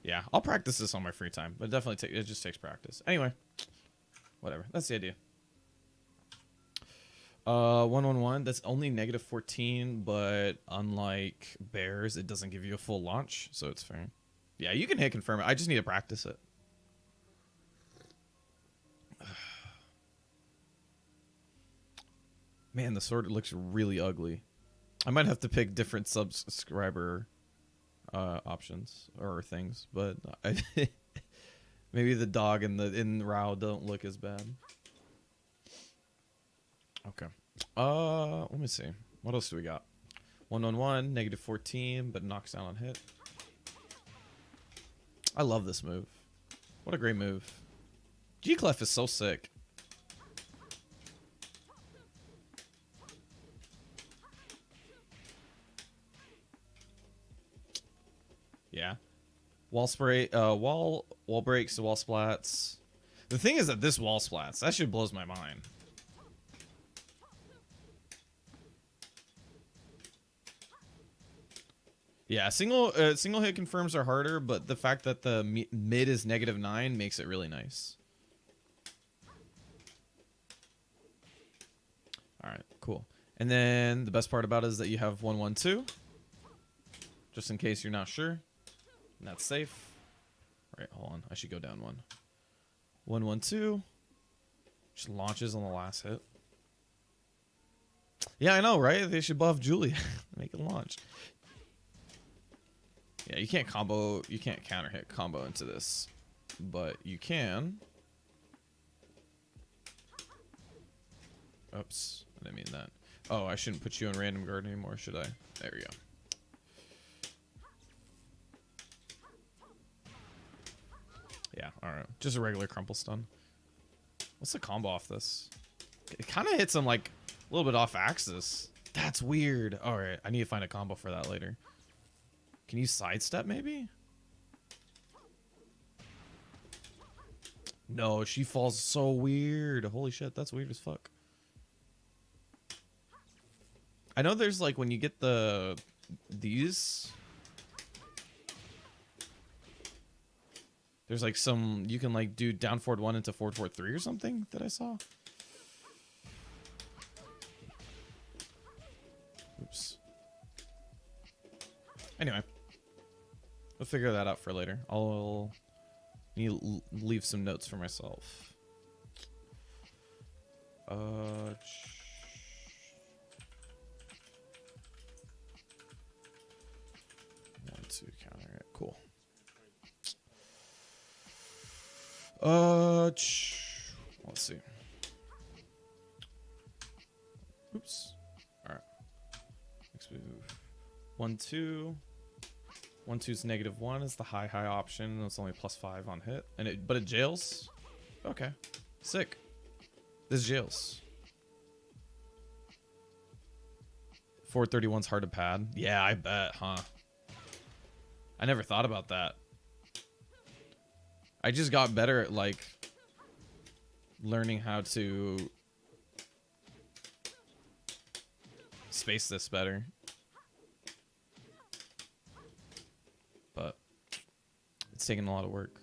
Yeah, I'll practice this on my free time, but definitely it just takes practice. Anyway, whatever. That's the idea. 111. That's only negative 14, but unlike bears, it doesn't give you a full launch, so it's fair. Yeah, you can hit confirm it. I just need to practice it. Man, the sword looks really ugly. I might have to pick different subscriber options or things, but maybe the dog and the Rao don't look as bad. Okay. Let me see. What else do we got? 111, negative 14, but knocks down on hit. I love this move. What a great move. G-Clef is so sick. Yeah. Wall spray, wall breaks, wall splats. The thing is that this wall splats, that shit blows my mind. Yeah, single hit confirms are harder, but the fact that the mid is -9 makes it really nice. All right, cool. And then the best part about it is that you have 112, just in case you're not sure. And that's safe. All right, hold on. I should go down one. 112. Just launches on the last hit. Yeah, I know, right? They should buff Julie. Make it launch. Yeah, you can't combo. You can't counter hit combo into this, but you can. Oops, I didn't mean that. Oh, I shouldn't put you on random guard anymore, should I? There we go. Yeah, alright. Just a regular crumple stun. What's the combo off this? It kind of hits him like a little bit off axis. That's weird. Alright, I need to find a combo for that later. Can you sidestep maybe? No, she falls so weird. Holy shit, that's weird as fuck. I know there's like when you get these, there's like some, you can like do down forward 1 into forward 3 or something that I saw. Oops. Anyway, we'll figure that out for later. I'll need to leave some notes for myself. 1-2 counter it. Cool. Let's see. Oops. All right. Next move. 1-2. 1-2's -1 is the high option. It's only +5 on hit, and but it jails. Okay, sick. This jails. 431's hard to pad. Yeah, I bet, huh? I never thought about that. I just got better at like learning how to space this better. But it's taking a lot of work.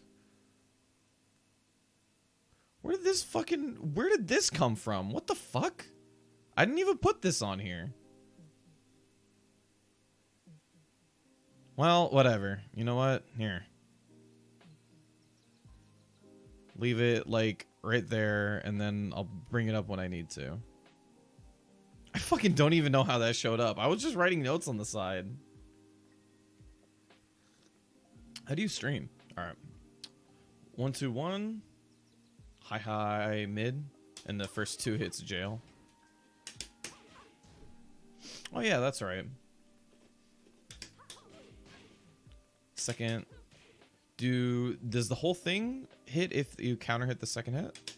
Where did this come from? What the fuck? I didn't even put this on here. Well, whatever. You know what? Here. Leave it like right there, and then I'll bring it up when I need to. I fucking don't even know how that showed up. I was just writing notes on the side. How do you stream? All right. 1-2-1. High, mid. And the first 2 hits jail. Oh, yeah, that's right. Second. Does the whole thing hit if you counter hit the second hit?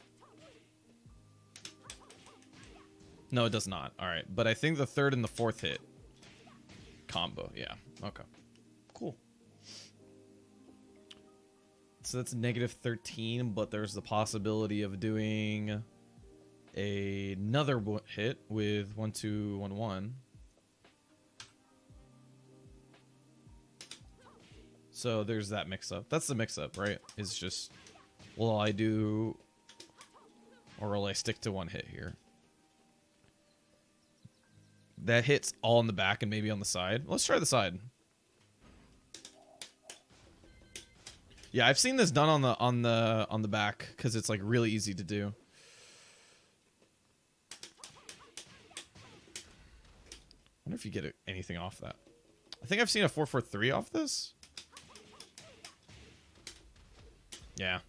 No, it does not. All right. But I think the third and the fourth hit combo. Yeah. Okay. Cool. So that's -13, but there's the possibility of doing another hit with 1-2-1-1. So there's that mix-up. That's the mix-up, right? It's just, will I do, or will I stick to one hit here? That hits all in the back and maybe on the side. Let's try the side. Yeah, I've seen this done on the back because it's like really easy to do. I wonder if you get anything off that. I think I've seen a 443 off this. Yeah.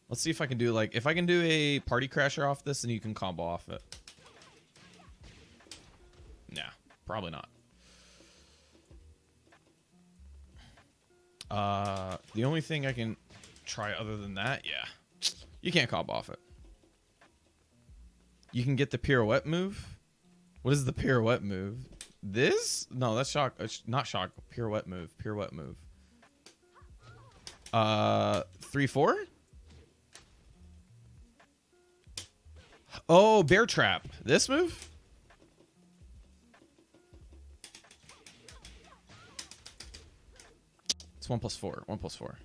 Let's see if I can do like, if I can do a party crasher off this, then you can combo off it. Nah, probably not. The only thing I can try other than that, yeah. You can't combo off it. You can get the pirouette move. What is the pirouette move? This? No, that's shock. Not shock. Pirouette move. Pirouette move. 3-4? Oh, bear trap. This move? It's 1+4. 1+4.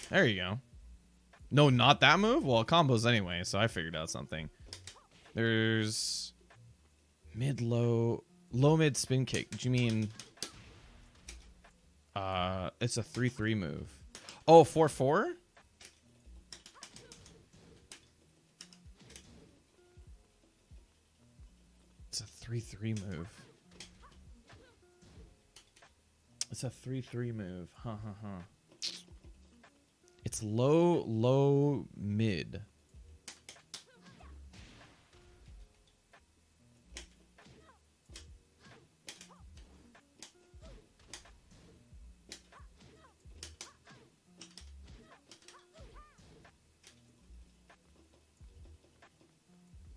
There you go. No, not that move? Well, it combos anyway, so I figured out something. There's mid-low, low-mid spin kick. Do you mean it's a 3-3 move? Oh, 4-4? It's a 3-3 move. It's a 3-3 move. It's low, low, mid.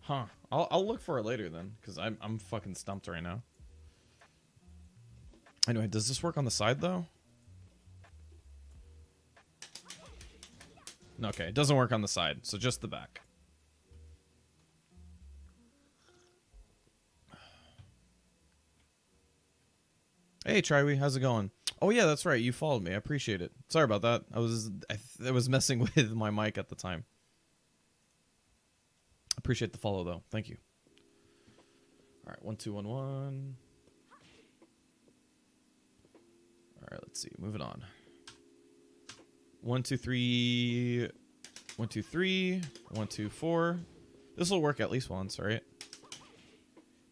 Huh. I'll look for it later then, because I'm fucking stumped right now. Anyway, does this work on the side though? Okay, it doesn't work on the side, so just the back. Hey, Triwee, how's it going? Oh yeah, that's right. You followed me. I appreciate it. Sorry about that. I was messing with my mic at the time. Appreciate the follow though. Thank you. All right, 1 2 1 1. All right, let's see. Moving on. 1 2 3 1 2 3 1 2 4. This will work at least once, right?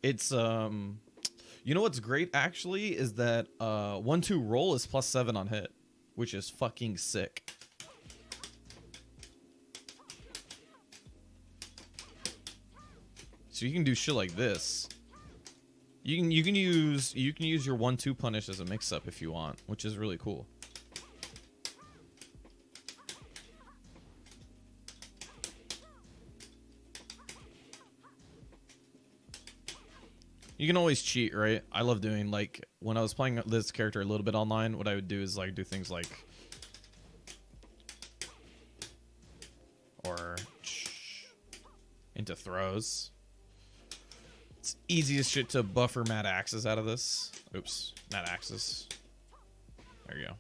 It's you know what's great actually is that 1-2 roll is +7 on hit, which is fucking sick. So you can do shit like this. You can use your 1-2 punish as a mix-up if you want, which is really cool. You can always cheat, right? I love doing, like, when I was playing this character a little bit online, what I would do is, like, do things like... Or... into throws. It's easy as shit to buffer mad axes out of this. Oops. Mad axes. There you go.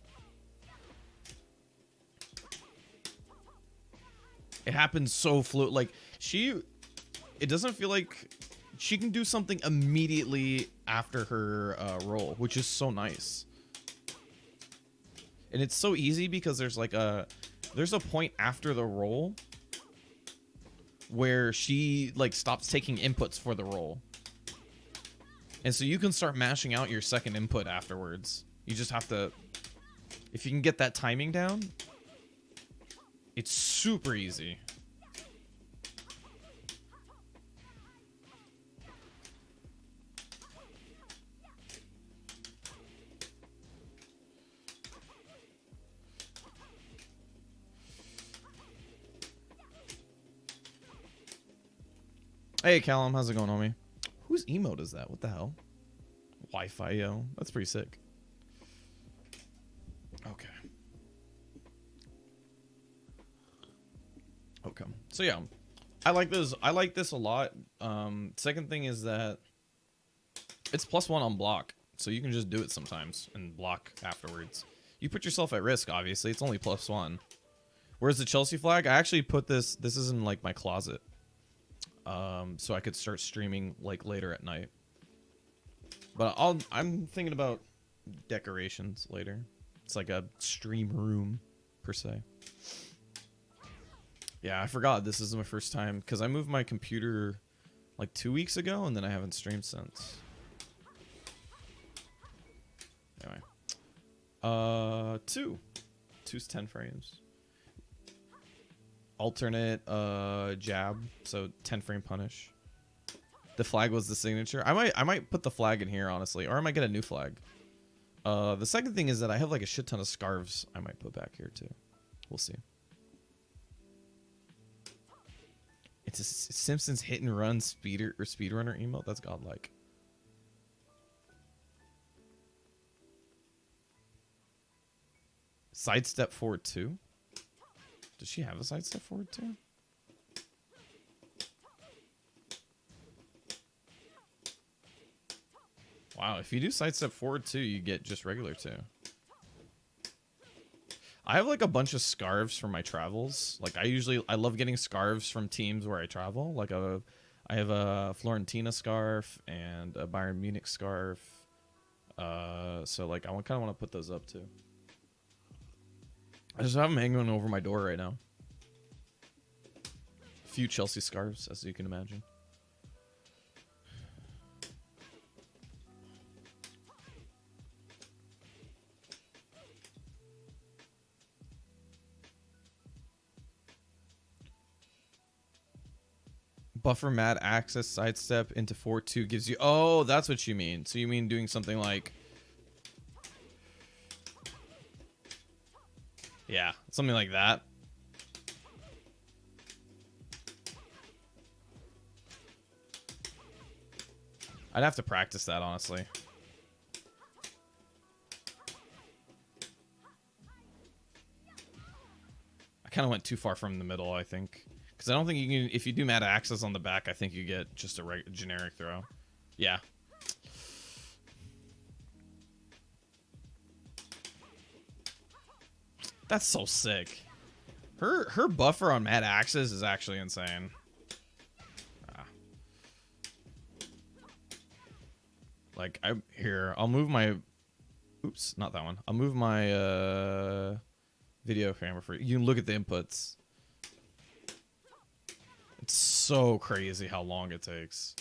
It happens so fluid. Like, it doesn't feel like... She can do something immediately after her roll, which is so nice. And it's so easy because there's a point after the roll where she like stops taking inputs for the roll. And so you can start mashing out your second input afterwards. You just have to, if you can get that timing down, it's super easy. Hey, Callum, how's it going, homie? Whose emote is that? What the hell? Wi-Fi, yo. That's pretty sick. Okay. Okay. So, yeah. I like this. I like this a lot. Second thing is that It's +1 on block, so you can just do it sometimes and block afterwards. You put yourself at risk, obviously. It's only +1. Where's the Chelsea flag? I actually put this is in like my closet. So I could start streaming like later at night. But I'm thinking about decorations later. It's like a stream room per se. Yeah, I forgot this is my first time because I moved my computer like 2 weeks ago and then I haven't streamed since. Anyway. Two's 10 frames. Alternate jab, so 10 frame punish. The flag was the signature. I might put the flag in here, honestly, or I might get a new flag. The second thing is that I have like a shit ton of scarves I might put back here too. We'll see. It's a Simpsons hit and run speedrunner emote. That's godlike. Sidestep forward 2. Does she have a sidestep forward 2? Wow, if you do sidestep forward 2, you get just regular 2. I have like a bunch of scarves from my travels. Like I love getting scarves from teams where I travel. Like I have a Florentina scarf and a Bayern Munich scarf. So like I kind of want to put those up too. I just have them hanging over my door right now. A few Chelsea scarves, as you can imagine. Buffer mad access sidestep into 4-2 gives you... Oh, that's what you mean. So you mean doing something like... Yeah, something like that. I'd have to practice that, honestly. I kind of went too far from the middle, I think. Because I don't think you can... If you do mad access on the back, I think you get just a generic throw. Yeah. That's so sick. Her buffer on mad access is actually insane. Like I'll move my... Oops, not that one. I'll move my video camera for you. You can look at the inputs. It's so crazy how long it takes.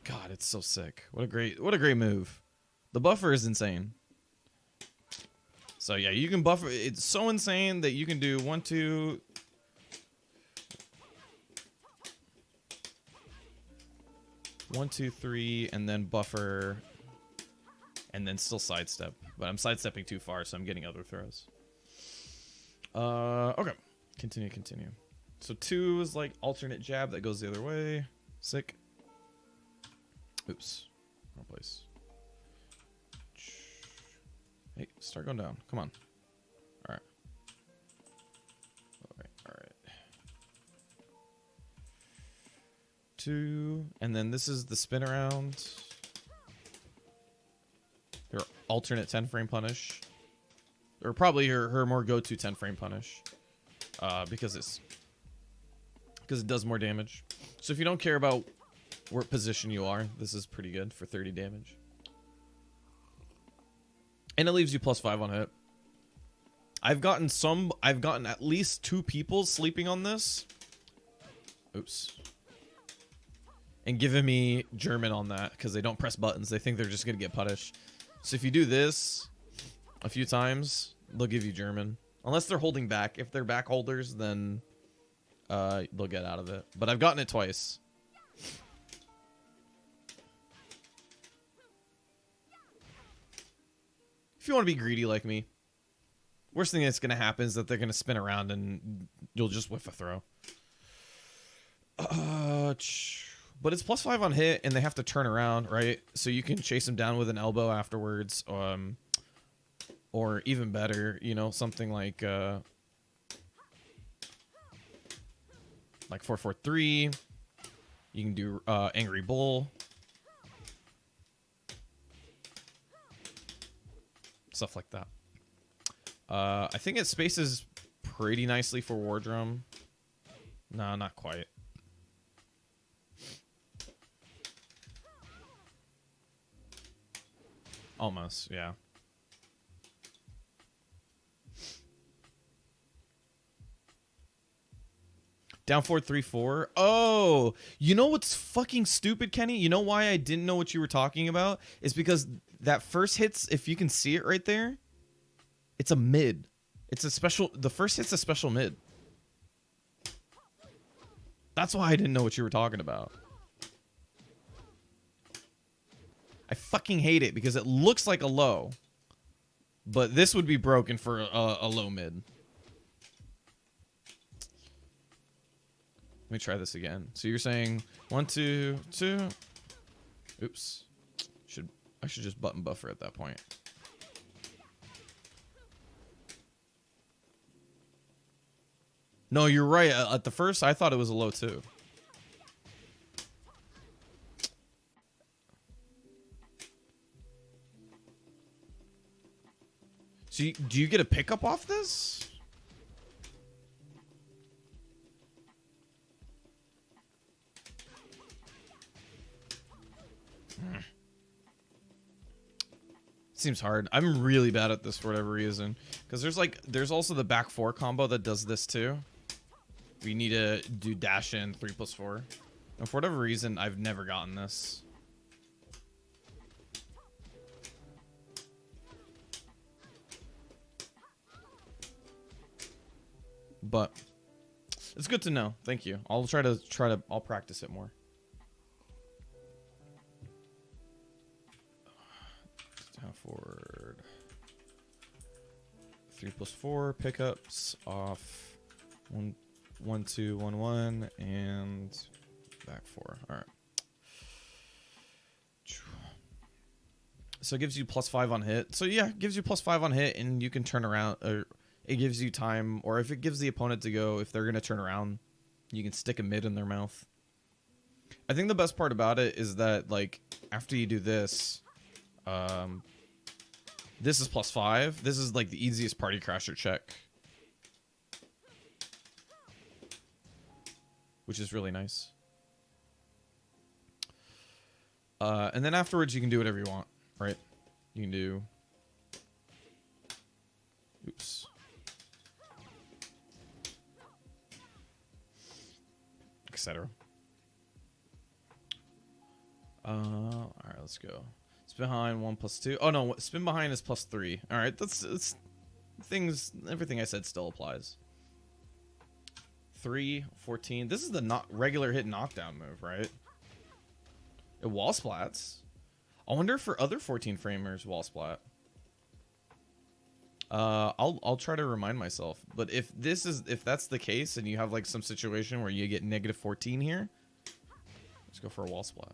God, it's so sick. What a great move. The buffer is insane. So yeah, you can buffer. It's so insane that you can do 1, 2. 1, 2, 3, and then buffer, and then still sidestep. But I'm sidestepping too far, so I'm getting other throws. Okay. Continue. So 2 is like alternate jab that goes the other way. Sick. Oops. Wrong place. Hey, start going down. Come on. Alright. Alright. 2, and then this is the spin around. Your alternate 10 frame punish. Or probably her more go-to 10 frame punish. Because it does more damage. So if you don't care about what position you are, this is pretty good for 30 damage. And it leaves you +5 on hit. I've gotten at least 2 people sleeping on this. Oops. And giving me German on that because they don't press buttons. They think they're just going to get punished. So if you do this a few times, they'll give you German. Unless they're holding back. If they're back holders, then they'll get out of it. But I've gotten it twice. If you want to be greedy like me, worst thing that's going to happen is that they're going to spin around and you'll just whiff a throw. But it's +5 on hit, and they have to turn around, right? So you can chase them down with an elbow afterwards, or even better, you know, something like like 4-4-3. You can do Angry Bull. Stuff like that. I think it spaces pretty nicely for War Drum. No, not quite. Almost, yeah. Down 4-3-4. Oh, you know what's fucking stupid, Kenny? You know why I didn't know what you were talking about? Is because that first hits, if you can see it right there, it's a mid. It's a special, the first hit's a special mid. That's why I didn't know what you were talking about. I fucking hate it because it looks like a low. But this would be broken for a low mid. Let me try this again. So you're saying 1, 2, 2. Oops. I should just button buffer at that point. No, you're right. At the first, I thought it was a low too. So do you get a pickup off this? Seems hard. I'm really bad at this for whatever reason. Because there's also the back 4 combo that does this too. We need to do dash in 3+4. And for whatever reason, I've never gotten this. But it's good to know. Thank you. I'll I'll practice it more. Down forward. 3+4 pickups off 1, 1, 2, 1, 1, and back 4. All right. So it gives you +5 on hit. So yeah, it gives you +5 on hit, and you can turn around. Or it gives you time, or if it gives the opponent to go, if they're gonna turn around, you can stick a mid in their mouth. I think the best part about it is that like after you do this. This is +5. This is like the easiest party crasher check. Which is really nice. And then afterwards you can do whatever you want, right? You can do... Oops. Etc. Alright, let's go. Spin behind 1 + 2. Oh no, spin behind is +3. All right, that's things. Everything I said still applies. 3, 14. This is the regular hit knockdown move, right? It wall splats. I wonder if for other 14 framers wall splat. I'll try to remind myself. But if that's the case, and you have like some situation where you get -14 here, let's go for a wall splat.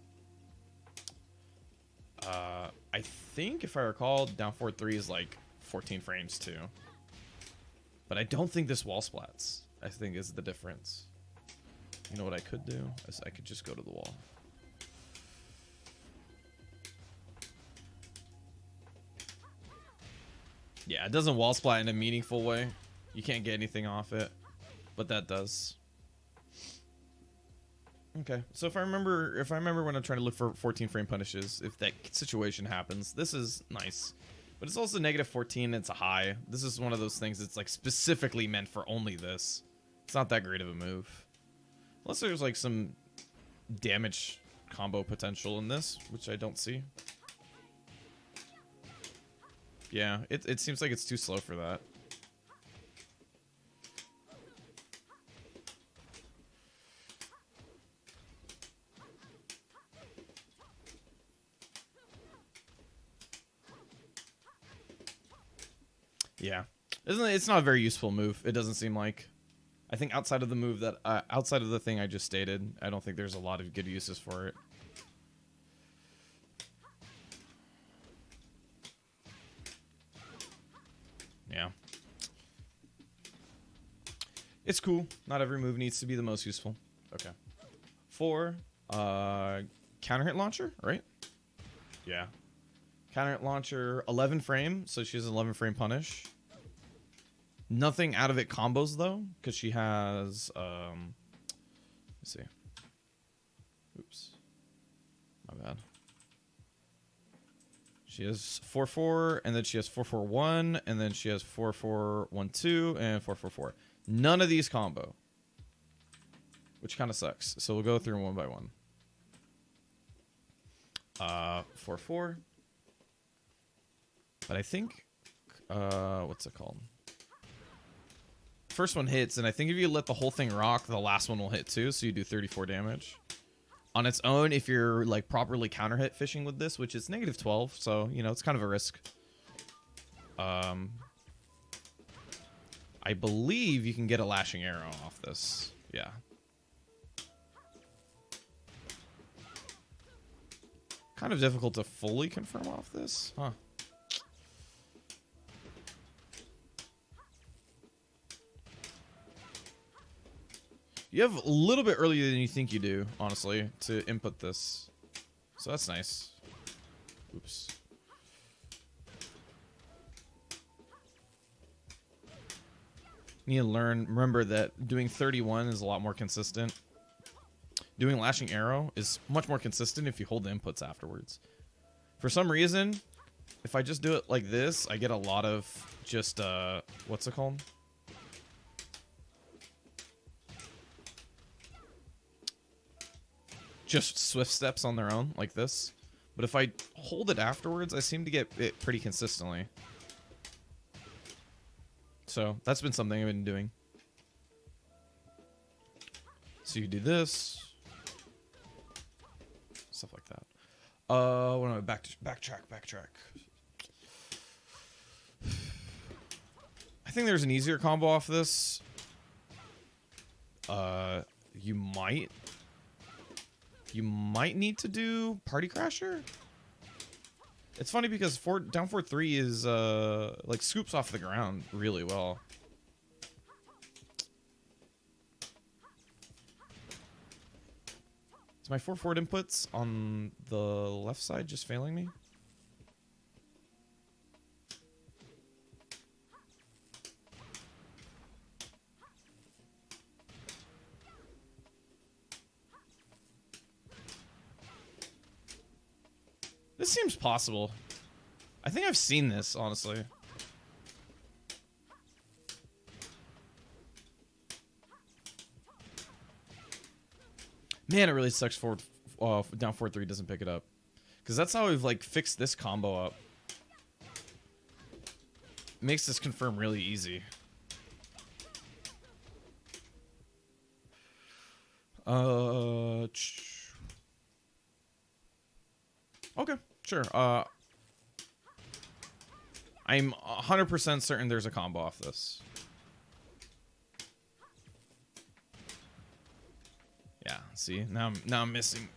I think if I recall, down 4-3 is like 14 frames too. But I don't think this wall splats, I think, is the difference. You know what I could do? Is I could just go to the wall. Yeah, it doesn't wall splat in a meaningful way. You can't get anything off it, but that does. Okay, so if I remember when I'm trying to look for 14 frame punishes, if that situation happens, this is nice. But it's also -14, it's a high. This is one of those things that's like specifically meant for only this. It's not that great of a move. Unless there's like some damage combo potential in this, which I don't see. Yeah, it seems like it's too slow for that. Yeah, it's not a very useful move. It doesn't seem like. I think outside of the move that outside of the thing I just stated, I don't think there's a lot of good uses for it. Yeah, it's cool. Not every move needs to be the most useful. Okay. 4, counter hit launcher, right? Yeah. Counter hit launcher, 11 frame, so she has an 11 frame punish. Nothing out of it combos though, because she has let's see. Oops. My bad. She has 4/4, and then she has 4/4/1, and then she has 4/4/1/2, and 4/4/4. None of these combo, which kind of sucks. So we'll go through them one by one. 4/4. But I think, what's it called? First one hits, and I think if you let the whole thing rock, the last one will hit too, so you do 34 damage. On its own, if you're like properly counter hit fishing with this, which is -12, so you know it's kind of a risk. I believe you can get a lashing arrow off this. Yeah. Kind of difficult to fully confirm off this, huh? You have a little bit earlier than you think you do, honestly, to input this. So that's nice. Oops. Need to remember that doing 31 is a lot more consistent. Doing lashing arrow is much more consistent if you hold the inputs afterwards. For some reason, if I just do it like this, I get a lot of just, what's it called? Just swift steps on their own, like this. But if I hold it afterwards, I seem to get it pretty consistently. So that's been something I've been doing. So you do this. Stuff like that. What am I backtrack. I think there's an easier combo off this. You might need to do Party Crasher. It's funny because down 4/3 is like scoops off the ground really well. Is my 4/4 inputs on the left side just failing me? This seems possible. I think I've seen this, honestly. Man, it really sucks forward down 4/3 doesn't pick it up. Because that's how we've like fixed this combo up. Makes this confirm really easy. Okay, sure. I'm 100% certain there's a combo off this. Yeah, see? Now I'm missing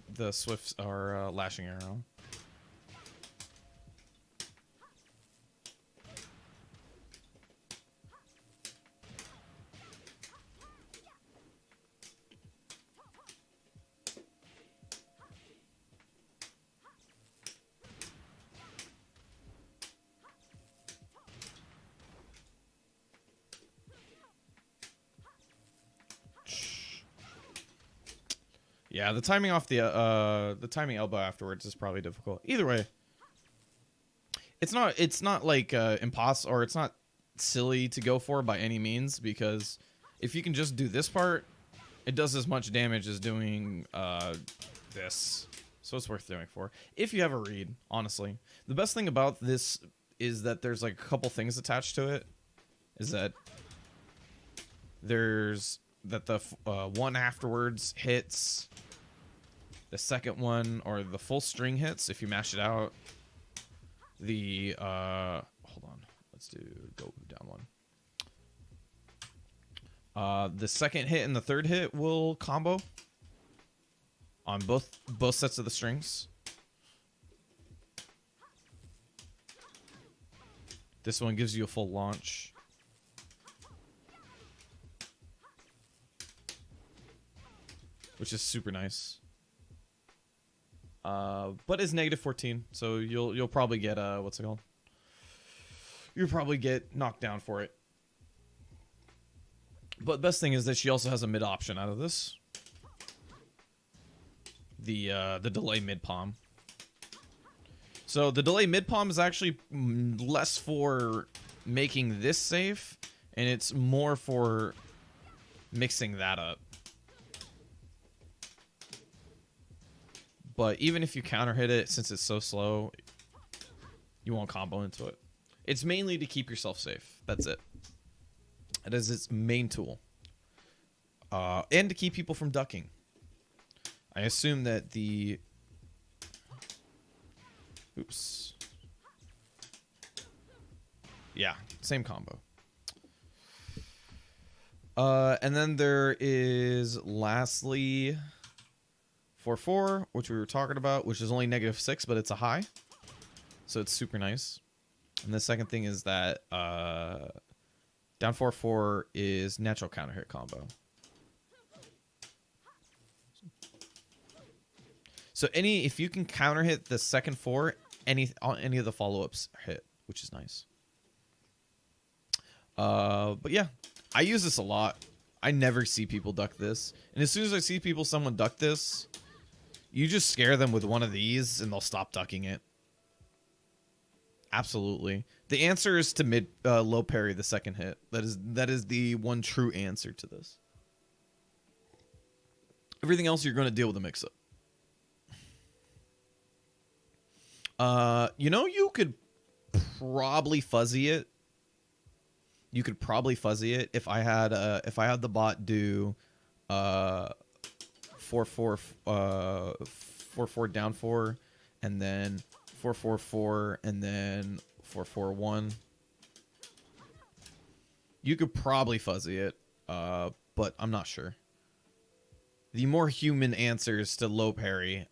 the swift or lashing arrow. Yeah, the timing off the timing elbow afterwards is probably difficult. Either way, it's not like impossible, or it's not silly to go for by any means, because if you can just do this part, it does as much damage as doing this. So it's worth doing for if you have a read, honestly. The best thing about this is that there's like a couple things attached to it. Is that there's the one afterwards hits, the second one, or the full string hits if you mash it out. The hold on, let's go down one. The second hit and the third hit will combo on both sets of the strings. This one gives you a full launch. which is super nice. But it's negative 14, so you'll probably get what's it called? You'll probably get knocked down for it. But the best thing is that she also has a mid option out of this. The delay mid palm. So the delay mid palm is actually less for making this safe, and it's more for mixing that up. But even if you counter hit it, since it's so slow, you won't combo into it. It's mainly to keep yourself safe. That's it. It is its main tool. And to keep people from ducking. I assume that the... Oops. Yeah, same combo. And then there is, lastly, 4-4, which we were talking about, which is only negative 6, but it's a high. So it's super nice. And the second thing is that down 4-4 is natural counter hit combo. So if you can counter hit the second 4, any of the follow-ups hit, which is nice. But yeah, I use this a lot. I never see people duck this. And as soon as I see someone duck this, you just scare them with one of these and they'll stop ducking it. Absolutely. The answer is to low parry the second hit. That is the one true answer to this. Everything else you're going to deal with a mix-up. You know, you could probably fuzzy it. You could probably fuzzy it if I had the bot do 4-4 4-4 down 4 and then 4-4-4 and then 4-4-1. You could probably fuzzy it, but I'm not sure. The more human answers to low parry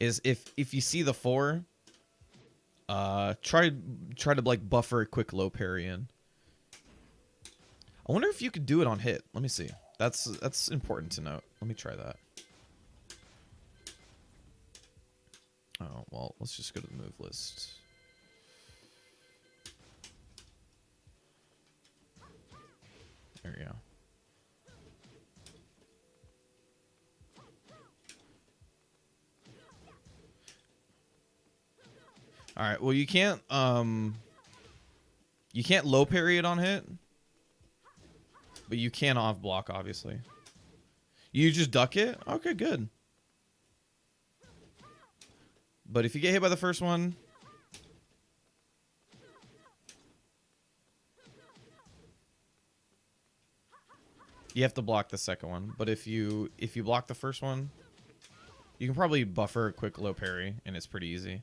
is if you see the 4, try to like buffer a quick low parry in. I wonder if you could do it on hit. Let me see. That's important to note. Let me try that. Oh, well, let's just go to the move list. There we go. All right. Well, you can't low parry it on hit, but you can off block, obviously. You just duck it? Okay, good. But if you get hit by the first one, you have to block the second one. But if you block the first one, you can probably buffer a quick low parry, and it's pretty easy.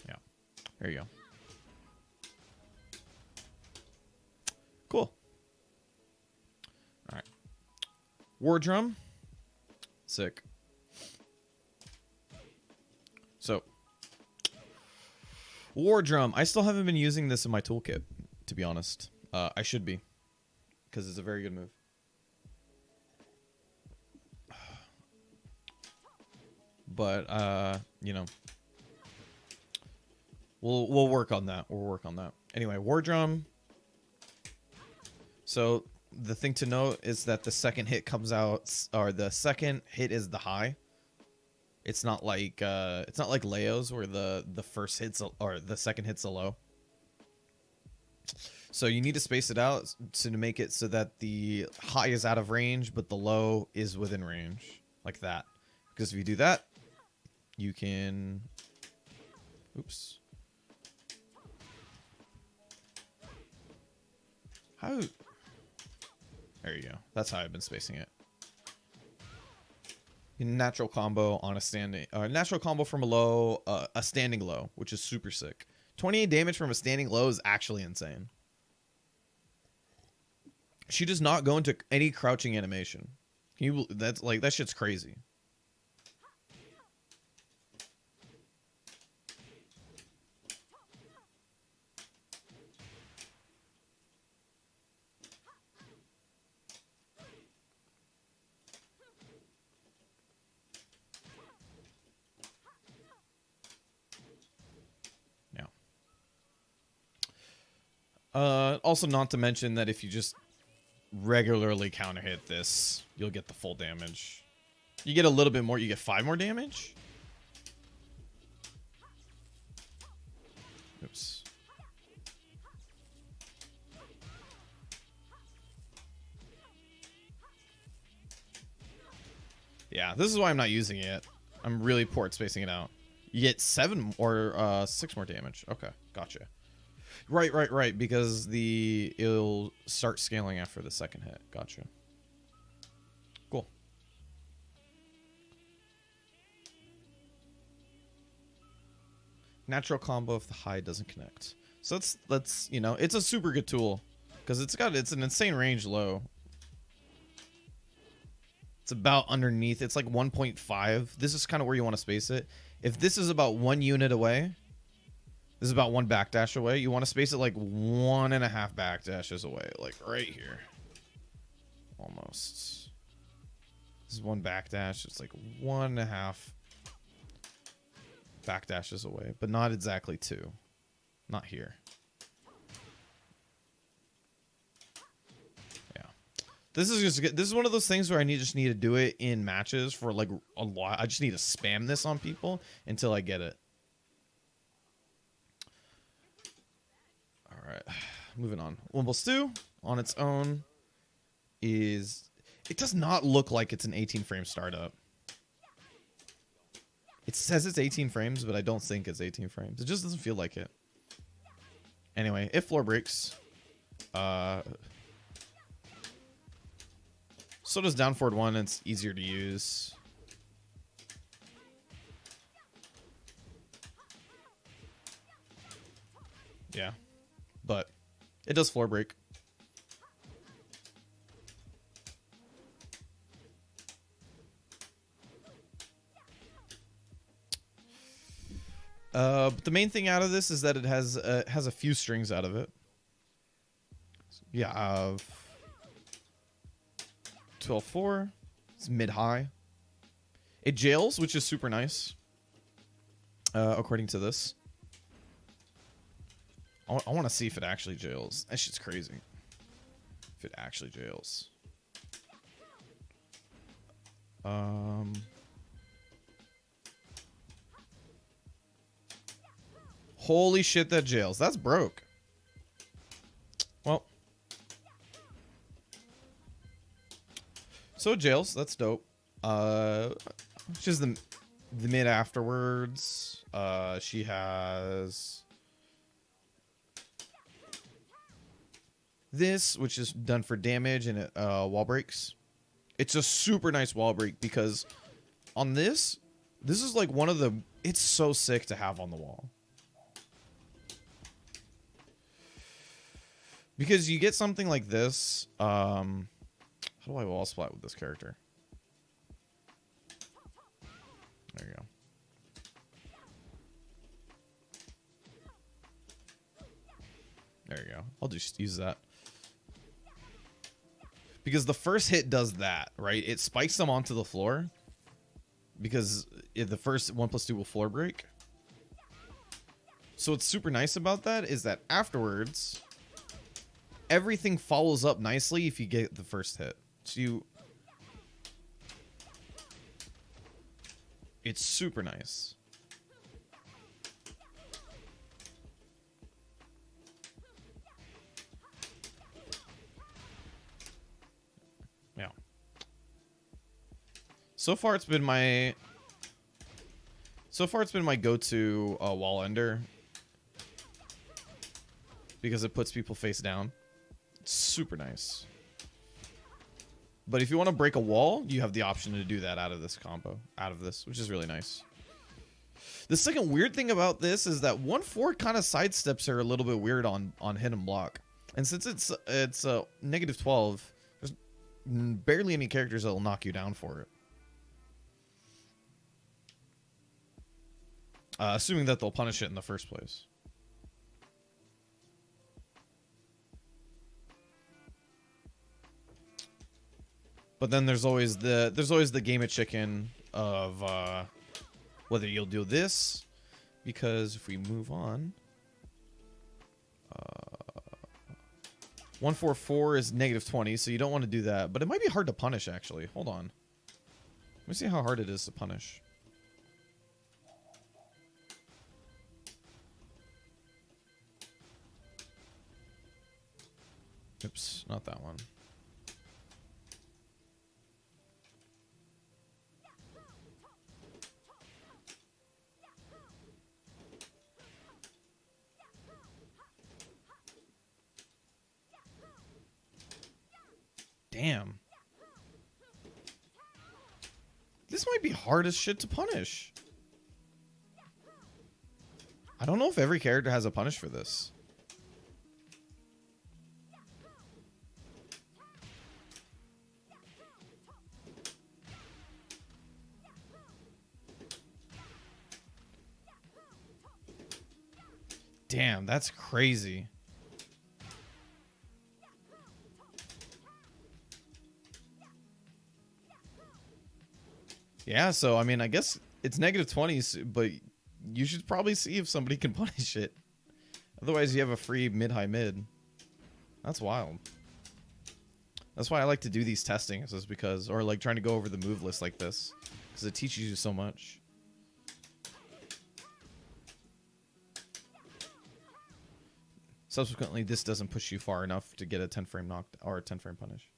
Yeah. There you go. Cool. All right. War drum. Sick. So, war drum. I still haven't been using this in my toolkit, to be honest. I should be, because it's a very good move. But you know, we'll work on that. We'll work on that. Anyway, war drum. So the thing to note is that the second hit comes out, or the second hit is the high. It's not like Leo's where the first hit's or the second hit's a low. So you need to space it out to make it so that the high is out of range, but the low is within range, like that. Because if you do that, you can. Oops. How? There you go. That's how I've been spacing it. Natural combo on a standing, natural combo from a low, a standing low, which is super sick. 28 damage from a standing low is actually insane. She does not go into any crouching animation. Can you? That's like, that shit's crazy. Also, not to mention that if you just regularly counter hit this, you'll get the full damage. You get a little bit more. You get 5 more damage. Oops. Yeah, this is why I'm not using it. I'm really poor at spacing it out. You get 7 or 6 more damage. Okay, gotcha. Right. Because it'll start scaling after the second hit. Gotcha. Cool. Natural combo if the high doesn't connect. So let's you know, it's a super good tool because it's an insane range low. It's about underneath. It's like 1.5. This is kind of where you want to space it. If this is about 1 unit away, this is about 1 backdash away. You want to space it like 1.5 backdashes away, like right here. Almost. This is 1 backdash. It's like 1.5 backdashes away, but not exactly 2. Not here. Yeah. This is one of those things where I just need to do it in matches for like a lot. I just need to spam this on people until I get it. All right, moving on. Wimble Stew on its own it does not look like it's an 18 frame startup. It says it's 18 frames, but I don't think it's 18 frames. It just doesn't feel like it. Anyway, if floor breaks, so does down forward 1. It's easier to use. Yeah, but it does floor break. But the main thing out of this is that it has a few strings out of it. Yeah, 12-4. It's mid-high. It jails, which is super nice. According to this. I want to see if it actually jails. That shit's crazy. If it actually jails. Holy shit, that jails. That's broke. Well. So it jails. That's dope. She's the mid afterwards. She has this, which is done for damage, and it wall breaks. It's a super nice wall break because on this is like one of the... It's so sick to have on the wall. Because you get something like this. How do I wall splat with this character? There you go. There you go. I'll just use that. Because the first hit does that, right? It spikes them onto the floor. Because the first 1+2 will floor break. So what's super nice about that is that afterwards, everything follows up nicely if you get the first hit. So it's super nice. Yeah. So far it's been my go-to wall ender because it puts people face down. It's super nice. But if you want to break a wall, you have the option to do that out of this combo, which is really nice. The second weird thing about this is that 1-4 kind of sidesteps are a little bit weird on hit and block. And since it's -12, there's barely any characters that will knock you down for it. Assuming that they'll punish it in the first place. But then there's always the game of chicken of whether you'll do this, because if we move on, 144 is negative 20, so you don't want to do that. But it might be hard to punish, actually. Hold on. Let me see how hard it is to punish. Oops, not that one. Damn. This might be hard as shit to punish. I don't know if every character has a punish for this. Damn, that's crazy. Yeah, so I mean, I guess it's negative 20s, but you should probably see if somebody can punish it. Otherwise, you have a free mid-high mid. That's wild. That's why I like to do these testings, is because, or like trying to go over the move list like this, because it teaches you so much. Subsequently, this doesn't push you far enough to get a 10 frame knocked or a 10 frame punish.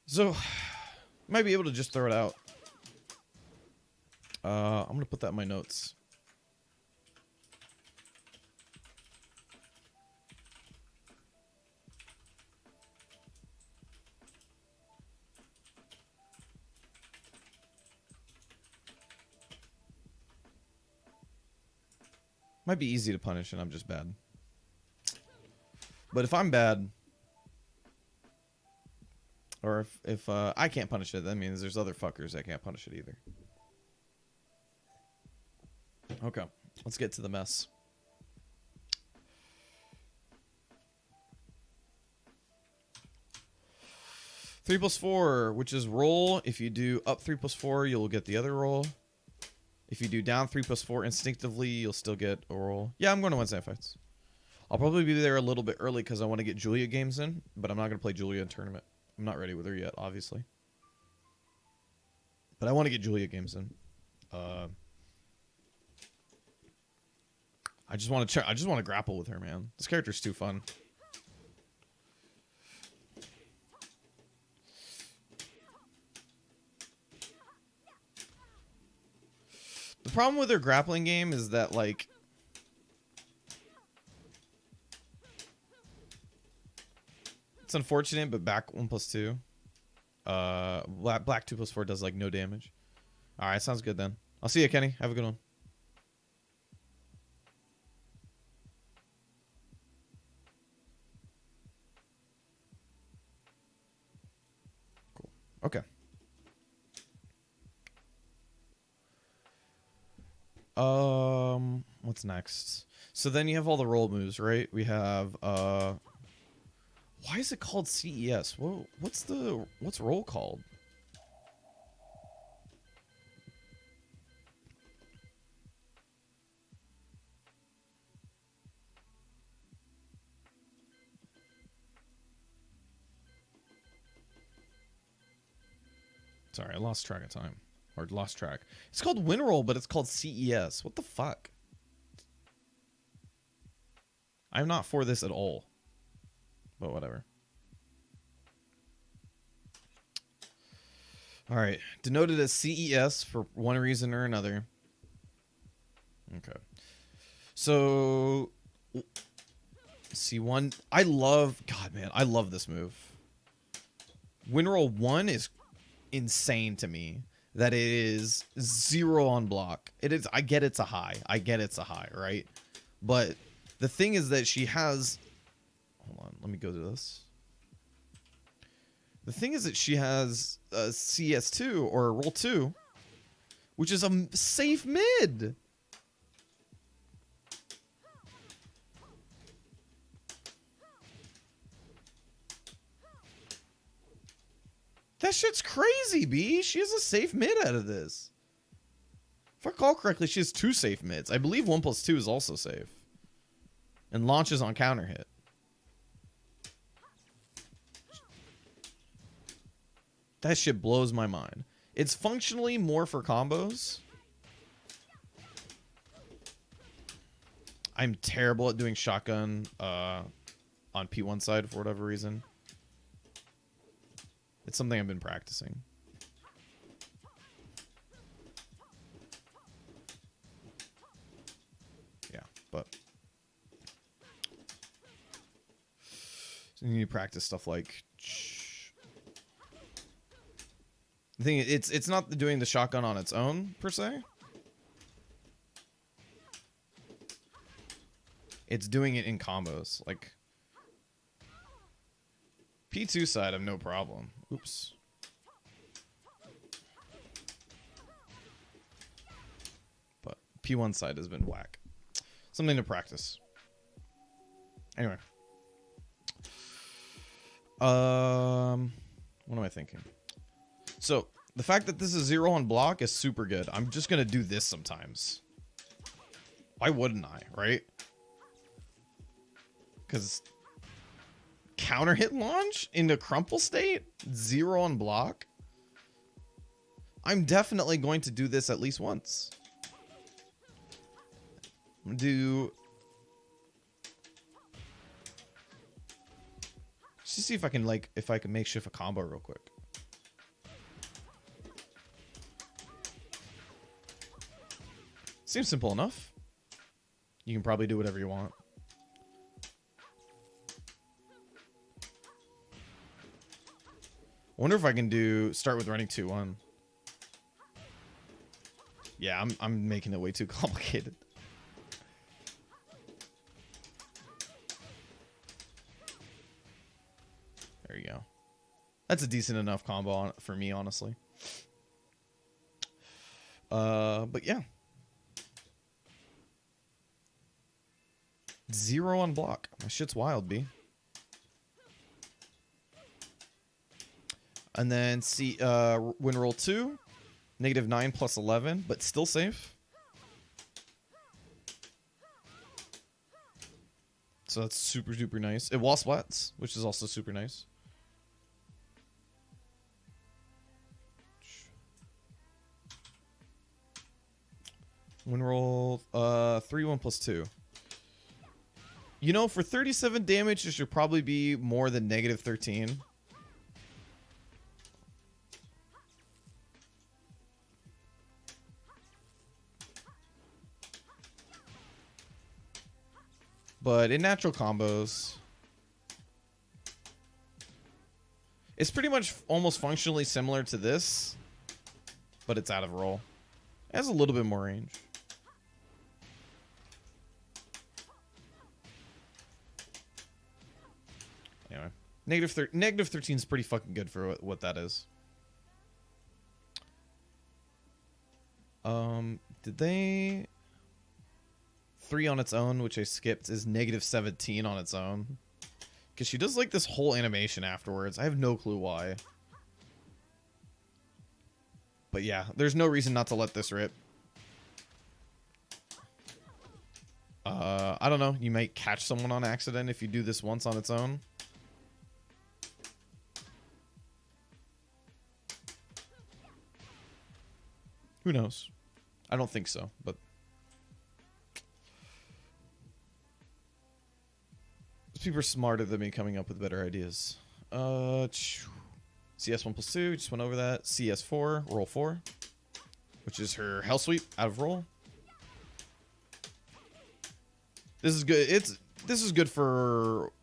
So, might be able to just throw it out. I'm gonna put that in my notes. Might be easy to punish and I'm just bad. But if I'm bad, or if I can't punish it, that means there's other fuckers that can't punish it either. Okay, let's get to the mess. Three plus 4, which is roll. If you do up 3 plus 4, you'll get the other roll. If you do down 3 plus 4 instinctively, you'll still get a roll. Yeah, I'm going to Wednesday Night Fights. I'll probably be there a little bit early because I want to get Julia games in, but I'm not going to play Julia in tournament. I'm not ready with her yet, obviously. But I want to get Julia games in. I just want to check. I just want to grapple with her, man. This character's too fun. The problem with her grappling game is that, like, it's unfortunate, but back 1 plus 2. Black 2 plus 4 does, like, no damage. Alright, sounds good then. I'll see you, Kenny. Have a good one. Cool. Okay. What's next? So then you have all the roll moves, right? We have, why is it called CES? Whoa, what's roll called? Sorry, I lost track of time. Or lost track. It's called win roll, but it's called CES. What the fuck? I'm not for this at all. But whatever. Alright. Denoted as CES for one reason or another. Okay. So, C1. I love... God, man. I love this move. Win roll 1 is insane to me. That it is 0 on block. It is. I get it's a high. I get it's a high, right? But the thing is that she has... Hold on. Let me go to this. The thing is that she has a CS2 or a roll 2, which is a safe mid. That shit's crazy, B. She has a safe mid out of this. If I recall correctly, she has 2 safe mids. I believe 1 plus 2 is also safe. And launches on counter hit. That shit blows my mind. It's functionally more for combos. I'm terrible at doing shotgun on P1 side for whatever reason. It's something I've been practicing. Yeah, but so you need to practice stuff like the thing. It's not doing the shotgun on its own per se. It's doing it in combos. Like P2 side, I have no problem. Oops. But P1 side has been whack. Something to practice. Anyway. What am I thinking? So, the fact that this is 0 on block is super good. I'm just going to do this sometimes. Why wouldn't I, right? Because counter hit launch into crumple state, 0 on block. I'm definitely going to do this at least once. I'm gonna do. Just see if I can makeshift a combo real quick. Seems simple enough. You can probably do whatever you want. I wonder if I can start with running 2-1. Yeah, I'm making it way too complicated. There you go. That's a decent enough combo for me, honestly. But yeah. 0 on block. My shit's wild, B. And then see win roll 2, -9 plus 11, but still safe. So that's super, super nice. It wall splats, which is also super nice. Win roll 3, 1 plus 2. You know, for 37 damage, it should probably be more than -13. But in natural combos, it's pretty much almost functionally similar to this, but it's out of roll. It has a little bit more range. Anyway, -13 is pretty fucking good for what that is. Did they... 3 on its own, which I skipped, is -17 on its own. Because she does like this whole animation afterwards. I have no clue why. But yeah, there's no reason not to let this rip. I don't know. You might catch someone on accident if you do this once on its own. Who knows? I don't think so, but... people are smarter than me coming up with better ideas. CS1 plus 2, just went over that. CS4, roll 4, which is her hell sweep out of roll. This is good. This is good for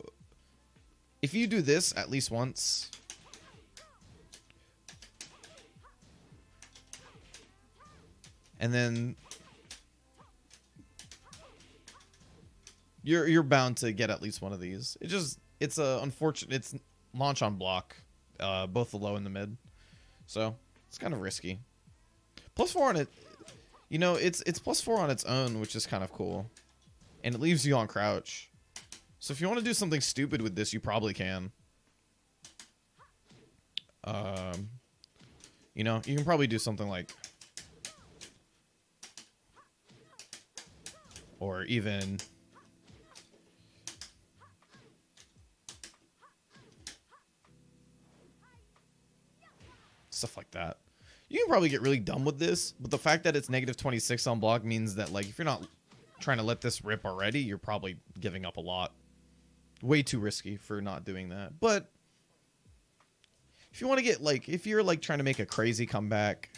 if you do this at least once. And then you're bound to get at least one of these. It's a unfortunate. It's launch on block, both the low and the mid, so it's kind of risky. +4 on it, you know, it's +4 on its own, which is kind of cool, and it leaves you on crouch. So if you want to do something stupid with this, you probably can. You know, you can probably do something like, or even. stuff like that. You can probably get really dumb with this, but the fact that it's negative 26 on block means that, like, if you're not trying to let this rip already, you're probably giving up a lot. Way too risky for not doing that. But if you want to get, like, if you're, like, trying to make a crazy comeback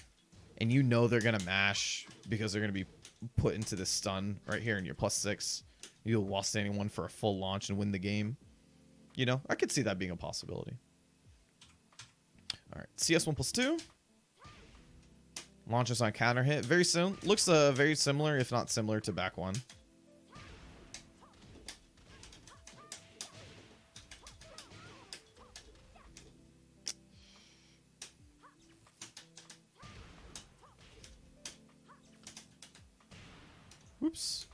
and you know they're going to mash because they're going to be put into this stun right here and you're +6, you'll while standing one for a full launch and win the game. You know, I could see that being a possibility. All right, CS1 +2. Launches on counter hit. Very soon. Looks very similar, if not similar, to back one. Whoops.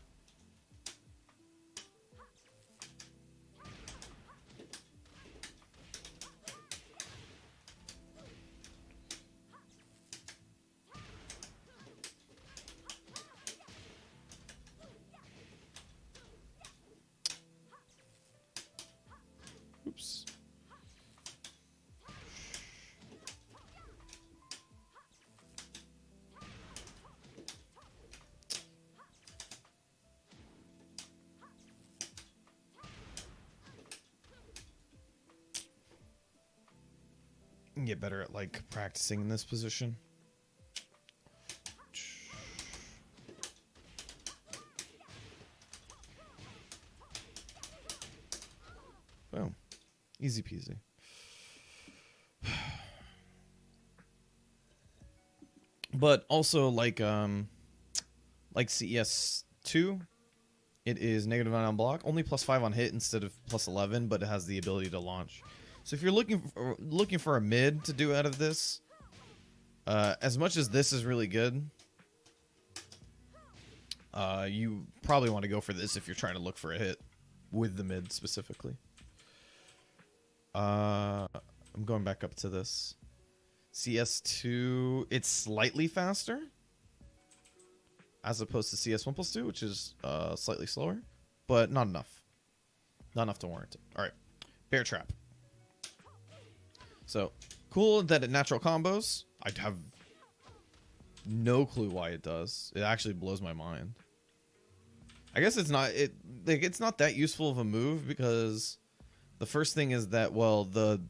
Oops. Get better at, like, practicing in this position. Boom. Easy peasy. But also, like CES2, it is -9 on block, only +5 on hit instead of +11, but it has the ability to launch. So if you're looking for a mid to do out of this, as much as this is really good, you probably want to go for this if you're trying to look for a hit with the mid specifically. I'm going back up to this. CS2, it's slightly faster as opposed to CS1 +2, which is slightly slower, but not enough. Not enough to warrant it. All right, Bear Trap. So, cool that it natural combos. I have no clue why it does. It actually blows my mind. I guess it's not that useful of a move because the first thing is that, well, the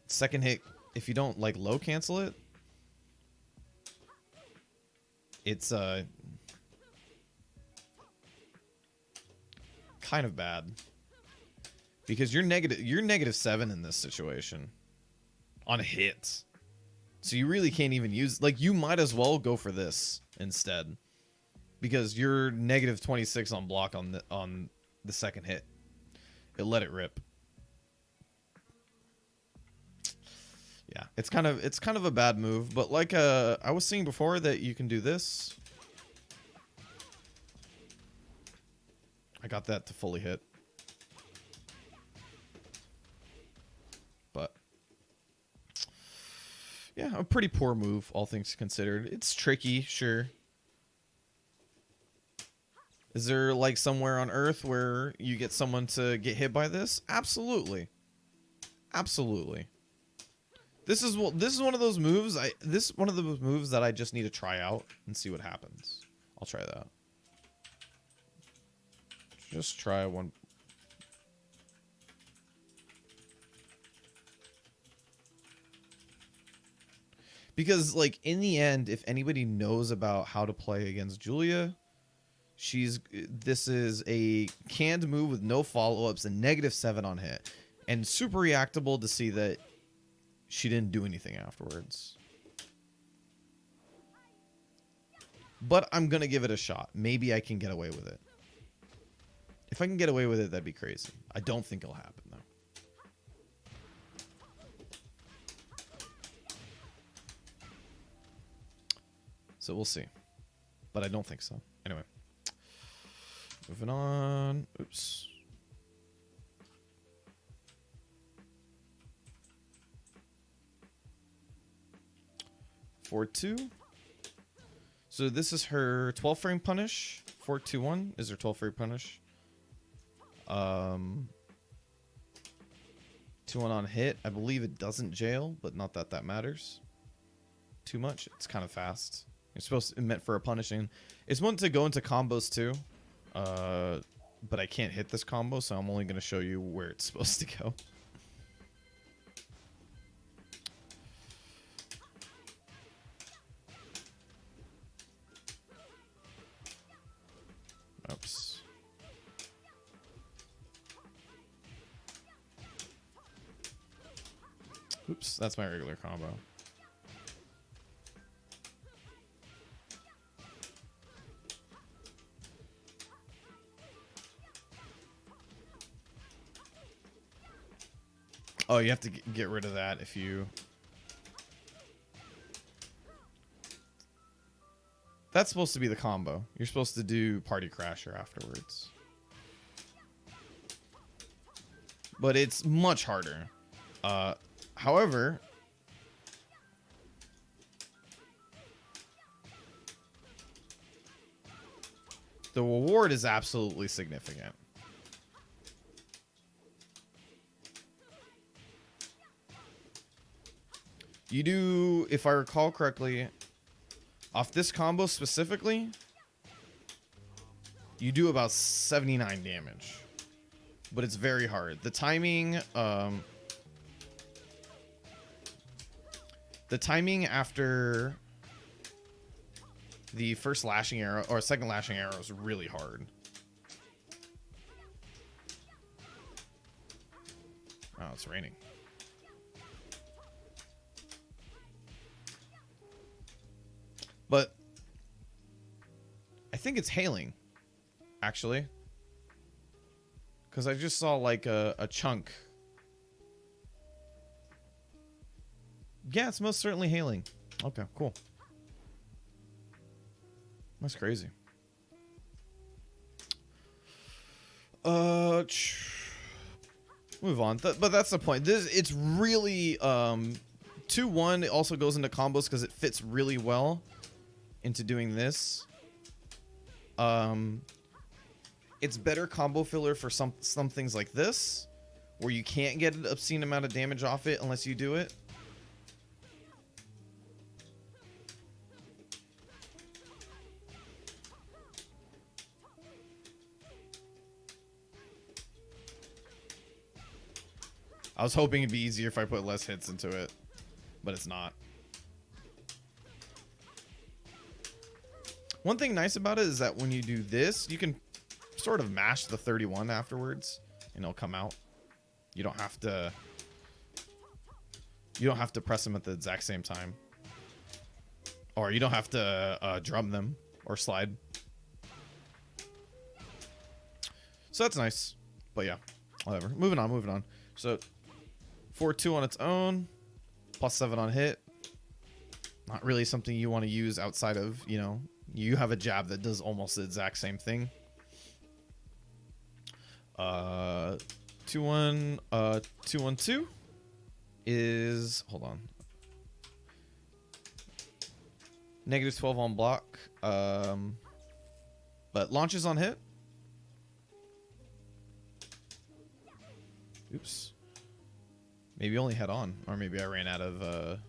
second hit, if you don't, like, low cancel it, it's kind of bad because you're -7 in this situation on hits, so you really can't even use, like, you might as well go for this instead because you're -26 on block on the second hit. It let it rip. Yeah, it's kind of a bad move, but like I was seeing before that you can do this. I got that to fully hit. But yeah, a pretty poor move, all things considered. It's tricky, sure. Is there, like, somewhere on Earth where you get someone to get hit by this? Absolutely. Absolutely. This is one of those moves. This is one of those moves that I just need to try out and see what happens. I'll try that. Just try one. Because, like, in the end, if anybody knows about how to play against Julia, this is a canned move with no follow-ups and -7 on hit, and super reactable to see that she didn't do anything afterwards. But I'm gonna give it a shot. Maybe I can get away with it. If I can get away with it, that'd be crazy. I don't think it'll happen, though. So we'll see. But I don't think so. Anyway. Moving on. Oops. Forward 2. So this is her 12 frame punish. 4-2-1 is her 12 frame punish. 2-1 on hit. I believe it doesn't jail, but not that matters. too much. It's kind of fast. It's supposed to meant for a punishing. It's meant to go into combos too. But I can't hit this combo, so I'm only going to show you where it's supposed to go. Oops. Oops, that's my regular combo. Oh, you have to get rid of that if you... That's supposed to be the combo. You're supposed to do Party Crasher afterwards. But it's much harder. However... the reward is absolutely significant. You do, if I recall correctly, off this combo specifically, you do about 79 damage. But it's very hard. The timing after the first lashing arrow, or second lashing arrow, is really hard. Oh, it's raining. But I think it's hailing, actually. Because I just saw like a chunk. Yeah, it's most certainly hailing. Okay, cool. That's crazy. Move on. But that's the point. It's really 2-1. It also goes into combos because it fits really well into doing this. It's better combo filler for some things like this, where you can't get an obscene amount of damage off it unless you do it. I was hoping it'd be easier if I put less hits into it, but it's not. One thing nice about it is that when you do this, you can sort of mash the 31 afterwards, and it'll come out. You don't have to press them at the exact same time, or you don't have to drum them or slide. So that's nice. But yeah, whatever. Moving on. So 4-2 on its own, +7 on hit. Not really something you want to use outside of, you know, you have a jab that does almost the exact same thing. 2-1, 2-1-2 is, hold on, -12 on block, but launches on hit. Oops. Maybe only head on, or maybe I ran out of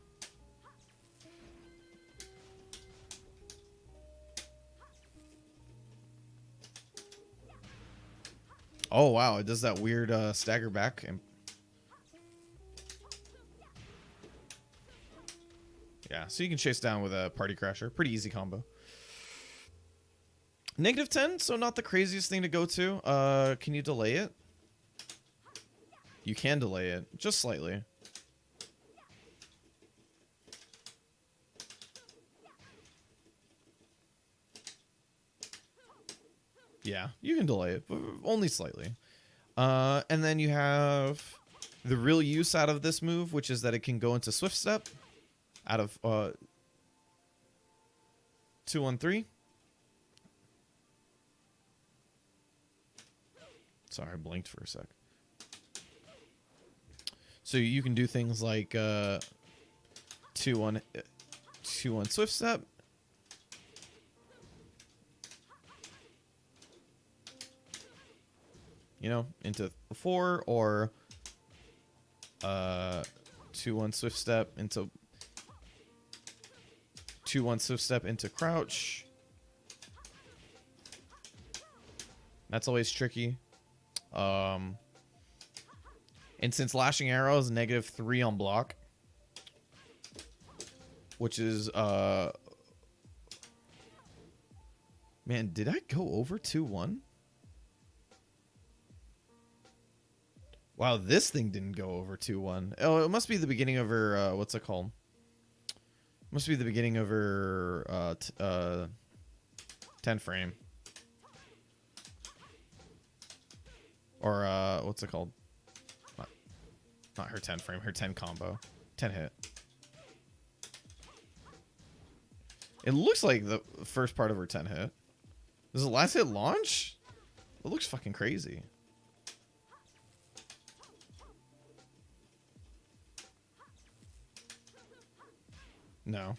oh wow, it does that weird stagger back and yeah, so you can chase down with a Party Crasher. Pretty easy combo. -10, so not the craziest thing to go to. Can you delay it? You can delay it, just slightly. Yeah, you can delay it, but only slightly. And then you have the real use out of this move, which is that it can go into Swift Step out of 2-1-3. Sorry, I blinked for a sec. So you can do things like 2-1 Swift Step. You know, into 4, or 2-1 Swift Step into 2-1 swift step into crouch. That's always tricky. And since lashing arrow is -3 on block, which is man, did I go over 2-1? Wow, this thing didn't go over 2-1. Oh, it must be the beginning of her what's it called? Must be the beginning of her 10 frame. Or what's it called? Not her 10 frame, her 10 combo. 10 hit. It looks like the first part of her 10 hit. Does the last hit launch? It looks fucking crazy. No.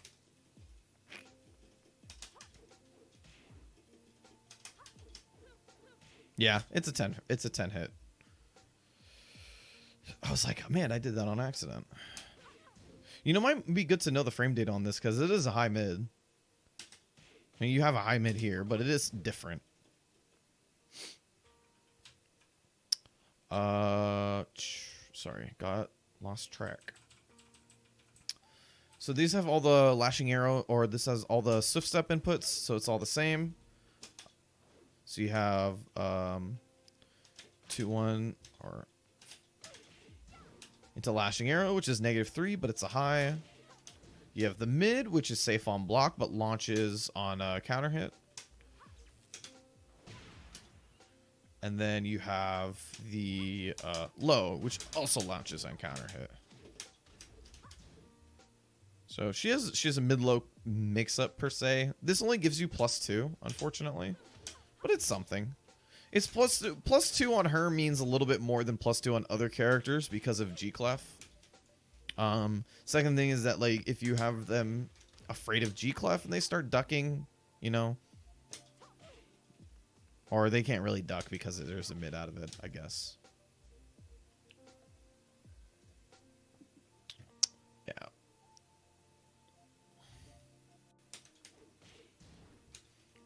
Yeah, it's a 10. It's a 10 hit. I was like, man, I did that on accident. You know, might be good to know the frame data on this because it is a high mid. I mean, you have a high mid here, but it is different. Sorry, lost track. So these have all the lashing arrow, or this has all the swift step inputs, so it's all the same. So you have 2-1 or into lashing arrow, which is -3, but it's a high. You have the mid, which is safe on block, but launches on a counter hit. And then you have the low, which also launches on counter hit. So she has a mid-low mix-up per se. This only gives you +2, unfortunately, but it's something. It's +2 on her means a little bit more than +2 on other characters because of G-Clef. Second thing is that, like, if you have them afraid of G-Clef and they start ducking, you know, or they can't really duck because there's a mid out of it, I guess. Yeah.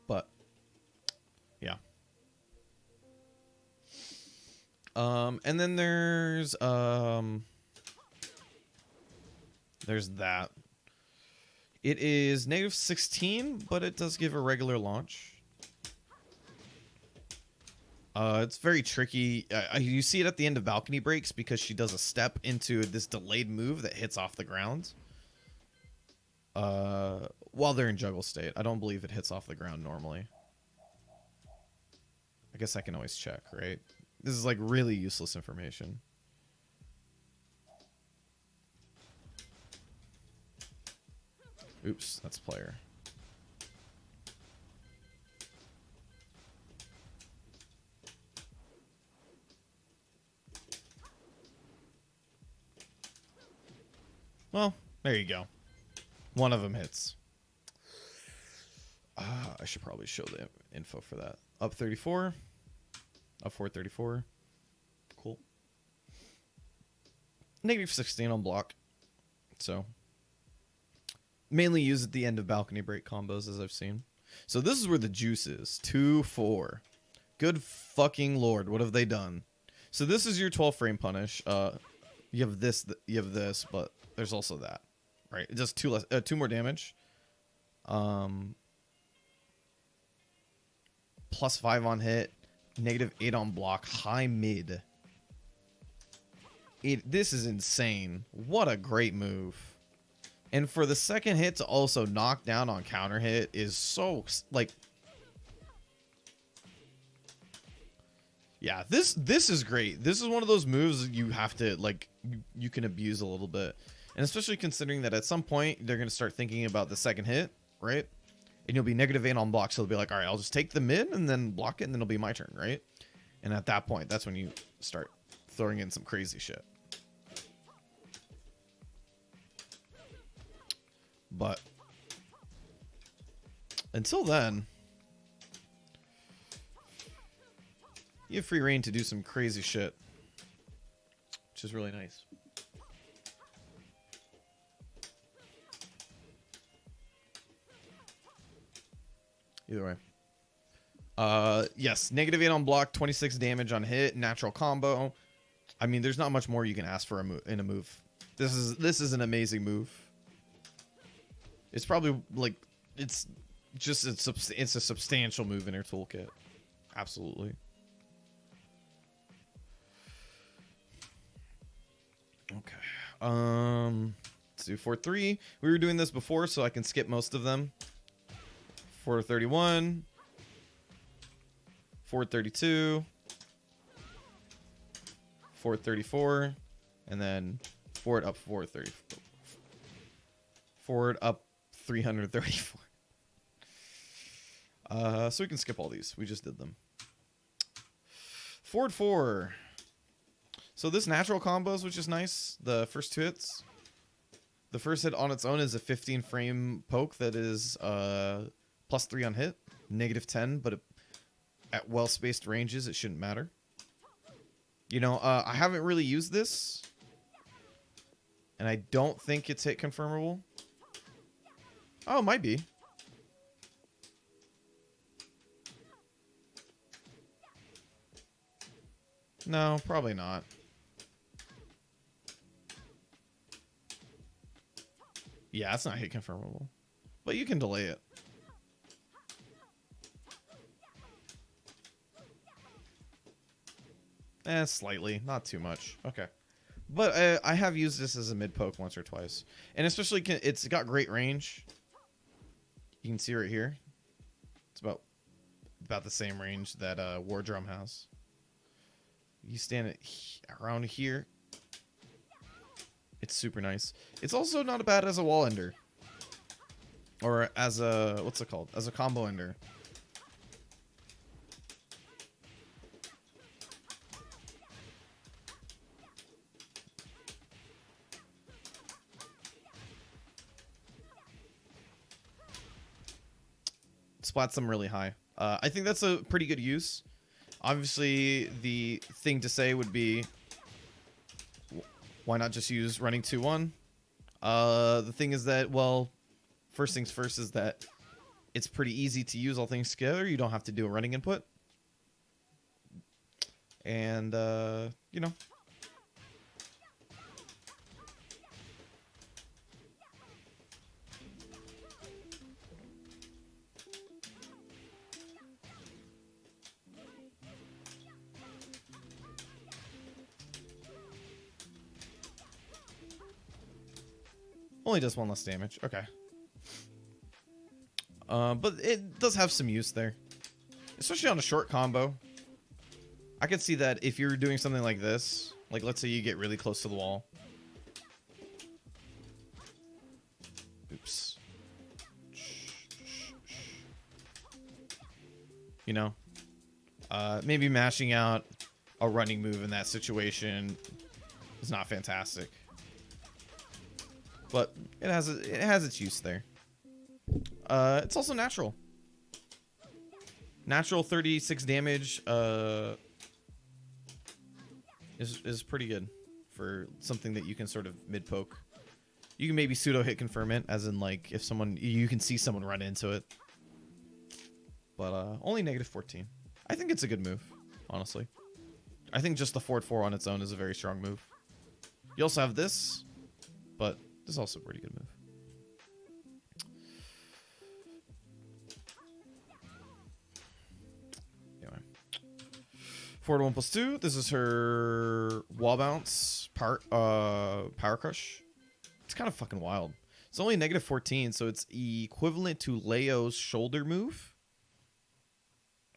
But yeah. And then there's that. It is -16, but it does give a regular launch. It's very tricky. You see it at the end of balcony breaks because she does a step into this delayed move that hits off the ground. While they're in juggle state. I don't believe it hits off the ground normally. I guess I can always check, right? This is like really useless information. Oops, that's player. Well, there you go. One of them hits. I should probably show the info for that. Up 34. Up 434. Cool. -16 on block. So mainly used at the end of balcony break combos, as I've seen. So this is where the juice is. 2-4. Good fucking lord, what have they done? So this is your 12 frame punish. You have this, but there's also that, right? It does 2 more damage. +5 on hit, -8 on block, high mid. This is insane. What a great move. And for the second hit to also knock down on counter hit is so, like, yeah, this is great. This is one of those moves that you have to, like, you can abuse a little bit. And especially considering that at some point they're going to start thinking about the second hit, right? And you'll be -8 on block, so they'll be like, all right, I'll just take the mid and then block it, and then it'll be my turn, right? And at that point, that's when you start throwing in some crazy shit. But until then, you have free reign to do some crazy shit, which is really nice. Either way. Yes, -8 on block, 26 damage on hit, natural combo. I mean, there's not much more you can ask for in a move. This is an amazing move. It's probably like it's a substantial move in her toolkit. Absolutely. Okay. Let's do 4-3. We were doing this before, so I can skip most of them. 431. 432. 434. And then forward up 434. Forward up 334. So we can skip all these. We just did them. Forward 4. So this natural combos, which is nice. The first 2 hits. The first hit on its own is a 15 frame poke that is +3 on hit, -10, but at well-spaced ranges, it shouldn't matter. You know, I haven't really used this, and I don't think it's hit confirmable. Oh, it might be. No, probably not. Yeah, it's not hit confirmable. But you can delay it. Slightly. Not too much. Okay. But I have used this as a mid poke once or twice. And especially, it's got great range. You can see right here. It's about the same range that War Drum has. You stand it around here. It's super nice. It's also not bad as a wall ender. Or as a, what's it called? As a combo ender. Splats them really high. I think that's a pretty good use. Obviously, the thing to say would be, why not just use running 2-1? The thing is that, well, first things first is that it's pretty easy to use all things together. You don't have to do a running input. And, you know. Only does 1 less damage. Okay. But it does have some use there. Especially on a short combo. I could see that if you're doing something like this. Like, let's say you get really close to the wall. Oops. You know? Maybe mashing out a running move in that situation is not fantastic. But it has its use there. It's also natural. Natural 36 damage is pretty good for something that you can sort of mid poke. You can maybe pseudo hit confirm it, as in like if you can see someone run into it. But only -14. I think it's a good move, honestly. I think just the forward 4 on its own is a very strong move. You also have this, but this is also a pretty good move. Anyway. Forward 1+2. This is her wall bounce power crush. It's kind of fucking wild. It's only -14, so it's equivalent to Leo's shoulder move.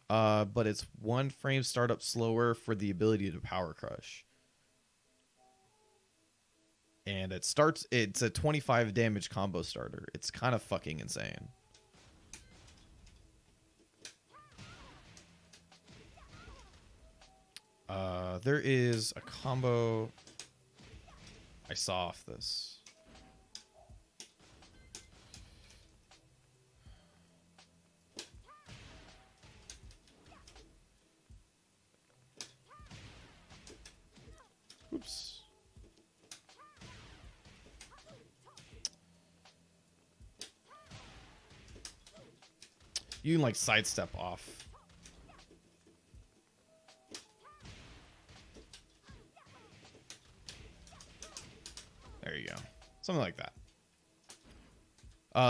But it's 1 frame startup slower for the ability to power crush. And it's a 25 damage combo starter. It's kind of fucking insane. There is a combo I saw off this. Oops. You can like sidestep off. There you go. Something like that.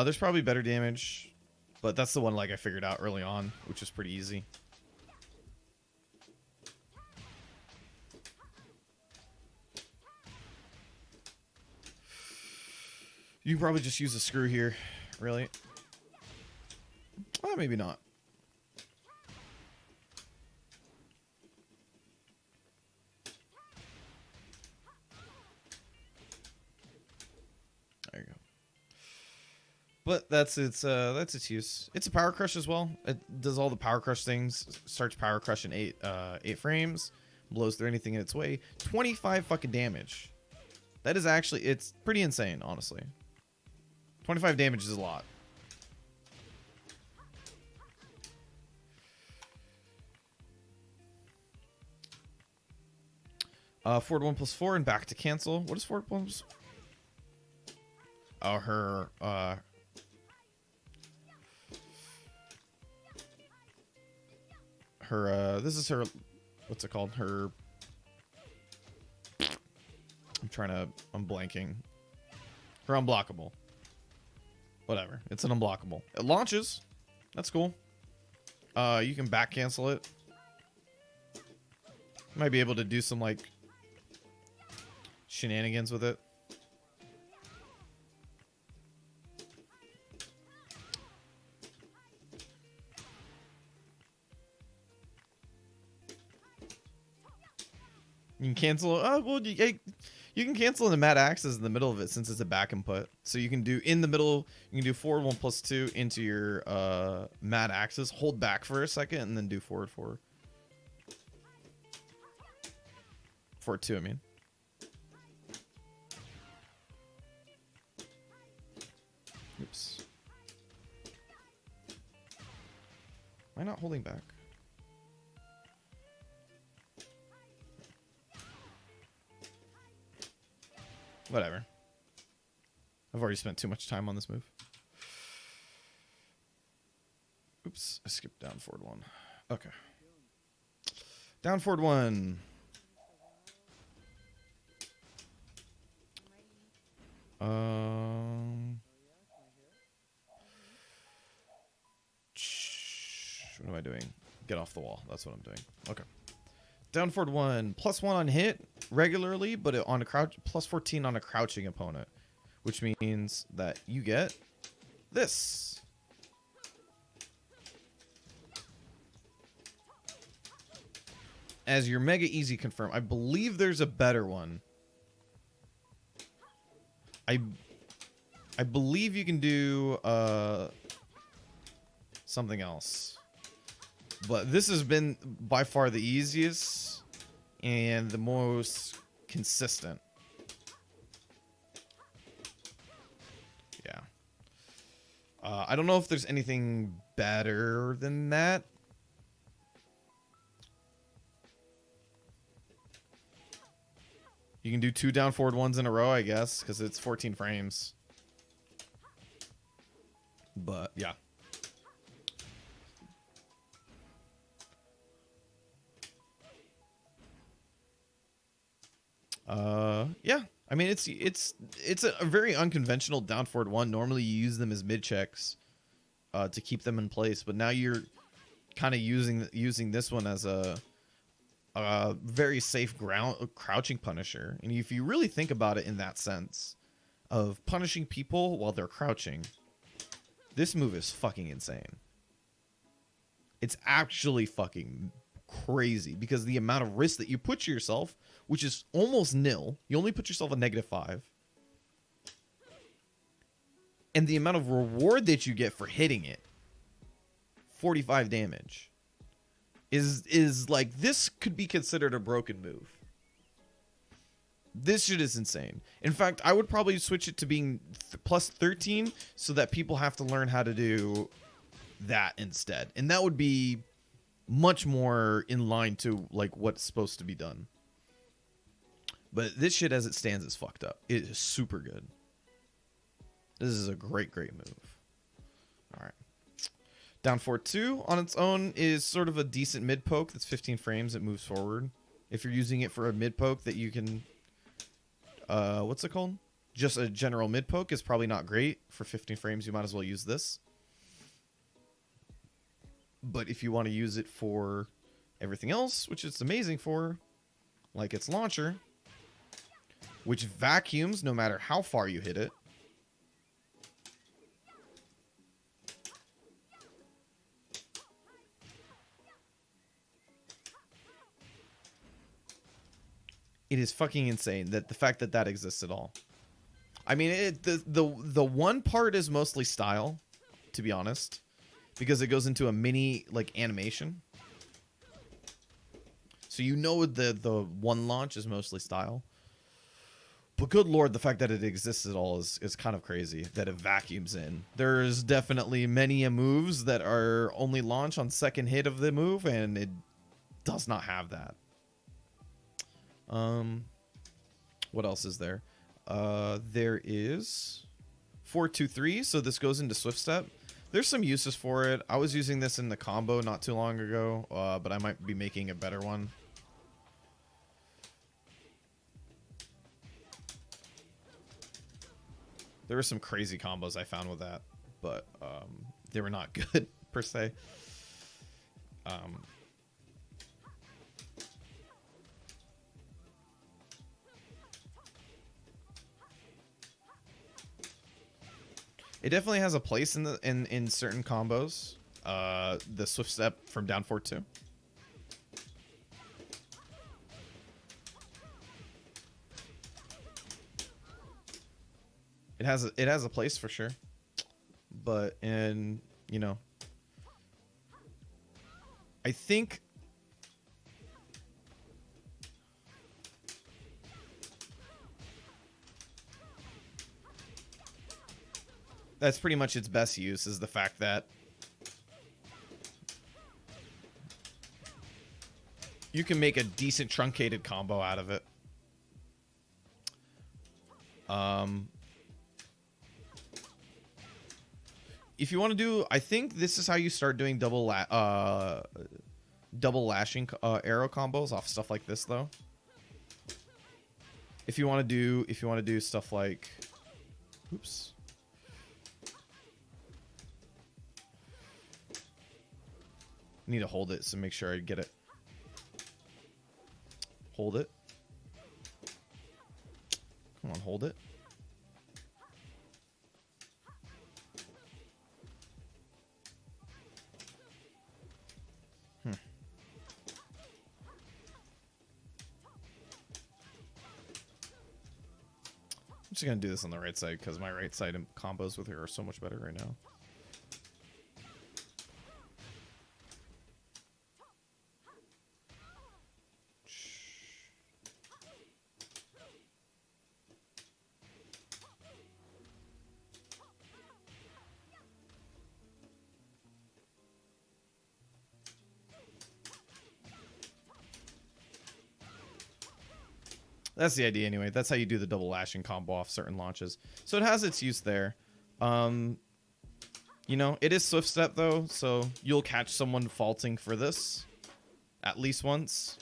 There's probably better damage, but that's the one like I figured out early on, which is pretty easy. You can probably just use a screw here, really. Oh, maybe not. There you go. But that's its use. It's a power crush as well. It does all the power crush things. Starts power crush in 8 frames. Blows through anything in its way. 25 fucking damage. That is actually, it's pretty insane, honestly. 25 damage is a lot. Forward 1+4 and back to cancel. What is forward 1+? Oh, her this is her, what's it called? Her, I'm blanking. Her unblockable. Whatever. It's an unblockable. It launches. That's cool. You can back cancel it. Might be able to do some like shenanigans with it. You can cancel. Oh, well, you can cancel in the mad axis in the middle of it since it's a back input. So you can do in the middle. You can do forward 1+2 into your mad axis. Hold back for a second and then do forward 4. Forward 2, I mean. Oops. Am I not holding back? Whatever. I've already spent too much time on this move. Oops, I skipped down forward 1. Okay. Down forward 1. What am I doing? Get off the wall. That's what I'm doing. Okay. Down forward 1. +1 on hit regularly, but on a crouch, +14 on a crouching opponent, which means that you get this. As your mega easy confirm. I believe there's a better one. I believe you can do something else. But this has been by far the easiest and the most consistent. Yeah. I don't know if there's anything better than that. You can do 2 down forward 1s in a row, I guess, because it's 14 frames. But, yeah. Yeah. I mean, it's a very unconventional down forward 1. Normally, you use them as mid checks to keep them in place, but now you're kind of using this one as a very safe crouching punisher. And if you really think about it in that sense of punishing people while they're crouching, this move is fucking insane. It's actually fucking crazy because the amount of risk that you put yourself, which is almost nil, you only put yourself a -5, and the amount of reward that you get for hitting it, 45 damage, is like, this could be considered a broken move. This shit is insane. In fact, I would probably switch it to being +13 so that people have to learn how to do that instead. And that would be much more in line to like what's supposed to be done. But this shit as it stands is fucked up. It is super good. This is a great move. All right. Down 4-2 on its own is sort of a decent mid poke. That's 15 frames. It moves forward. If you're using it for a mid poke that you can, what's it called? Just a general mid poke is probably not great. For 15 frames, you might as well use this. But if you want to use it for everything else, which it's amazing for, like its launcher, which vacuums no matter how far you hit it. It is fucking insane that the fact that that exists at all. I mean, the one part is mostly style, to be honest, because it goes into a mini like animation. So you know the one launch is mostly style. But good lord, the fact that it exists at all is kind of crazy, that it vacuums in. There's definitely many moves that are only launch on second hit of the move, and it does not have that. What else is there? There is 4-2-3, so this goes into Swift Step. There's some uses for it. I was using this in the combo not too long ago, but I might be making a better one. There were some crazy combos I found with that, but they were not good per se. It definitely has a place in the in certain combos. The Swift Step from down 4-2. It has a place for sure, but you know, I think that's pretty much its best use, is the fact that you can make a decent truncated combo out of it. If you want to do, I think this is how you start doing double lashing arrow combos off stuff like this, though. If you want to do stuff like, oops. I need to hold it so make sure I get it. Hold it. Come on, hold it. I'm just going to do this on the right side because my right side combos with her are so much better right now. That's the idea anyway. That's how you do the double lashing combo off certain launches. So it has its use there. You know, it is Swift Step though, so you'll catch someone faulting for this at least once.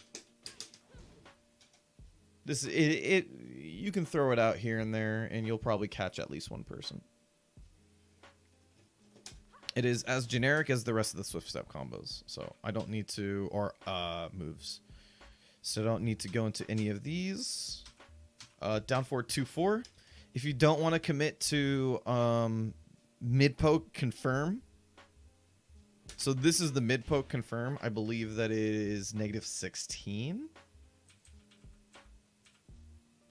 You can throw it out here and there and you'll probably catch at least one person. It is as generic as the rest of the Swift Step combos, so I don't need to, or moves. So I don't need to go into any of these. Down 4-2-4. If you don't want to commit to mid poke confirm. So this is the mid poke confirm. I believe that it is -16.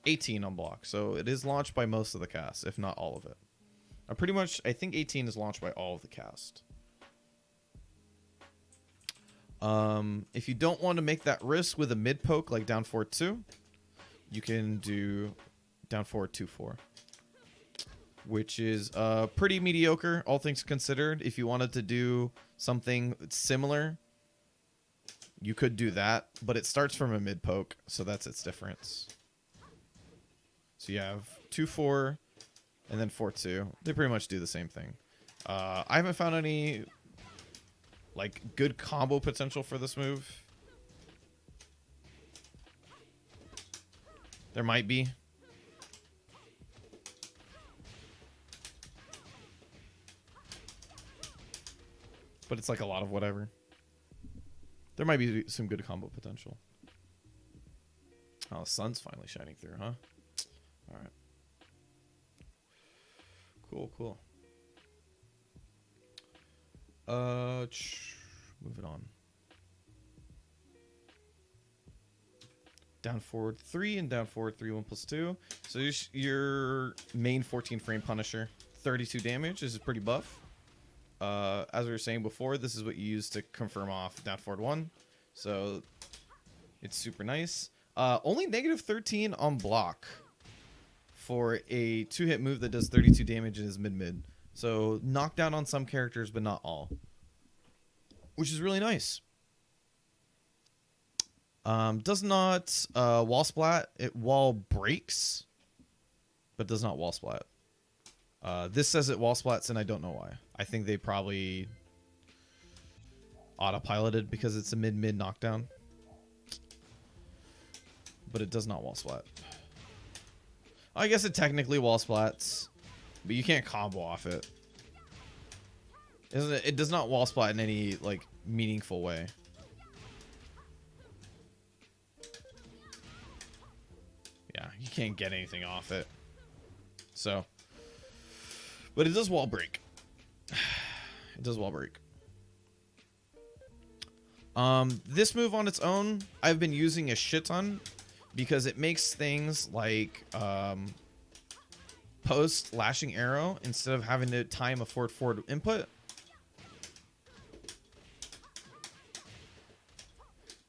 18 on block. So it is launched by most of the cast, if not all of it. I think 18 is launched by all of the cast. If you don't want to make that risk with a mid poke like down 4-2, you can do down 4-2-4, which is pretty mediocre, all things considered. If you wanted to do something similar, you could do that, but it starts from a mid poke, so that's its difference. So you have 2-4 and then 4-2. They pretty much do the same thing. I haven't found any like good combo potential for this move. There might be. But it's like a lot of whatever. There might be some good combo potential. Oh, the sun's finally shining through, huh? All right. Cool, cool. Moving on. Down forward 3 and down forward 3, 1+2. So your main 14 frame Punisher, 32 damage. This is pretty buff. As we were saying before, this is what you use to confirm off down forward 1. So it's super nice. Only negative 13 on block for a 2-hit move that does 32 damage and is mid-mid. So knockdown on some characters, but not all. Which is really nice. Does not wall splat. It wall breaks, but does not wall splat. This says it wall splats, and I don't know why. I think they probably autopiloted because it's a mid-mid knockdown. But it does not wall splat. I guess it technically wall splats, but you can't combo off it. Isn't it? It does not wall splat in any like meaningful way. Yeah, you can't get anything off it. So, but it does wall break. It does wall break. This move on its own, I've been using a shit ton because it makes things like post lashing arrow instead of having to time a forward input.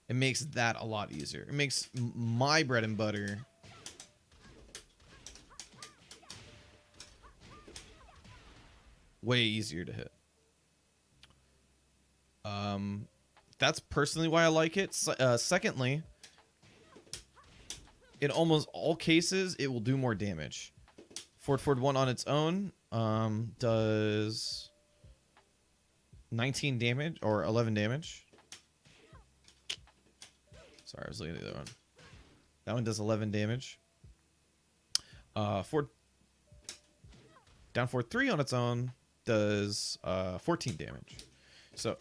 It makes that a lot easier. It makes my bread and butter way easier to hit. That's personally why I like it. Secondly, in almost all cases, it will do more damage. Forward 1 on its own does 19 damage or 11 damage. Sorry, I was looking at the other one. That one does 11 damage. Down forward 3 on its own does 14 damage. So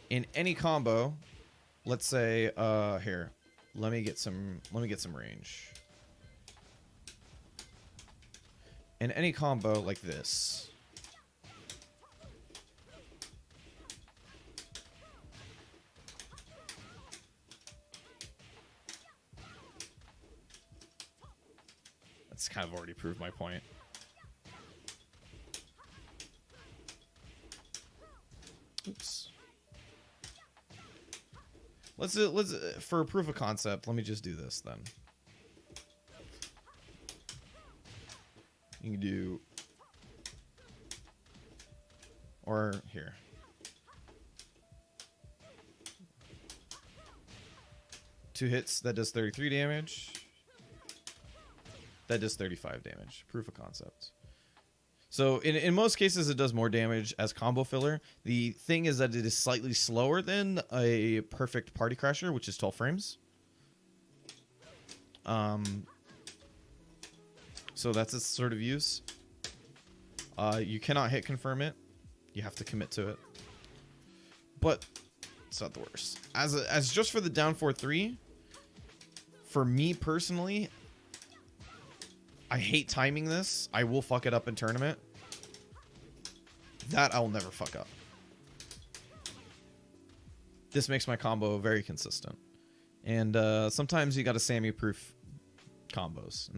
in any combo, let's say here, let me get some range. In any combo like this, that's kind of already proved my point. Oops. Let's for proof of concept, let me just do this then. You can do, or here. Two hits, that does 33 damage. That does 35 damage. Proof of concept. So in most cases, it does more damage as combo filler. The thing is that it is slightly slower than a perfect party crasher, which is 12 frames. So that's its sort of use. You cannot hit confirm it. You have to commit to it. But it's not the worst. As just for the down 4-3, for me personally, I hate timing this. I will fuck it up in tournament. That I will never fuck up. This makes my combo very consistent. And sometimes you got to Sammy-proof combos.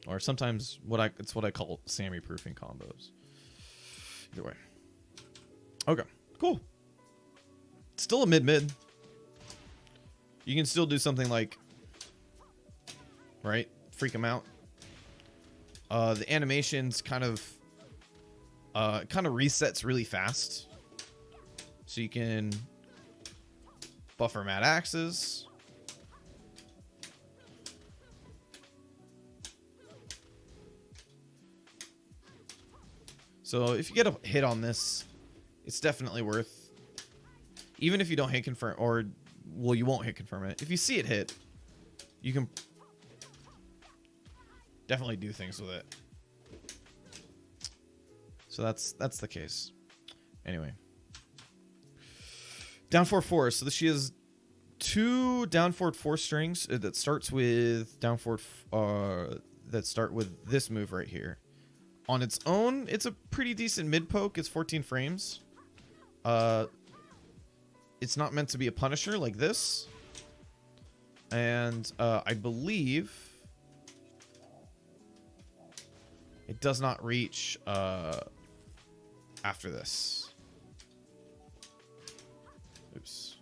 Or sometimes it's what I call Sammy-proofing combos. Either way. Okay, cool. Still a mid-mid. You can still do something like, right? Freak him out. The animations kind of resets really fast, so you can buffer mad axes. So if you get a hit on this, it's definitely worth even if you don't hit confirm, or well, you won't hit confirm it. If you see it hit, you can definitely do things with it. So that's the case. Anyway, down forward 4. So she has 2 down forward 4 strings that starts with down forward that start with this move right here. On its own, it's a pretty decent mid poke. It's 14 frames. It's not meant to be a punisher like this. And I believe it does not reach after this. Oops.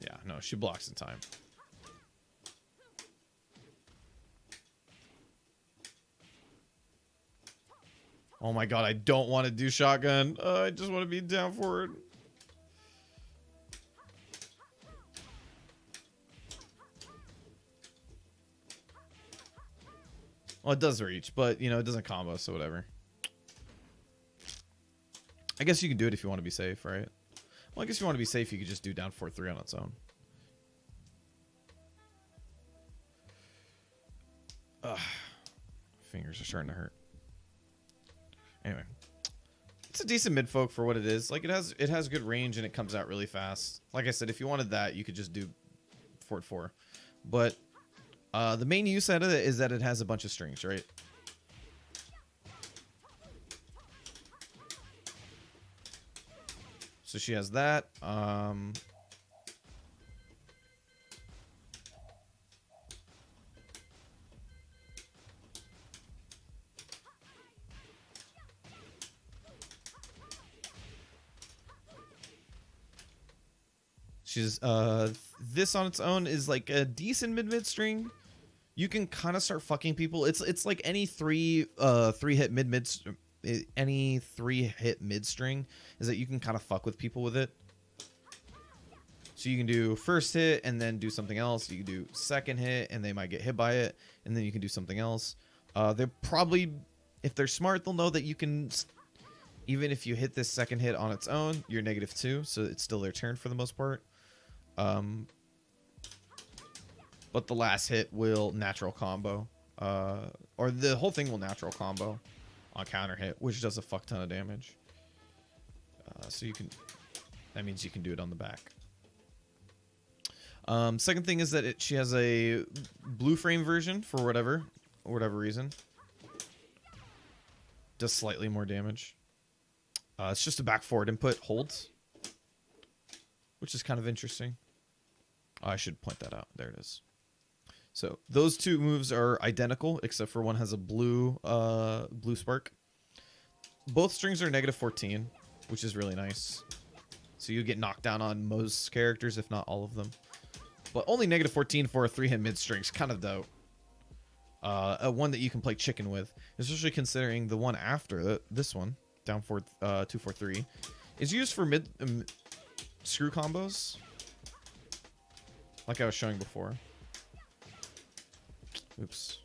Yeah, no, she blocks in time. Oh my god, I don't want to do shotgun. I just want to be down forward. Well, it does reach, but, you know, it doesn't combo, so whatever. I guess you can do it if you want to be safe, right? Well, I guess if you want to be safe, you could just do down 4-3 on its own. Ugh. Fingers are starting to hurt. Anyway, it's a decent mid folk for what it is. Like, it has good range and it comes out really fast. Like I said, if you wanted that, you could just do 4-4. But the main use out of it is that it has a bunch of strings, right? So she has that. She's this on its own is like a decent mid string. You can kind of start fucking people. It's like any three hit any 3-hit mid string is that you can kind of fuck with people with it. So you can do first hit and then do something else. You can do second hit and they might get hit by it, and then you can do something else. They're probably, if they're smart, they'll know that you can, even if you hit this second hit on its own, you're -2, so it's still their turn for the most part. But the last hit will natural combo, or the whole thing will natural combo on counter hit, which does a fuck ton of damage. So you can, that means you can do it on the back. Second thing is that she has a blue frame version for whatever reason. Does slightly more damage. It's just a back forward input holds, which is kind of interesting. I should point that out. There it is. So those two moves are identical, except for one has a blue spark. Both strings are -14, which is really nice. So you get knocked down on most characters, if not all of them. But only -14 for a 3-hit mid string's kind of dope. One that you can play chicken with, especially considering the one after this one, down 2-4-3, is used for mid screw combos, like I was showing before. Oops.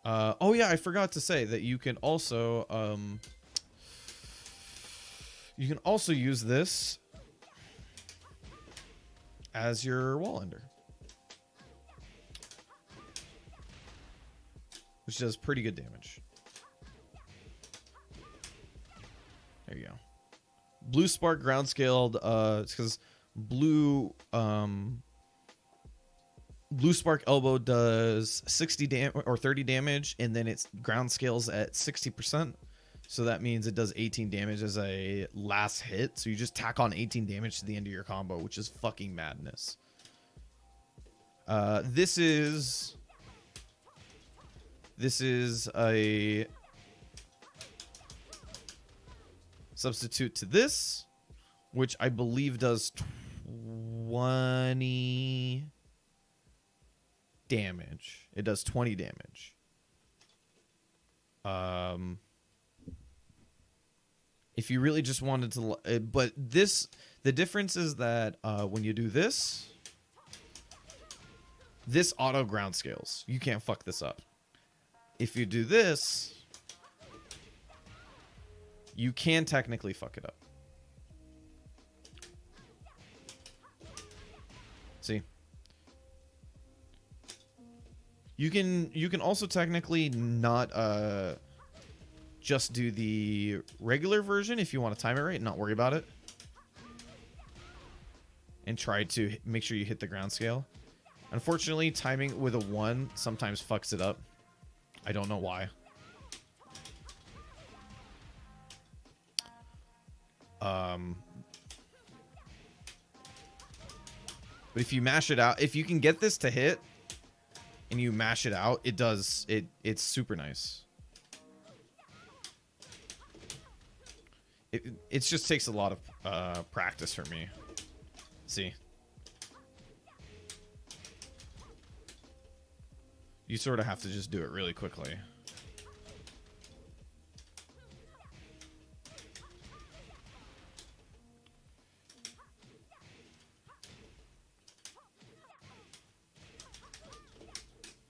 Oh yeah, I forgot to say that you can also use this as your wall ender, which does pretty good damage. There you go. Blue spark ground scaled. It's because blue spark elbow does 60 or 30 damage, and then its ground scales at 60%. So that means it does 18 damage as a last hit. So you just tack on 18 damage to the end of your combo, which is fucking madness. This is a substitute to this, which I believe does 20 damage. It does 20 damage. If you really just wanted to, but the difference is that when you do this, this auto ground scales. You can't fuck this up. If you do this, you can technically fuck it up. See? You can also technically not just do the regular version if you want to time it right and not worry about it. And try to make sure you hit the ground scale. Unfortunately, timing with a 1 sometimes fucks it up. I don't know why. But if you mash it out, if you can get this to hit and you mash it out, it does it's super nice. It just takes a lot of practice for me. See, you sort of have to just do it really quickly.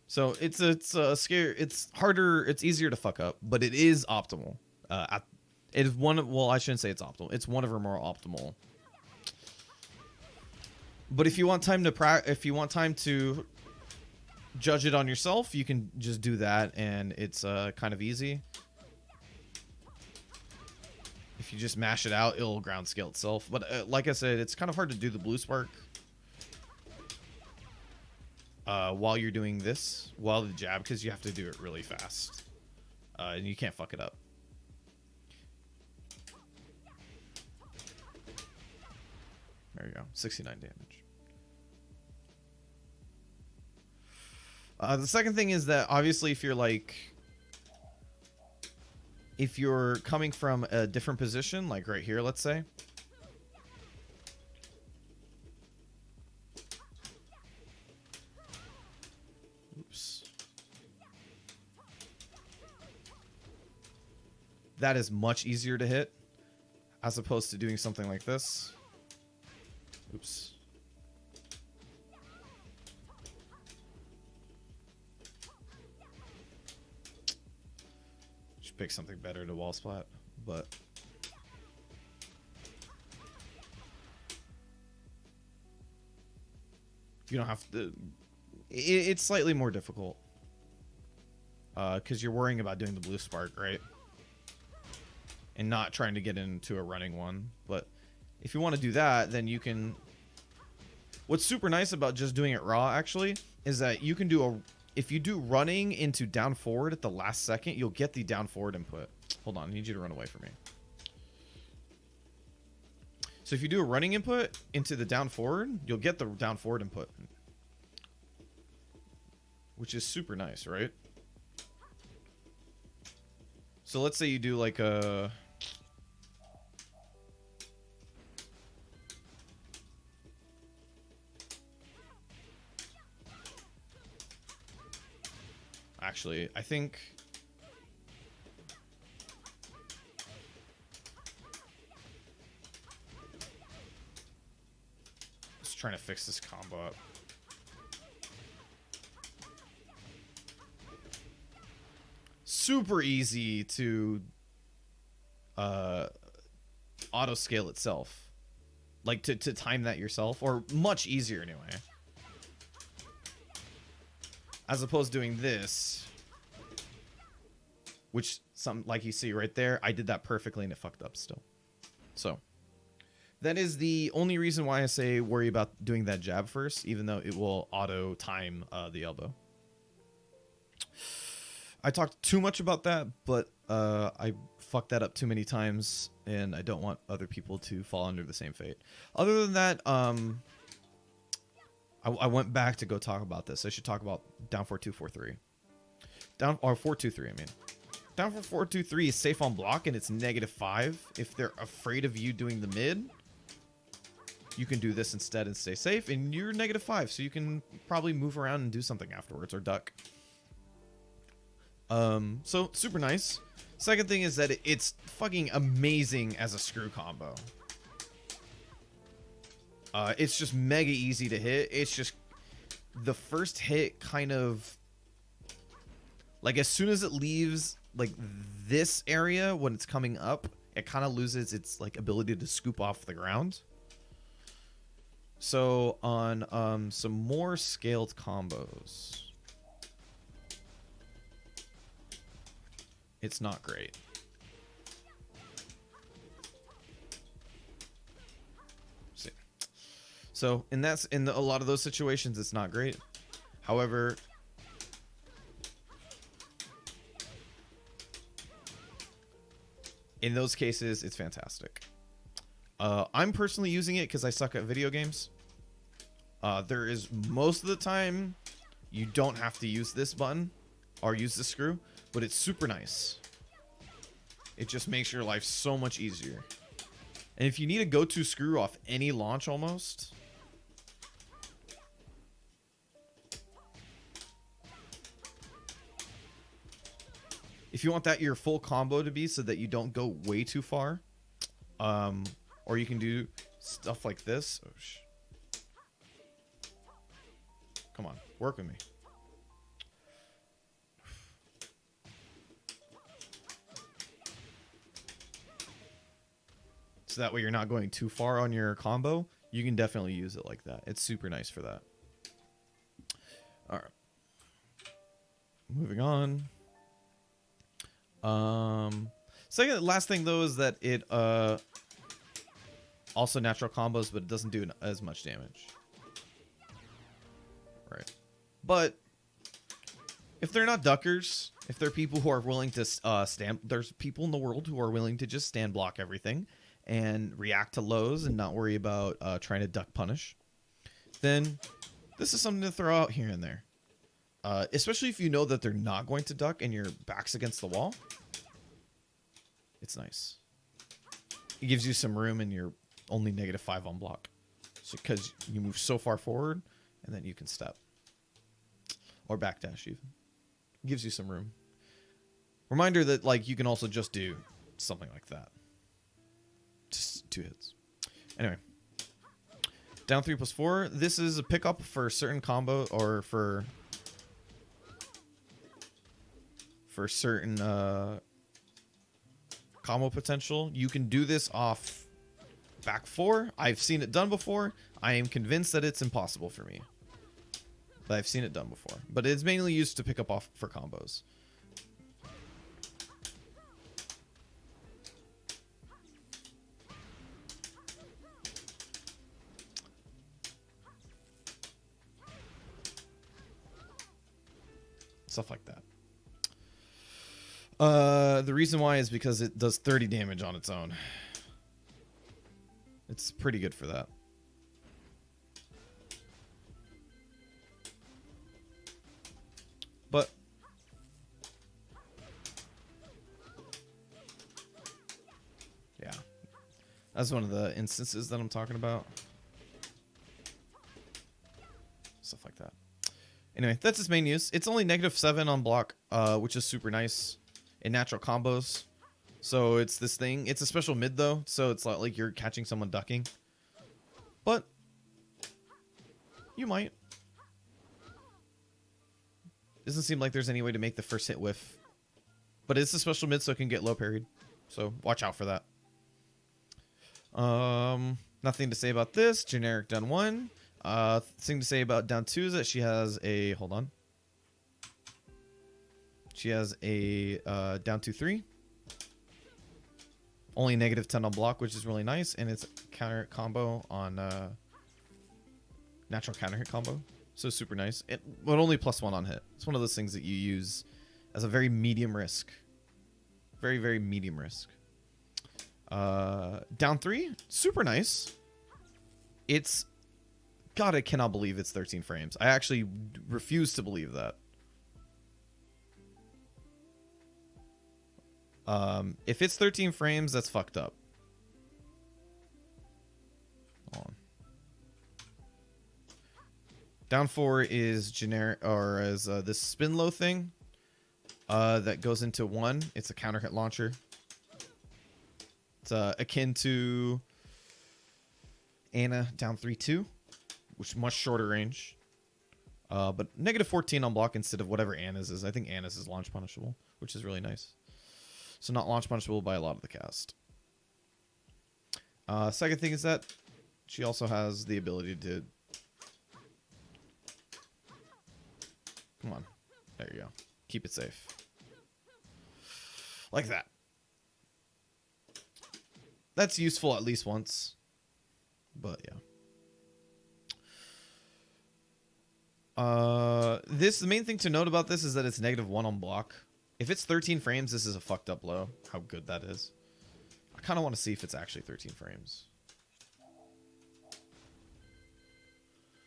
So it's scary. It's harder. It's easier to fuck up, but it is optimal. It is one of, well, I shouldn't say it's optimal. It's one of our more optimal. But if you want time to judge it on yourself, you can just do that, and it's kind of easy. If you just mash it out, it'll ground scale itself. But like I said, it's kind of hard to do the blue spark while you're doing this, while the jab, because you have to do it really fast, and you can't fuck it up. There you go, 69 damage. The second thing is that obviously if you're coming from a different position, like right here, let's say. Oops. That is much easier to hit as opposed to doing something like this. Oops. Should pick something better to wall splat, but you don't have to. It's slightly more difficult because you're worrying about doing the blue spark, right? And not trying to get into a running one. But if you want to do that, then you can. What's super nice about just doing it raw, actually, is that you can do if you do running into down forward at the last second, you'll get the down forward input. Hold on, I need you to run away from me. So if you do a running input into the down forward, you'll get the down forward input, which is super nice, right? So let's say you do like a actually, I think just trying to fix this combo up. Super easy to auto scale itself, like to time that yourself, or much easier anyway, as opposed to doing this, which some, like you see right there, I did that perfectly and it fucked up still. So that is the only reason why I say worry about doing that jab first, even though it will auto time the elbow. I talked too much about that, but I fucked that up too many times, and I don't want other people to fall under the same fate. Other than that, I went back to go talk about this. I should talk about down 4-2-4-3. Down, or 4-2-3, I mean. Down for 4-2-3 is safe on block, and it's -5. If they're afraid of you doing the mid, you can do this instead and stay safe, and you're -5, so you can probably move around and do something afterwards, or duck. So super nice. Second thing is that it's fucking amazing as a screw combo. It's just mega easy to hit. It's just the first hit kind of, like, as soon as it leaves like this area when it's coming up, it kind of loses its like ability to scoop off the ground. So on some more scaled combos, it's not great. See. So in a lot of those situations, it's not great. However, in those cases, it's fantastic. I'm personally using it because I suck at video games. There is most of the time you don't have to use this button or use the screw, but it's super nice. It just makes your life so much easier. And if you need a go-to screw off any launch almost, if you want that your full combo to be so that you don't go way too far, or you can do stuff like this. Oh, come on, work with me. So that way you're not going too far on your combo. You can definitely use it like that. It's super nice for that. All right. Moving on. Second, last thing though is that it also natural combos, but it doesn't do as much damage. Right. But if they're not duckers, if they're people who are willing to there's people in the world who are willing to just stand block everything and react to lows and not worry about trying to duck punish, then this is something to throw out here and there. Especially if you know that they're not going to duck and your back's against the wall. It's nice. It gives you some room and you're only -5 on block. So because you move so far forward and then you can step. Or backdash even. It gives you some room. Reminder that like you can also just do something like that. Just 2 hits. Anyway. Down 3+4. This is a pickup for certain combo or for certain combo potential. You can do this off back 4. I've seen it done before. I am convinced that it's impossible for me. But I've seen it done before. But it's mainly used to pick up off for combos. Stuff like that. The reason why is because it does 30 damage on its own. It's pretty good for that. But yeah, that's one of the instances that I'm talking about. Stuff like that. Anyway, that's its main use. It's only -7 on block, which is super nice in natural combos. So it's this thing. It's a special mid though, so it's not like you're catching someone ducking. But you might. Doesn't seem like there's any way to make the first hit whiff. But it's a special mid, so it can get low parried. So watch out for that. Nothing to say about this. Generic down 1. Thing to say about down 2 is that she has a She has a down 2/3. Only -10 on block, which is really nice, and it's counter hit combo on natural counter hit combo. So super nice. But only +1 on hit. It's one of those things that you use as a very medium risk. Very, very medium risk. Down 3, super nice. It's God, I cannot believe it's 13 frames. I actually refuse to believe that. If it's 13 frames, that's fucked up. Hold on. Down 4 is generic, or as this spin low thing that goes into 1. It's a counter hit launcher. It's akin to Anna down 3/2, which is much shorter range. But negative 14 on block instead of whatever Anna's is. I think Anna's is launch punishable, which is really nice. So not launch punishable by a lot of the cast. Second thing is that she also has the ability to... Come on. There you go. Keep it safe. Like that. That's useful at least once. But yeah. The main thing to note about this is that it's -1 on block. If it's 13 frames, this is a fucked up low. How good that is. I kind of want to see if it's actually 13 frames.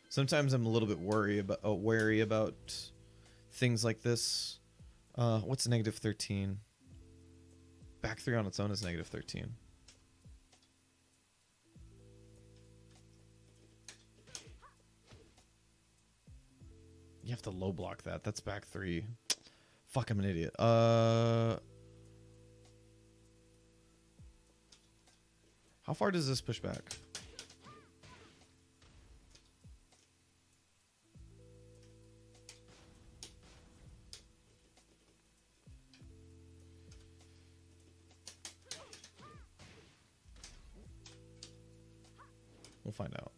Sometimes I'm a little bit wary about things like this. What's -13? Back 3 on its own is -13. You have to low block that. That's back 3. Fuck, I'm an idiot. How far does this push back? We'll find out.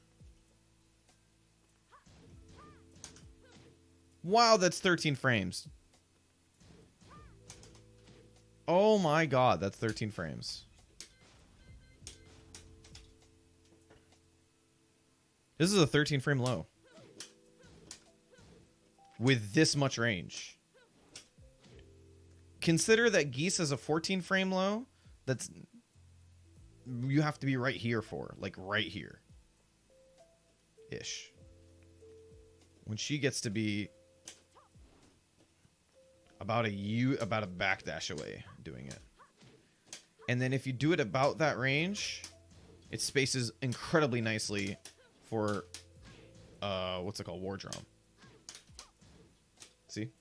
Wow, that's 13 frames. Oh my god, that's 13 frames. This is a 13 frame low. With this much range. Consider that Geese has a 14 frame low. That's... You have to be right here for. Like right here. Ish. When she gets to be... about a backdash away doing it. And then if you do it about that range, it spaces incredibly nicely for what's it called? War Drum. See?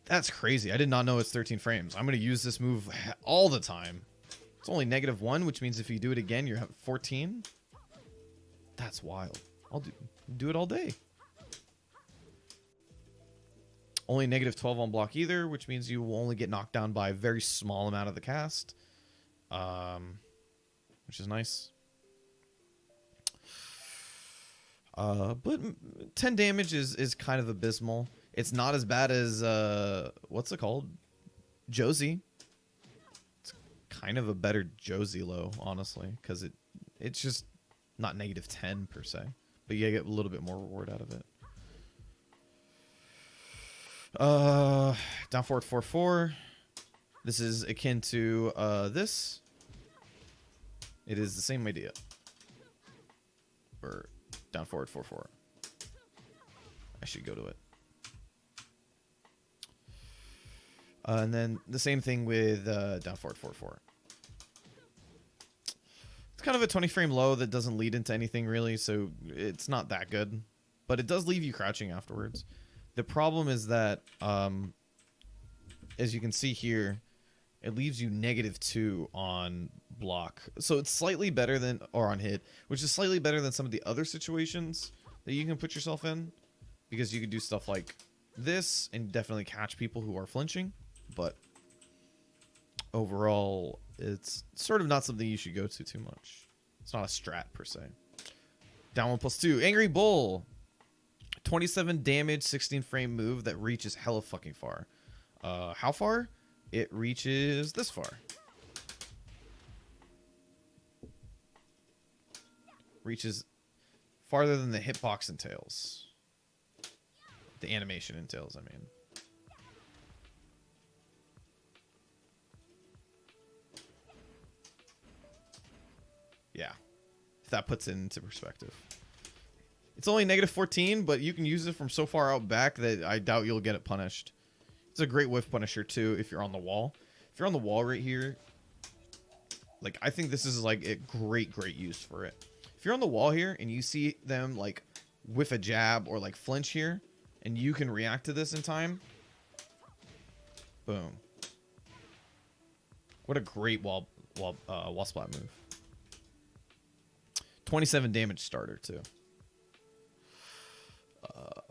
That's crazy. I did not know it's 13 frames. I'm going to use this move all the time. It's only -1, which means if you do it again, you're at 14. That's wild. I'll do it all day. Only -12 on block either, which means you will only get knocked down by a very small amount of the cast. Which is nice. But 10 damage is kind of abysmal. It's not as bad as, what's it called? Josie. It's kind of a better Josie low, honestly, because it's just not -10 per se. But you get a little bit more reward out of it. Down forward 4-4. This is akin to this. It is the same idea. Or down forward 4-4. I should go to it. And then the same thing with down forward 4-4. It's kind of a 20 frame low that doesn't lead into anything really, so it's not that good. But it does leave you crouching afterwards. The problem is that, as you can see here, it leaves you -2 on block. So it's slightly better than, or on hit, which is slightly better than some of the other situations that you can put yourself in. Because you could do stuff like this and definitely catch people who are flinching. But overall, it's sort of not something you should go to too much. It's not a strat per se. Down 1+2. Angry Bull. 27 damage, 16 frame move that reaches hella fucking far. How far? It reaches this far. Reaches farther than the hitbox entails. The animation entails, I mean. Yeah. If that puts it into perspective. It's only -14, but you can use it from so far out back that I doubt you'll get it punished. It's a great whiff punisher too if you're on the wall. If you're on the wall right here, like I think this is like a great use for it. If you're on the wall here and you see them like whiff a jab or like flinch here, and you can react to this in time, boom. What a great wall splat move. 27 damage starter too.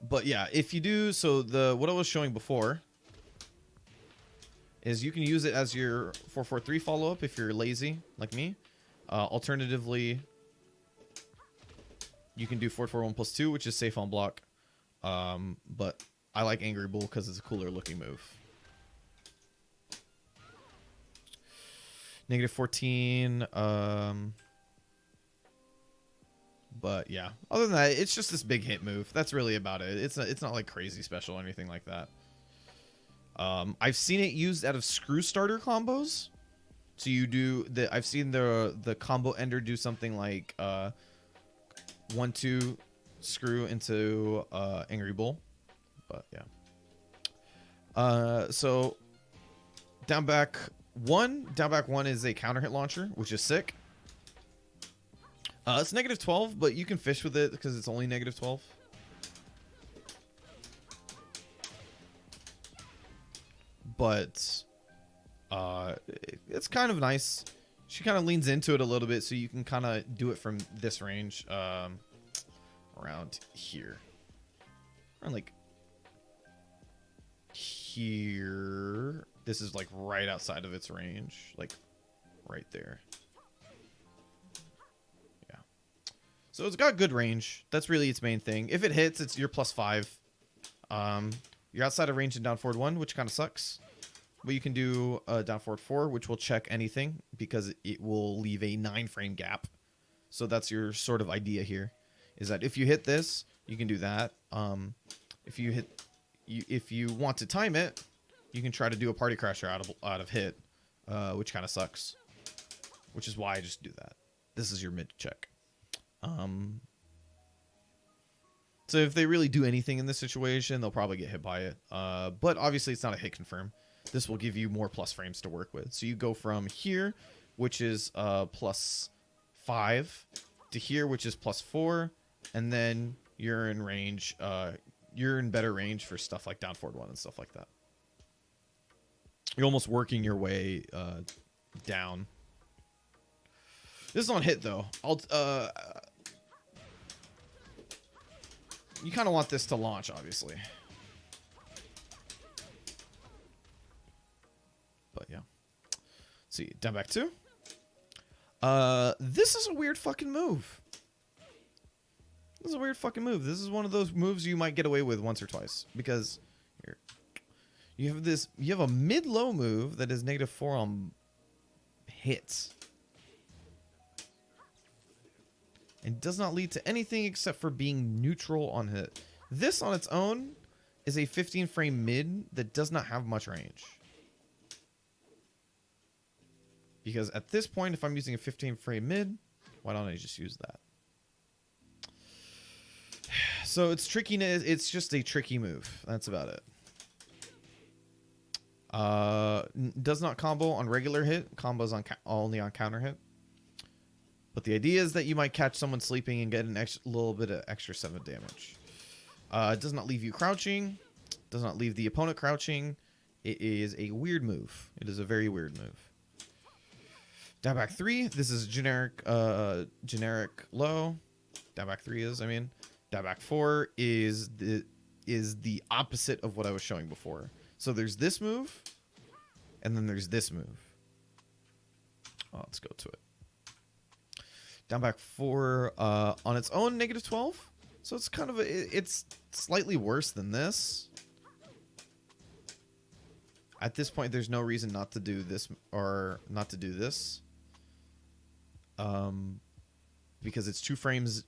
But yeah, if you do, so what I was showing before is you can use it as your 443 follow-up if you're lazy, like me. Alternatively, you can do 441 plus 2, which is safe on block. But I like Angry Bull because it's a cooler looking move. Negative 14. But yeah, other than that, it's just this big hit move. That's really about it. It's not like crazy special or anything like that. I've seen it used out of screw starter combos. So you do I've seen the combo ender do something like 1-2 screw into Angry Bull. But yeah. So down back one is a counter hit launcher, which is sick. It's negative 12, but you can fish with it because it's only negative 12. But it's kind of nice. She kind of leans into it a little bit, so you can kind of do it from this range around here. Around like here. This is like right outside of its range, like right there. So it's got good range. That's really its main thing. If it hits, it's your +5. You're outside of range in down forward 1, which kind of sucks. But you can do down forward 4, which will check anything because it will leave a 9-frame gap. So that's your sort of idea here, is that if you hit this, you can do that. If you want to time it, you can try to do a party crasher out of hit, which kind of sucks. Which is why I just do that. This is your mid check. So if they really do anything in this situation, they'll probably get hit by it. But obviously it's not a hit confirm. This will give you more plus frames to work with. So you go from here, which is +5, to here, which is +4, and then you're in range. You're in better range for stuff like down forward 1 and stuff like that. You're almost working your way down. This is on hit though. You kind of want this to launch, obviously. But yeah. Let's see, down back 2. This is a weird fucking move. This is a weird fucking move. This is one of those moves you might get away with once or twice because here you have a mid-low move that is -4 on hits. And does not lead to anything except for being neutral on hit. This on its own is a 15-frame mid that does not have much range. Because at this point, if I'm using a 15-frame mid, why don't I just use that? So it's trickiness. It's just a tricky move. That's about it. Does not combo on regular hit. Combos on only on counter hit. But the idea is that you might catch someone sleeping and get an little bit of extra 7 damage. It does not leave you crouching. Does not leave the opponent crouching. It is a weird move. It is a very weird move. Down back 3. This is generic low. Down back 3 is, Down back 4 is the opposite of what I was showing before. So there's this move, and then there's this move. Oh, let's go to it. Down back 4 on its own -12. So it's kind of it's slightly worse than this. At this point, there's no reason not to do this or not to do this. Because it's 2 frames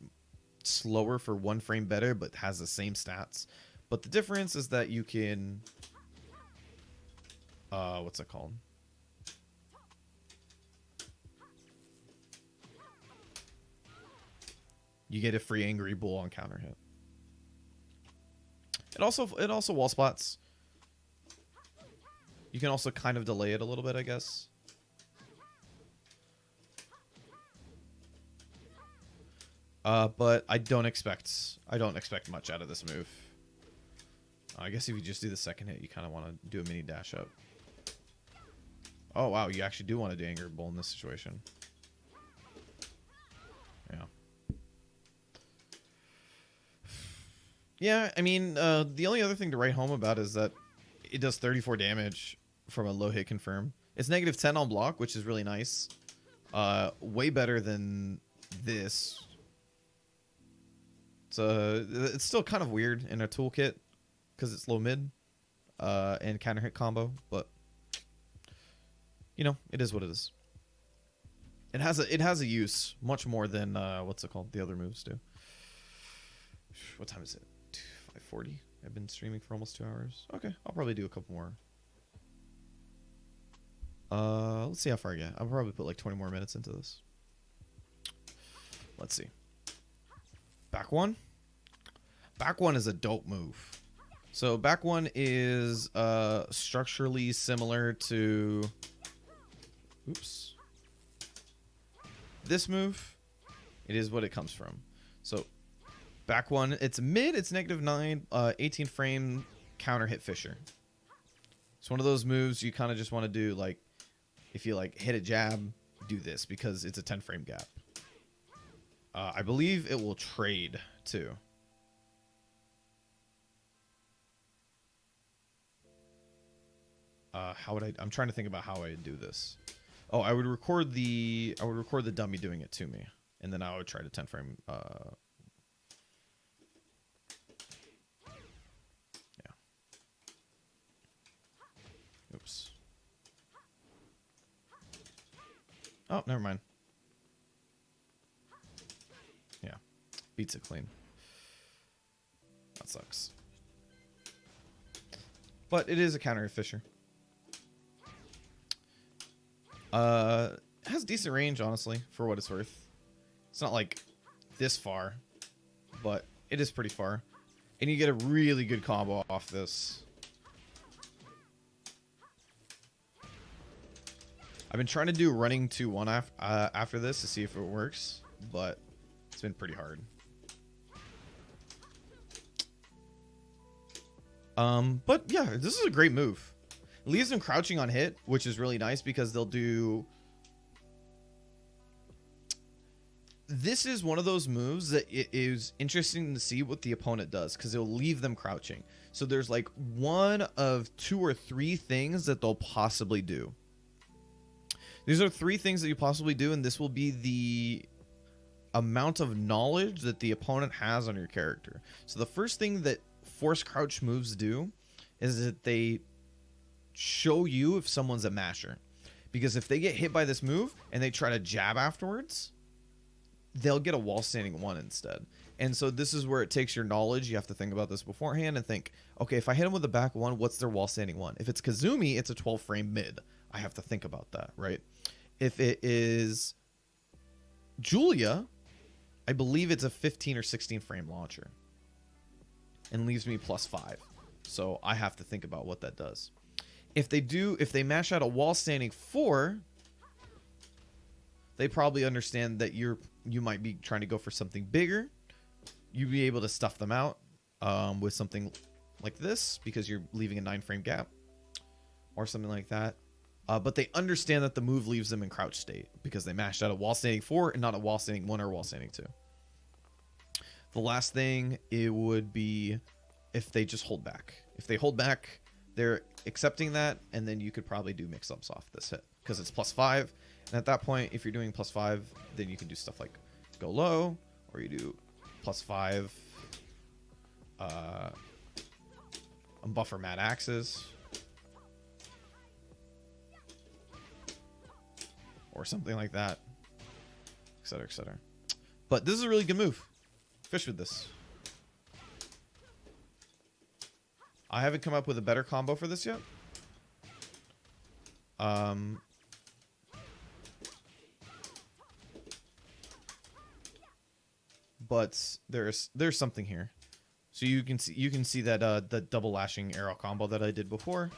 slower for 1 frame better, but has the same stats. But the difference is that you can what's it called? You get a free Angry Bull on counter hit. It also wall splats. You can also kind of delay it a little bit, I guess. But I don't expect much out of this move. I guess if you just do the second hit, you kind of want to do a mini dash up. Oh wow, you actually do want to do Angry Bull in this situation. Yeah. Yeah, I mean, the only other thing to write home about is that it does 34 damage from a low hit confirm. It's negative 10 on block, which is really nice. Way better than this. It's still kind of weird in a toolkit because it's low mid and counter hit combo, but you know, it is what it is. It has a use much more than what's it called? The other moves do. What time is it? 5:40. I've been streaming for almost 2 hours. Okay, I'll probably do a couple more. Let's see how far I get. I'll probably put like 20 more minutes into this. Let's see. Back one. Back one is a dope move. So back one is structurally similar to this move. It is what it comes from. So back one, it's mid, it's -9, 18 frame counter hit Fisher. It's one of those moves you kind of just want to do, like if you like hit a jab, do this because it's a 10 frame gap. I believe it will trade too. I'm trying to think about how I would do this. Oh, I would record the dummy doing it to me, and then I would try to 10 frame. Yeah. Oops. Oh, never mind. Yeah, beats it clean. That sucks. But it is a counter Fisher. Has decent range, honestly, for what it's worth. It's not like this far, but it is pretty far. And you get a really good combo off this. I've been trying to do running 2-1 after this to see if it works, but it's been pretty hard. But yeah, this is a great move. It leaves them crouching on hit, which is really nice because they'll do... This is one of those moves that it is interesting to see what the opponent does because it'll leave them crouching. So there's like one of 2 or 3 things that they'll possibly do. These are 3 things that you possibly do, and this will be the amount of knowledge that the opponent has on your character. So the first thing that force crouch moves do is that they show you if someone's a masher. Because if they get hit by this move and they try to jab afterwards, they'll get a wall standing 1 instead. And so this is where it takes your knowledge. You have to think about this beforehand and think, okay, if I hit him with a back 1, what's their wall standing 1? If it's Kazumi, it's a 12 frame mid. I have to think about that, right? If it is Julia, I believe it's a 15 or 16 frame launcher and leaves me +5. So I have to think about what that does. If they mash out a wall standing 4, they probably understand that you might be trying to go for something bigger. You'd be able to stuff them out with something like this because you're leaving a 9 frame gap or something like that. But they understand that the move leaves them in crouch state because they mashed out a wall standing 4 and not a wall standing 1 or a wall standing 2. The last thing, it would be if they just hold back. If they hold back, they're accepting that, and then you could probably do mix-ups off this hit because it's +5. And at that point, if you're doing +5, then you can do stuff like go low, or you do +5 buffer mad axes, or something like that, etc., etc. But this is a really good move. Fish with this. I haven't come up with a better combo for this yet. But there's something here. So you can see that the double lashing arrow combo that I did before.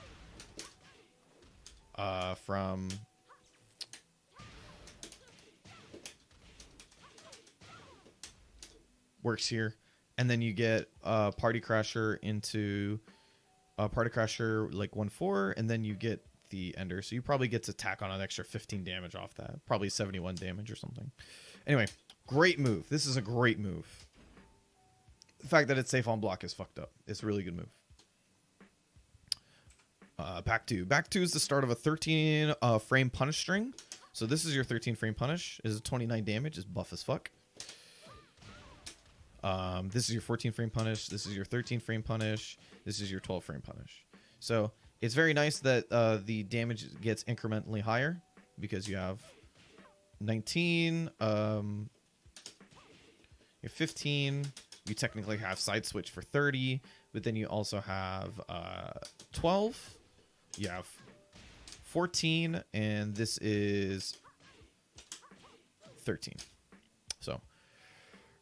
From works here, and then you get Party Crasher into Party Crasher like 1-4, and then you get the Ender. So you probably get to tack on an extra 15 damage off that, probably 71 damage or something. Anyway, great move. This is a great move. the fact that it's safe on block is fucked up. It's a really good move. Back 2. Back 2 is the start of a 13 frame punish string. So this is your 13 frame punish. It is 29 damage. It's buff as fuck. This is your 14 frame punish. This is your 13 frame punish. This is your 12 frame punish. So it's very nice that the damage gets incrementally higher because you have 19, you have 15. You technically have side switch for 30, but then you also have 12. You have 14, and this is 13. So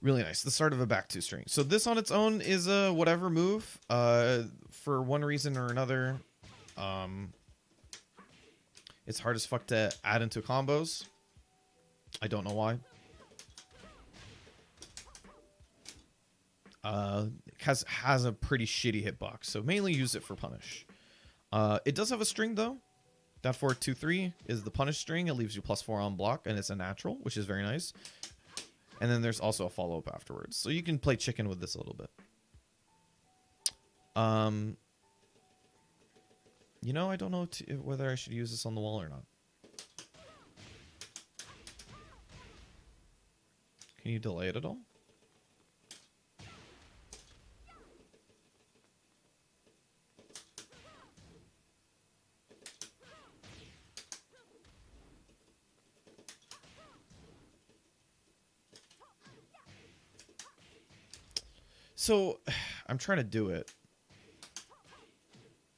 really nice. The start of a back 2 string. So this on its own is a whatever move. For one reason or another, it's hard as fuck to add into combos. I don't know why. Has a pretty shitty hitbox, so mainly use it for punish. It does have a string though. That 4-2-3 is the punish string. It leaves you +4 on block, and it's a natural, which is very nice. And then there's also a follow-up afterwards, so you can play chicken with this a little bit. You know, I don't know whether I should use this on the wall or not. Can you delay it at all? So I'm trying to do it,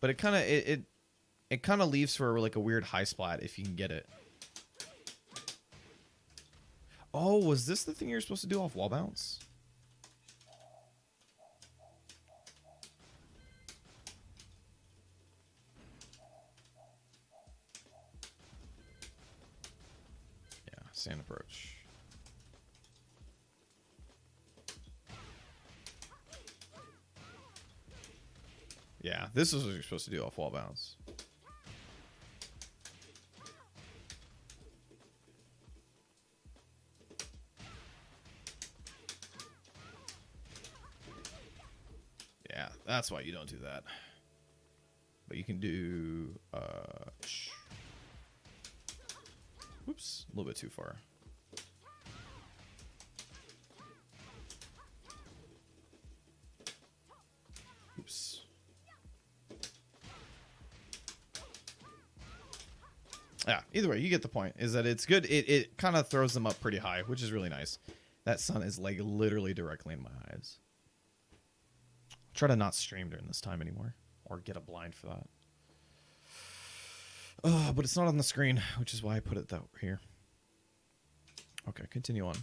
but it kind of it kind of leaves for like a weird high splat if you can get it. Oh, was this the thing you're supposed to do off wall bounce? Yeah, sand approach. Yeah, this is what you're supposed to do off wall bounce. Yeah, that's why you don't do that. But you can do... Oops, a little bit too far. Oops. Yeah, either way, you get the point. Is that it's good. It kind of throws them up pretty high, which is really nice. That sun is like literally directly in my eyes. Try to not stream during this time anymore, or get a blind for that. But it's not on the screen, which is why I put it that here. Okay, continue on.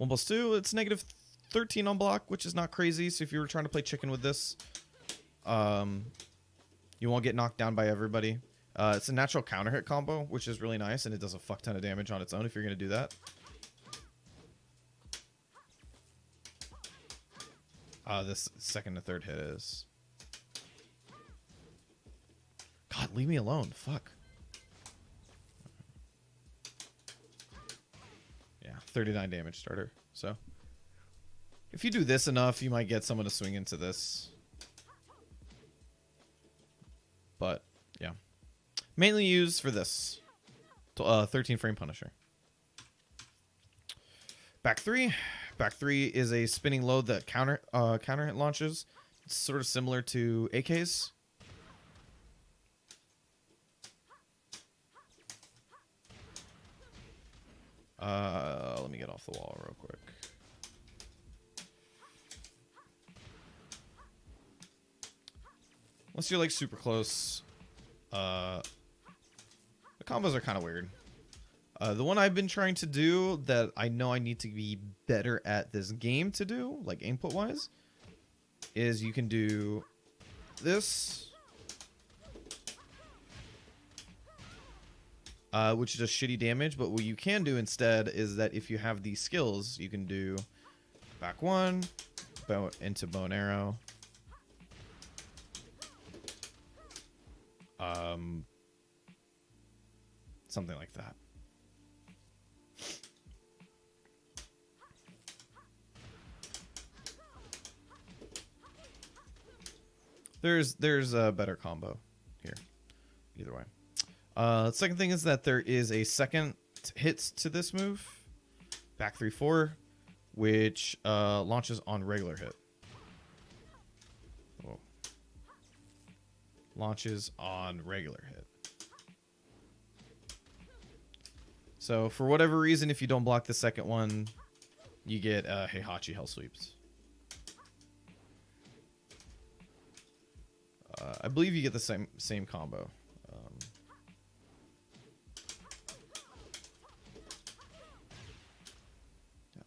1+2, it's -13 on block, which is not crazy. So if you were trying to play chicken with this, you won't get knocked down by everybody. It's a natural counter hit combo, which is really nice, and it does a fuck ton of damage on its own if you're going to do that. This second to third hit is... God, leave me alone. Fuck. Yeah, 39 damage starter. So, if you do this enough, you might get someone to swing into this. But, yeah. Mainly used for this. 13 frame Punisher. Back 3. Back 3 is a spinning load that counter hit launches. It's sort of similar to AK's. Let me get off the wall real quick. Unless you're like super close, the combos are kind of weird. The one I've been trying to do that I know I need to be better at this game to do, like input wise, is you can do this, which does shitty damage, but what you can do instead is that if you have these skills, you can do back 1, bow into bow and arrow, something like that. There's a better combo here. Either way. Second thing is that there is a second hits to this move. Back 3-4, which launches on regular hit. Whoa. Launches on regular hit. So for whatever reason, if you don't block the second one, you get Heihachi Hell Sweeps. I believe you get the same combo. Yeah.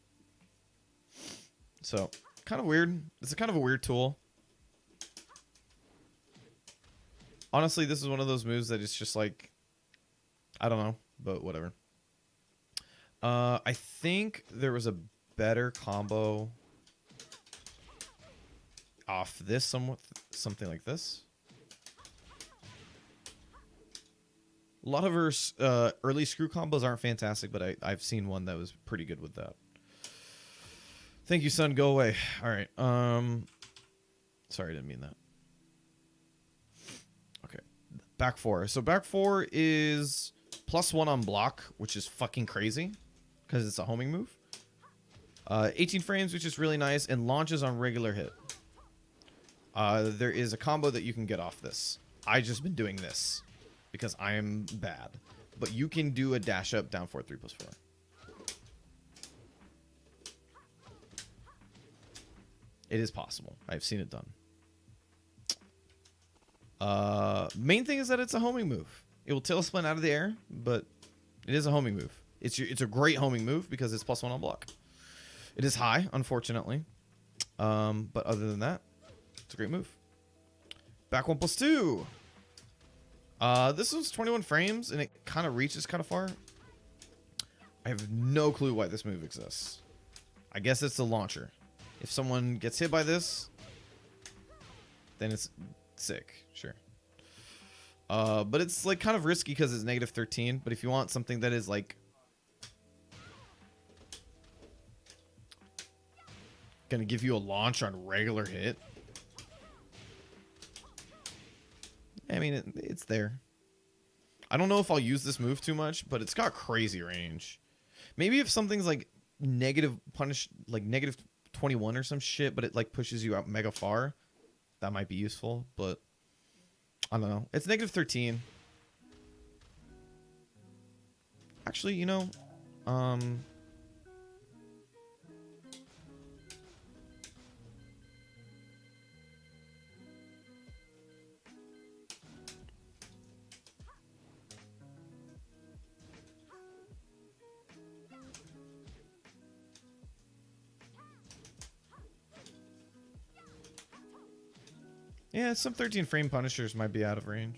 So kind of weird. It's a kind of a weird tool. Honestly, this is one of those moves that it's just like, I don't know, but whatever. I think there was a better combo off this, something like this. A lot of her early screw combos aren't fantastic, but I've seen one that was pretty good with that. Thank you, son. Go away. All right. Sorry, I didn't mean that. Okay. Back 4. So back 4 is +1 on block, which is fucking crazy because it's a homing move. 18 frames, which is really nice, and launches on regular hit. There is a combo that you can get off this. I just been doing this because I am bad. But you can do a dash up down 4-3 +4. It is possible. I've seen it done. Main thing is that it's a homing move. It will tail spin out of the air, but it is a homing move. It's a great homing move because it's +1 on block. It is high, unfortunately. But other than that, it's a great move. Back 1 +2. This was 21 frames, and it kind of reaches kind of far. I have no clue why this move exists. I guess it's the launcher. If someone gets hit by this, then it's sick, sure. But it's like kind of risky because it's -13. But if you want something that is like gonna give you a launch on regular hit, I mean, it's there. I don't know if I'll use this move too much, but it's got crazy range. Maybe if something's like negative punish, like -21 or some shit, but it like pushes you out mega far, that might be useful. But I don't know. It's -13. Actually, you know, yeah, some 13 frame punishers might be out of range.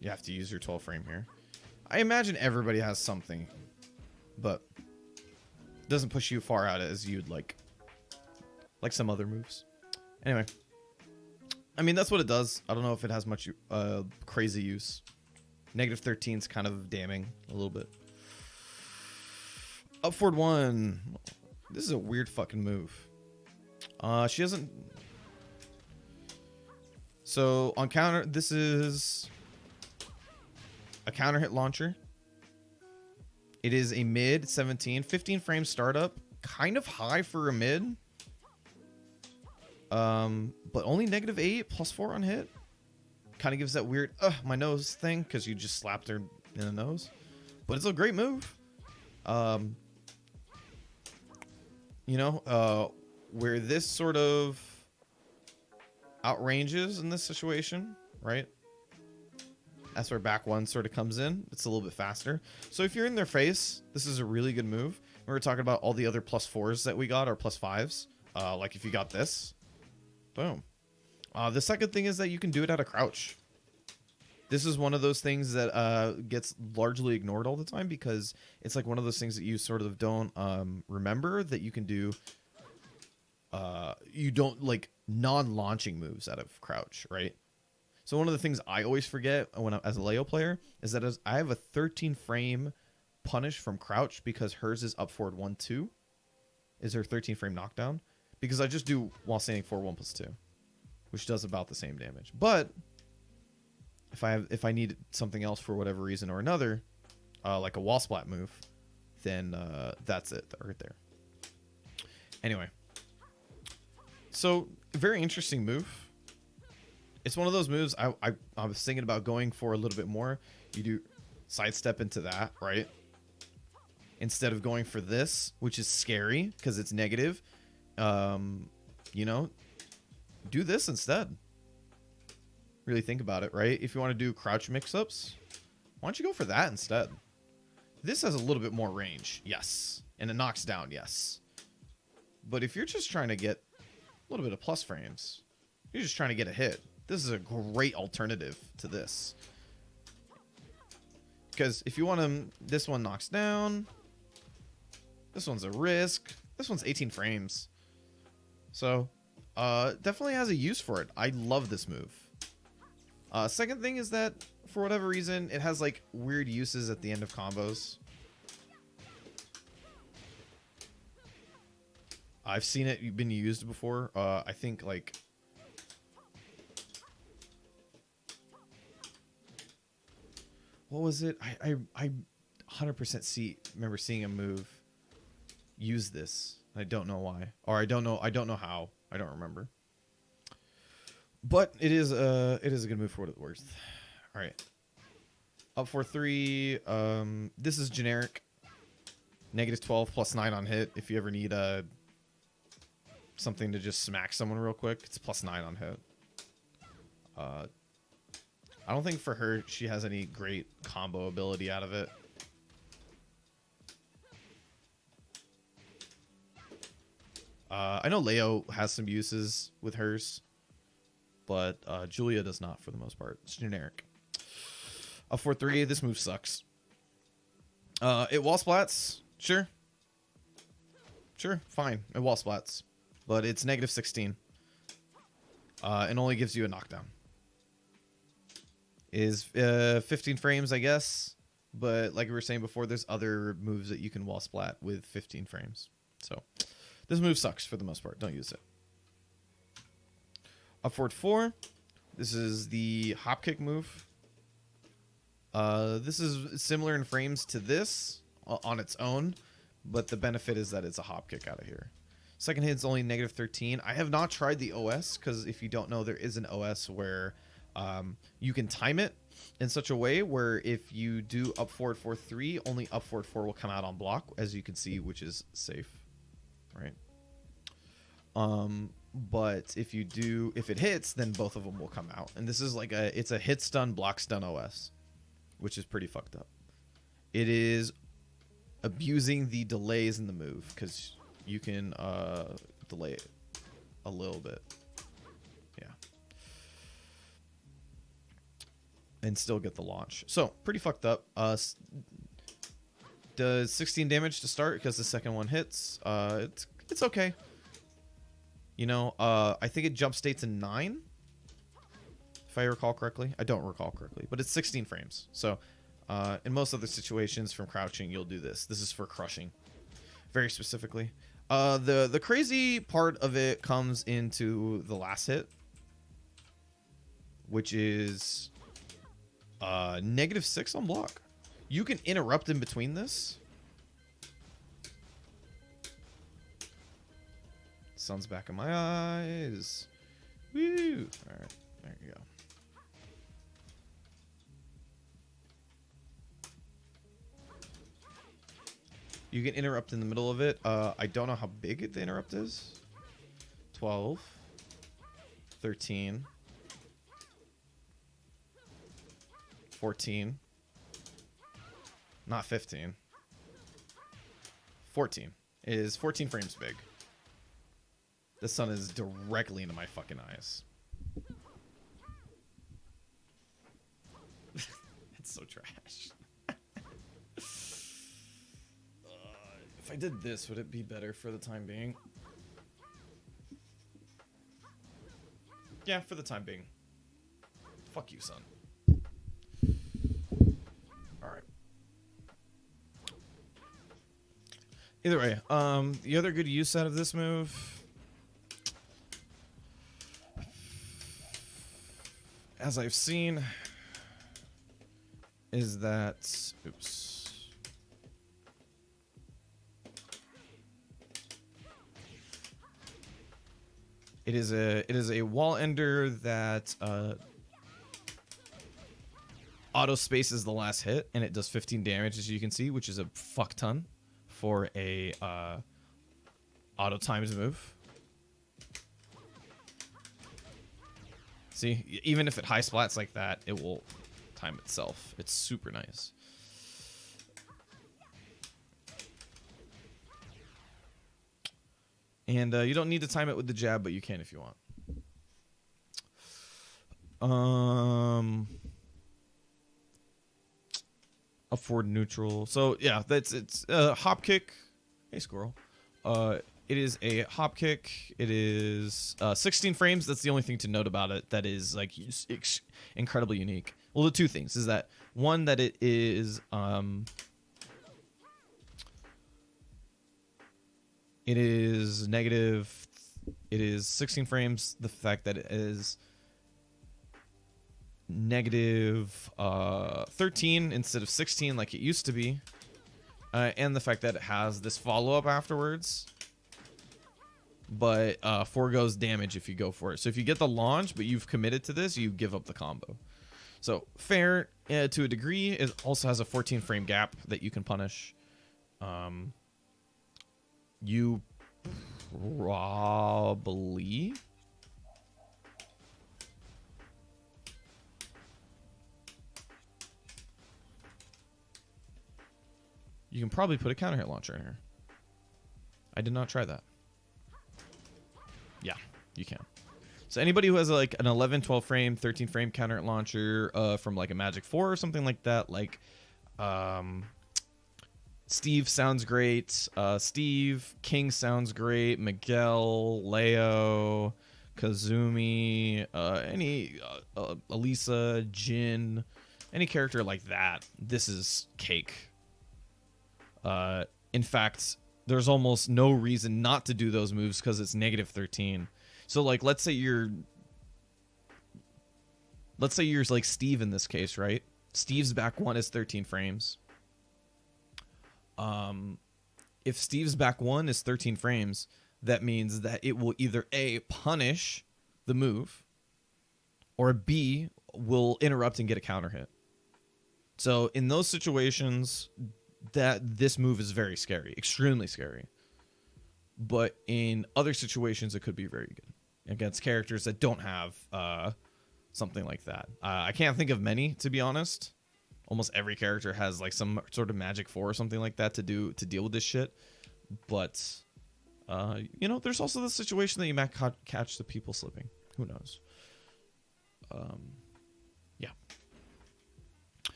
You have to use your 12 frame here. I imagine everybody has something, but it doesn't push you far out as you'd like some other moves. Anyway, I mean, that's what it does. I don't know if it has much crazy use. -13 is kind of damning a little bit. Up forward 1. This is a weird fucking move. She doesn't. So on counter, this is a counter hit launcher. It is a mid 17, 15 frame startup, kind of high for a mid. But only -8 +4 on hit. Kind of gives that weird my nose thing because you just slapped her in the nose. But it's a great move. You know, where this sort of outranges in this situation, right? That's where back 1 sort of comes in. It's a little bit faster. So if you're in their face, this is a really good move. We were talking about all the other +4s that we got, or +5s. Like if you got this, boom. The second thing is that you can do it at a crouch. This is one of those things that gets largely ignored all the time because it's like one of those things that you sort of don't remember that you can do. You don't like non-launching moves out of crouch, right? So one of the things I always forget when as a Leo player is that I have a 13 frame punish from crouch because hers is up forward 1-2 is her 13 frame knockdown. because I just do while standing 4 1+2, which does about the same damage. But if I need something else for whatever reason or another, like a wall splat move, then that's it right there. Anyway, so very interesting move. It's one of those moves I was thinking about going for a little bit more. You do sidestep into that, right? Instead of going for this, which is scary because it's negative. You know, do this instead. Really think about it, right? If you want to do crouch mix-ups, why don't you go for that instead? This has a little bit more range, yes. And it knocks down, yes. But if you're just trying to get a little bit of plus frames, you're just trying to get a hit, this is a great alternative to this. Because if you want to, this one knocks down. This one's a risk. This one's 18 frames. So, definitely has a use for it. I love this move. Second thing is that, for whatever reason, it has, like, weird uses at the end of combos. I've seen it been used before. I think, like... What was it? I 100% remember seeing a move use this. I don't know why. Or I don't know how. I don't remember. But it is a good move for what it's worth. All right. Up for 3. This is generic. -12 +9 on hit. If you ever need something to just smack someone real quick, it's +9 on hit. I don't think for her she has any great combo ability out of it. I know Leo has some uses with hers, but Julia does not for the most part. It's generic. Up for 3, this move sucks. It wall splats, sure. Sure, fine, it wall splats. But it's -16. And only gives you a knockdown. Is 15 frames, I guess. But like we were saying before, there's other moves that you can wall splat with 15 frames. So this move sucks for the most part. Don't use it. Up forward 4. This is the hop kick move. This is similar in frames to this on its own, but the benefit is that it's a hop kick out of here. Second hit is only -13. I have not tried the OS because if you don't know, there is an OS where you can time it in such a way where if you do up forward 4-3, only up forward 4 will come out on block, as you can see, which is safe, right? But if it hits, then both of them will come out. And this is like it's a hit stun, block stun OS, which is pretty fucked up. It is abusing the delays in the move because you can delay it a little bit. Yeah. And still get the launch. So, pretty fucked up. Does 16 damage to start because the second one hits. It's okay. You know, I think it jump states in 9. If I recall correctly. I don't recall correctly. But it's 16 frames. So, in most other situations from crouching, you'll do this. This is for crushing. Very specifically. The crazy part of it comes into the last hit. Which is... -6 on block. You can interrupt in between this. Sun's back in my eyes. Woo! Alright, there you go. You can interrupt in the middle of it. I don't know how big the interrupt is. 12. 13. 14. Not 15. 14. Is 14 frames big. The sun is directly into my fucking eyes. It's so trash. If I did this, would it be better for the time being? Yeah, for the time being. Fuck you, son. Alright. Either way, the other good use out of this move as I've seen, is that, oops. It is a wall ender that auto spaces the last hit, and it does 15 damage, as you can see, which is a fuck ton for a auto times move. See, even if it high splats like that, it will time itself. It's super nice. And you don't need to time it with the jab, but you can if you want. Up forward neutral. So yeah, it's hop kick. Hey squirrel. It is a hop kick. It is 16 frames. That's the only thing to note about it that is like incredibly unique. Well, the two things is that one, that it is negative. It is 16 frames. The fact that it is negative 13 instead of 16 like it used to be, and the fact that it has this follow-up afterwards, but foregoes damage if you go for it. So if you get the launch but you've committed to this, you give up the combo. So fair to a degree. It also has a 14 frame gap that you can punish. You probably you can probably put a counter hit launcher in here. I did not try that. Yeah, you can. So anybody who has like an 11, 12 frame, 13 frame counter hit launcher from like a Magic 4 or something like that, like Steve sounds great. Steve, King sounds great. Miguel, Leo, Kazumi, Elisa, Jin, any character like that. This is cake. In fact, there's almost no reason not to do those moves because it's negative 13. So like, let's say you're like Steve in this case, right? Steve's back one is 13 frames. If Steve's back one is 13 frames, that means that it will either A, punish the move, or B, will interrupt and get a counter hit. So in those situations, that this move is very scary, extremely scary. But in other situations, it could be very good against characters that don't have something like that. I can't think of many, to be honest. Almost every character has like some sort of Magic 4 or something like that to deal with this shit. But you know, there's also the situation that you might catch the people slipping. Who knows? Yeah.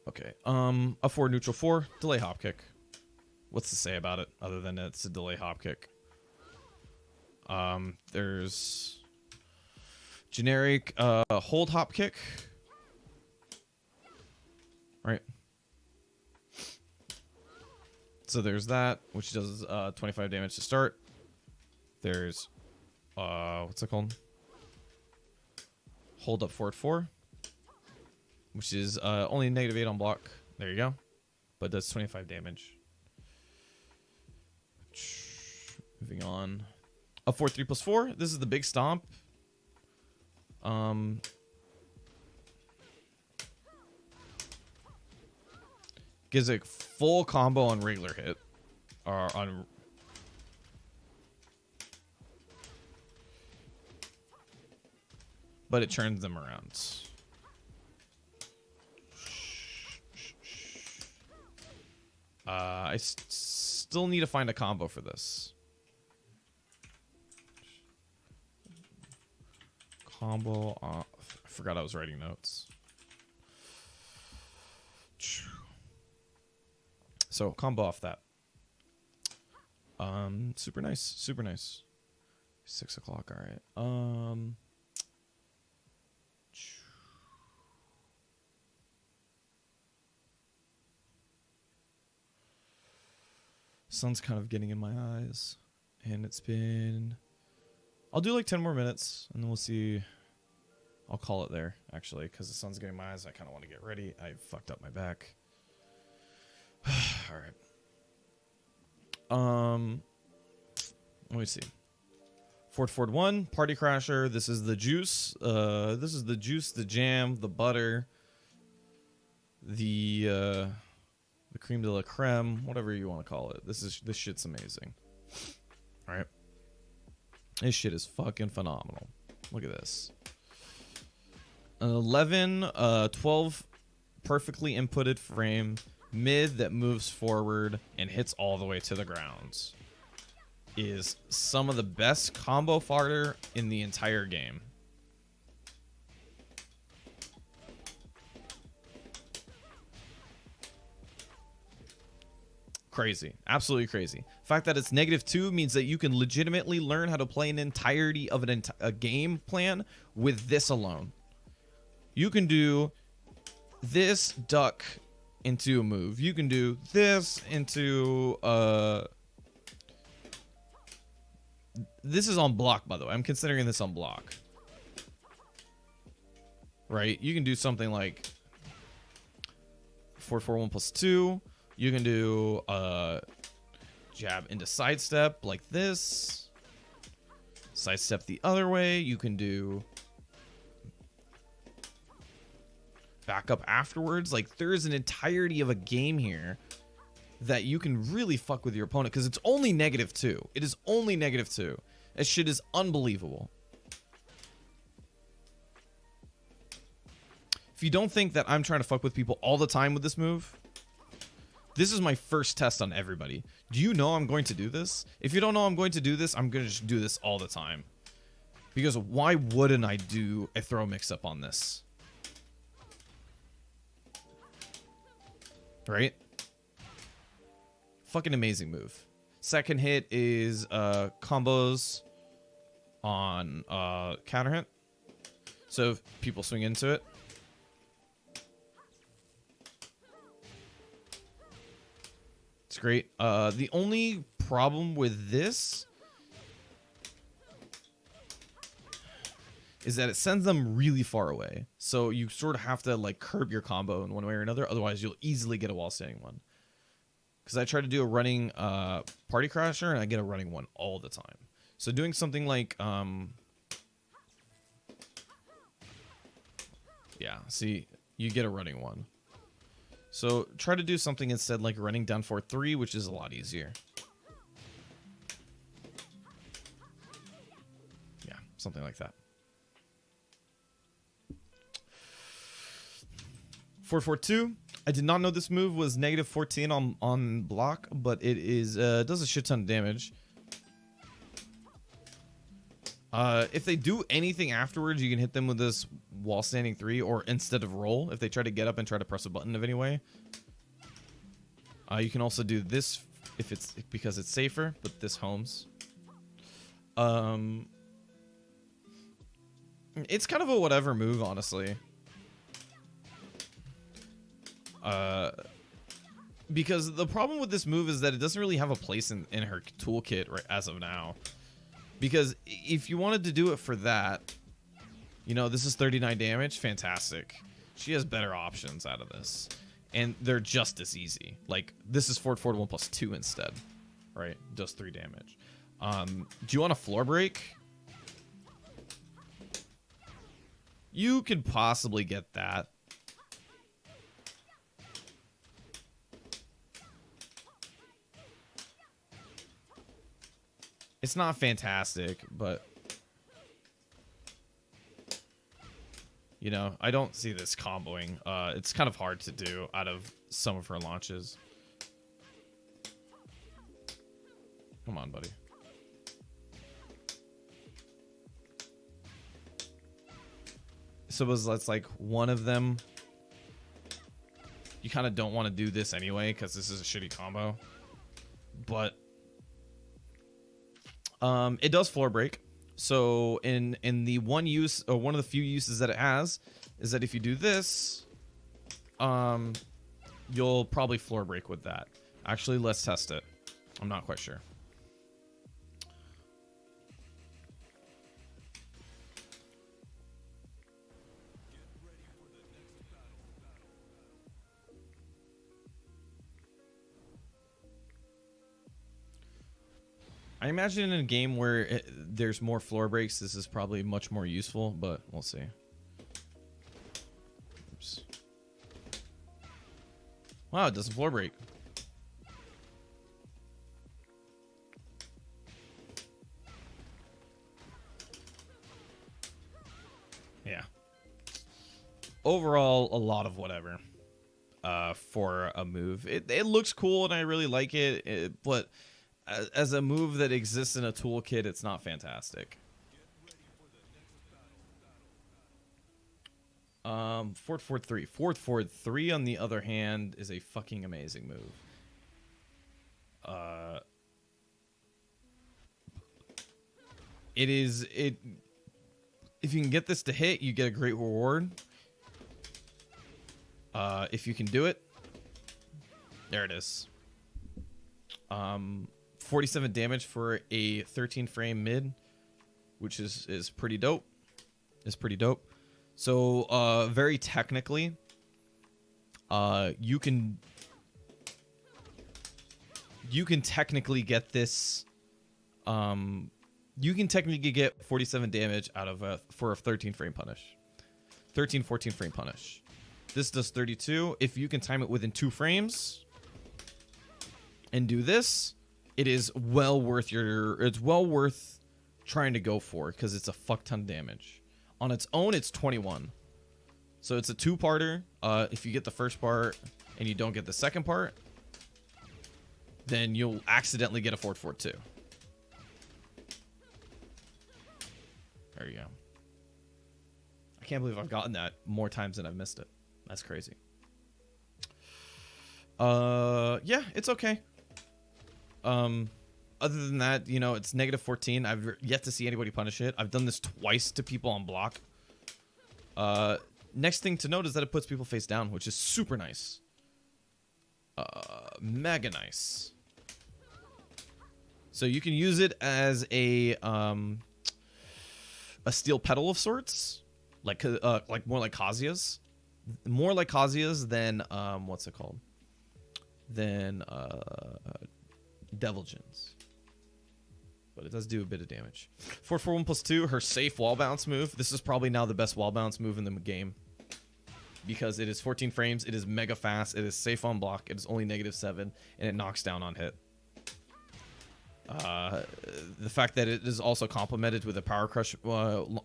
Okay. A 4 neutral 4 delay hop kick. What's to say about it other than it's a delay hop kick? There's generic hold hop kick. Right. So there's that, which does 25 damage to start. There's what's it called? Hold up forward 4, which is only negative 8 on block. There you go. But does 25 damage. Moving on. A 4-3 plus 4. This is the big stomp. Gives a full combo on regular hit. Or on... But it turns them around. I still need to find a combo for this. Combo off. I forgot I was writing notes. So combo off that. Super nice. Super nice. 6 o'clock. All right. Sun's kind of getting in my eyes, and it's been... I'll do like 10 more minutes, and then we'll see I'll call it there, actually, because the sun's getting my eyes. I kind of want to get ready. I fucked up my back. All right. Let me see. Ford 1, Party Crasher. This is the juice. This is the juice, the jam, the butter, the creme de la creme, whatever you want to call it. This shit's amazing. All right. This shit is fucking phenomenal. Look at this. An 11, 12 perfectly inputted frame, mid that moves forward and hits all the way to the ground. Is some of the best combo fodder in the entire game. Crazy. Absolutely crazy. The fact that it's -2 means that you can legitimately learn how to play an entirety of a game plan with this alone. You can do this duck into a move. You can do this into this is on block, by the way. I'm considering this on block. Right? You can do something like 4-4-1 plus 2. You can do jab into sidestep like this. Sidestep the other way. You can do back up afterwards. Like, there is an entirety of a game here that you can really fuck with your opponent because it's only -2. It is only -2. That shit is unbelievable. If you don't think that I'm trying to fuck with people all the time with this move, this is my first test on everybody. Do you know I'm going to do this? If you don't know I'm going to do this, I'm going to just do this all the time. Because why wouldn't I do a throw mix-up on this? Right? Fucking amazing move. Second hit is combos on counter hit. So if people swing into it. It's great. The only problem with this is that it sends them really far away. So you sort of have to like curb your combo in one way or another. Otherwise, you'll easily get a wall standing one. Because I try to do a running Party Crasher and I get a running one all the time. So doing something like, yeah, see, you get a running one. So try to do something instead like running down 4-3, which is a lot easier. Yeah, something like that. 4-4-2. I did not know this move was -14 on block, but it is does a shit ton of damage. If they do anything afterwards, you can hit them with this wall standing 3, or instead of roll, if they try to get up and try to press a button of any way. You can also do this if it's because it's safer, but this homes. It's kind of a whatever move, honestly. Because the problem with this move is that it doesn't really have a place in her toolkit right as of now. Because if you wanted to do it for that, you know, this is 39 damage. Fantastic. She has better options out of this. And they're just as easy. Like, this is 4-4-1 plus 2 instead. Right? Does 3 damage. Do you want a floor break? You could possibly get that. It's not fantastic, but you know, I don't see this comboing. It's kind of hard to do out of some of her launches. Come on, buddy. Suppose that's like one of them. You kind of don't want to do this anyway because this is a shitty combo, but it does floor break. So in the one use, or one of the few uses that it has, is that if you do this, you'll probably floor break with that. Actually, let's test it. I'm not quite sure. I imagine in a game where there's more floor breaks, this is probably much more useful, but we'll see. Oops. Wow, it doesn't floor break. Yeah. Overall, a lot of whatever for a move. It looks cool and I really like it, but as a move that exists in a toolkit, it's not fantastic. Fort Ford 3. Fort Ford 3, on the other hand, is a fucking amazing move. If you can get this to hit, you get a great reward. If you can do it, there it is. 47 damage for a 13 frame mid, which is pretty dope. It's pretty dope. So very technically, you can technically get this. You can technically get 47 damage out of for a 13 frame punish. 14 frame punish. This does 32. If you can time it within 2 frames and do this, it is well worth it's well worth trying to go for, because it's a fuck ton of damage. On its own, it's 21. So it's a 2-parter. If you get the first part and you don't get the second part, then you'll accidentally get a Fort Fort 2. There you go. I can't believe I've gotten that more times than I've missed it. That's crazy. Yeah, it's okay. Other than that, you know, it's negative 14. I've yet to see anybody punish it. I've done this twice to people on block. Next thing to note is that it puts people face down, which is super nice. Mega nice. So you can use it as a steel pedal of sorts, like more like Kazuya's. More like Kazuya's than what's it called? Than Deviljin's. But it does do a bit of damage. 441+2, her safe wall bounce move. This is probably now the best wall bounce move in the game, because it is 14 frames, it is mega fast, it is safe on block, it is only -7, and it knocks down on hit. The fact that it is also complemented with a power crush wall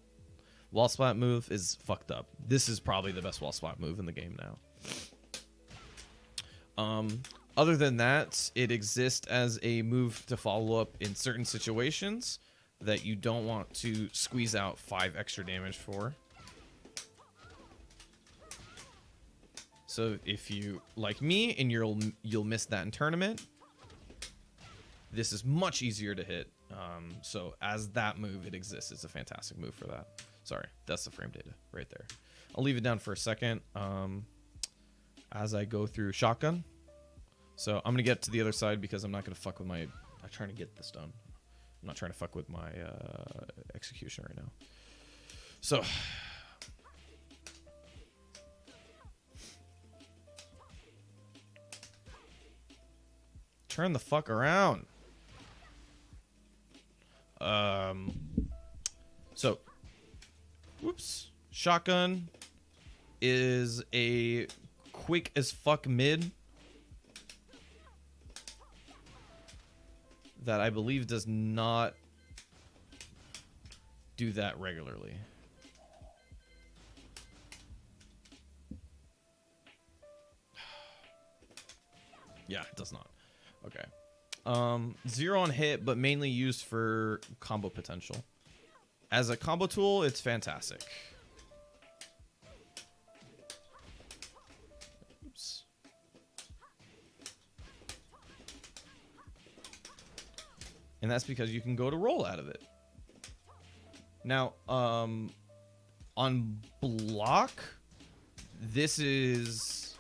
splat move is fucked up. This is probably the best wall splat move in the game now. Other than that, it exists as a move to follow up in certain situations that you don't want to squeeze out 5 extra damage for. So if you, like me, and you'll miss that in tournament, this is much easier to hit. So as that move, it exists. It's a fantastic move for that. Sorry, that's the frame data right there. I'll leave it down for a second as I go through shotgun. So I'm going to get to the other side because I'm not going to fuck with my... I'm trying to get this done. I'm not trying to fuck with my execution right now. So... turn the fuck around. So... whoops. Shotgun is a quick as fuck mid that I believe does not do that regularly. Yeah, it does not. Okay. 0 on hit, but mainly used for combo potential. As a combo tool, it's fantastic. Oops. And that's because you can go to roll out of it. Now, on block, this is...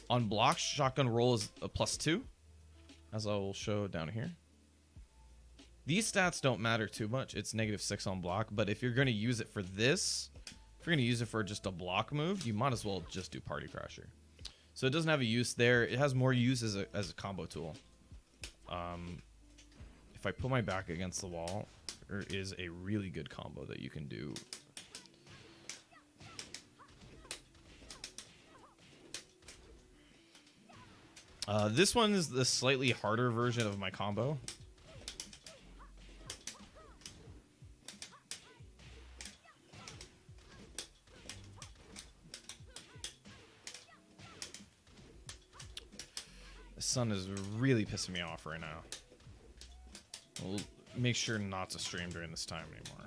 on block, shotgun roll is a +2, as I will show down here. These stats don't matter too much. It's -6 on block, but if you're going to use it for this, if you're going to use it for just a block move, you might as well just do Party Crasher. So it doesn't have a use there. It has more use as a combo tool. if I put my back against the wall, there is a really good combo that you can do. This one is the slightly harder version of my combo. The sun is really pissing me off right now. I'll make sure not to stream during this time anymore.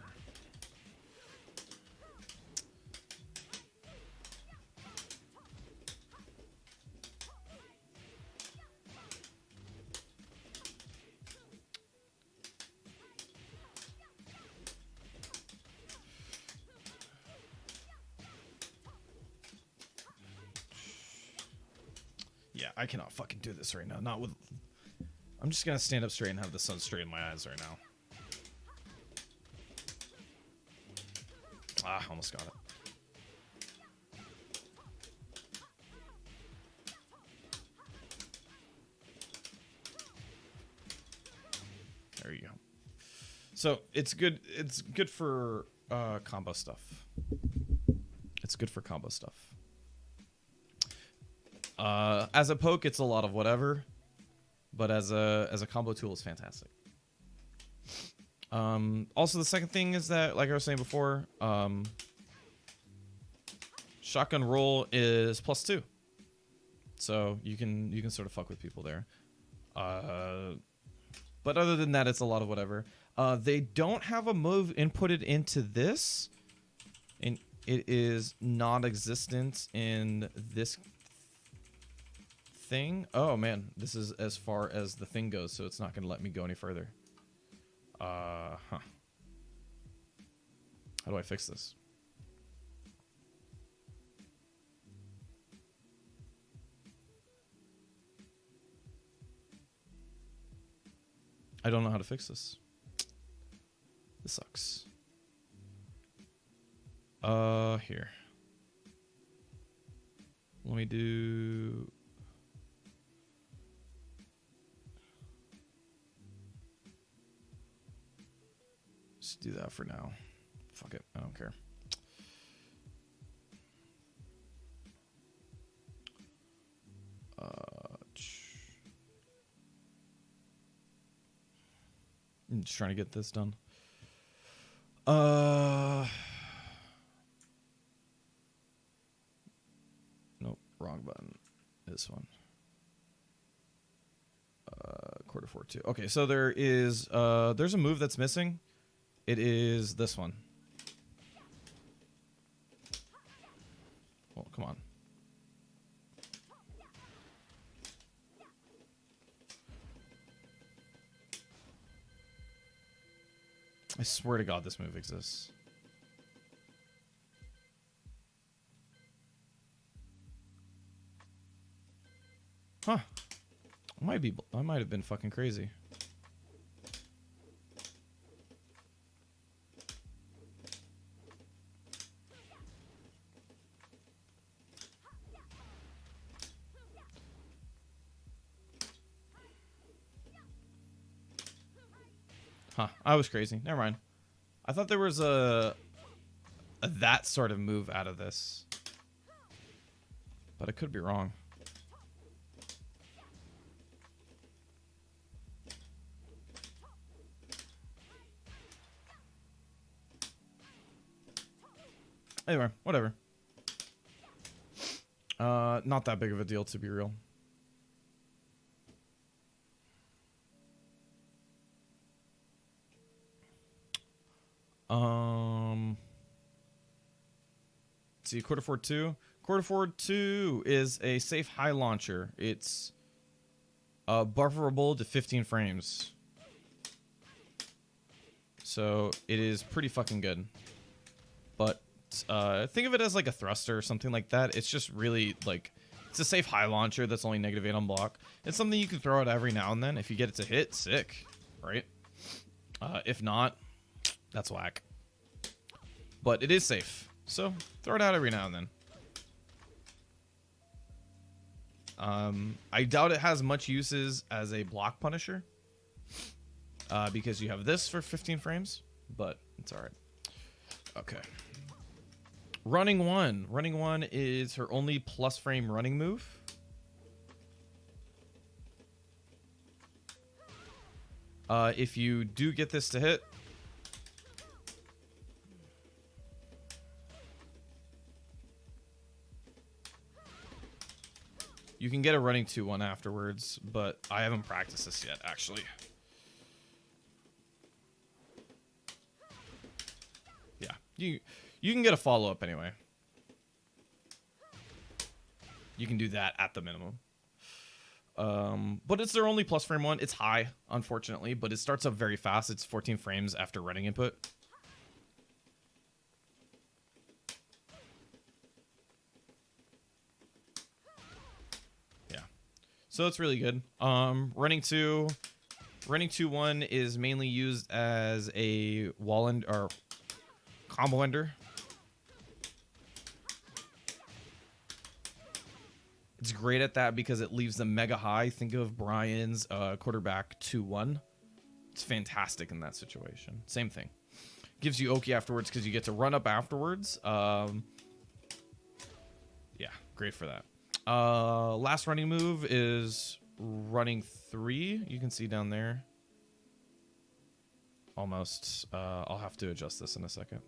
Yeah, I cannot fucking do this right now. Not with... I'm just gonna stand up straight and have the sun straight in my eyes right now. Ah, almost got it. There you go. So it's good. It's good for combo stuff. It's good for combo stuff. As a poke, it's a lot of whatever, but as a combo tool, it's fantastic. Also, the second thing is that, like I was saying before, shotgun roll is +2, so you can sort of fuck with people there. But other than that, it's a lot of whatever. They don't have a move inputted into this, and it is non-existent in this thing. Oh man, this is as far as the thing goes, so it's not going to let me go any further. How do I fix this? I don't know how to fix this. This sucks. Here. Let me do... Just do that for now. Fuck it, I don't care. I'm just trying to get this done. Nope, wrong button. This one. Quarter 4-2. Okay, so there is there's a move that's missing. It is this one. Oh, come on. I swear to God this move exists. Huh. I might have been fucking crazy. Huh, I was crazy. Never mind. I thought there was a that sort of move out of this. But I could be wrong. Anyway, whatever. Not that big of a deal, to be real. See, quarter 4-2. Quarter 4-2 is a safe high launcher. It's bufferable to 15 frames. So it is pretty fucking good. But think of it as like a thruster or something like that. It's just really like, it's a safe high launcher that's only -8 on block. It's something you can throw out every now and then. If you get it to hit, sick, right? If not, that's whack. But it is safe, so throw it out every now and then. I doubt it has much uses as a block punisher. because you have this for 15 frames, but it's all right. Okay. Running one. Running one is her only plus frame running move. If you do get this to hit, you can get a running 2-1 afterwards, but I haven't practiced this yet, actually. Yeah, you can get a follow-up anyway. You can do that at the minimum. But it's their only plus frame one. It's high, unfortunately, but it starts up very fast. It's 14 frames after running input. Yeah. So it's really good. Running 2-1 is mainly used as a wall end or combo ender. It's great at that because it leaves them mega high. Think of Brian's quarterback 2-1. It's fantastic in that situation. Same thing. Gives you Oki afterwards because you get to run up afterwards. Yeah, great for that. Last running move is running 3. You can see down there. Almost. I'll have to adjust this in a second.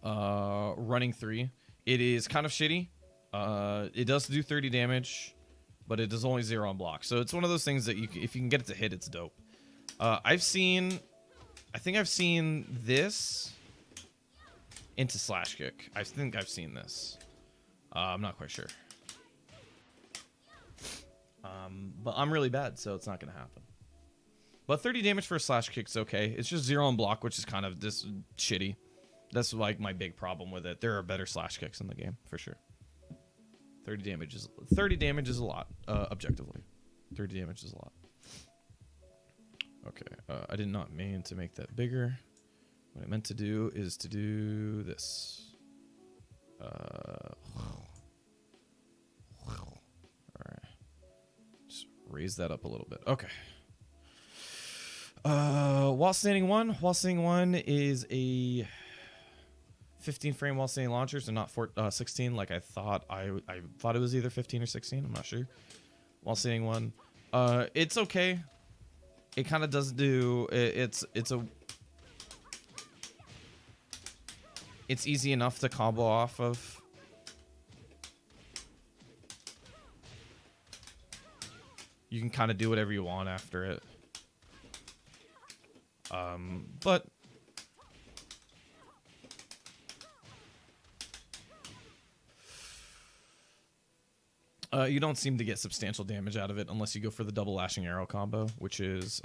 Running 3. It is kind of shitty. It does do 30 damage, but it does only 0 on block. So it's one of those things that if you can get it to hit, it's dope. I think I've seen this into slash kick. I think I've seen this. I'm not quite sure. But I'm really bad, so it's not going to happen. But 30 damage for a slash kick's okay. It's just 0 on block, which is kind of this shitty. That's like my big problem with it. There are better slash kicks in the game, for sure. 30 damage is a lot, objectively. 30 damage is a lot. Okay, I did not mean to make that bigger. What I meant to do is to do this. Alright. Just raise that up a little bit. Okay. While standing one is a 15 frame while standing launchers and not 16 like I thought. I thought it was either 15 or 16. I'm not sure. While standing one, it's okay. It kind of does do. It's easy enough to combo off of. You can kind of do whatever you want after it. But you don't seem to get substantial damage out of it unless you go for the double lashing arrow combo, which is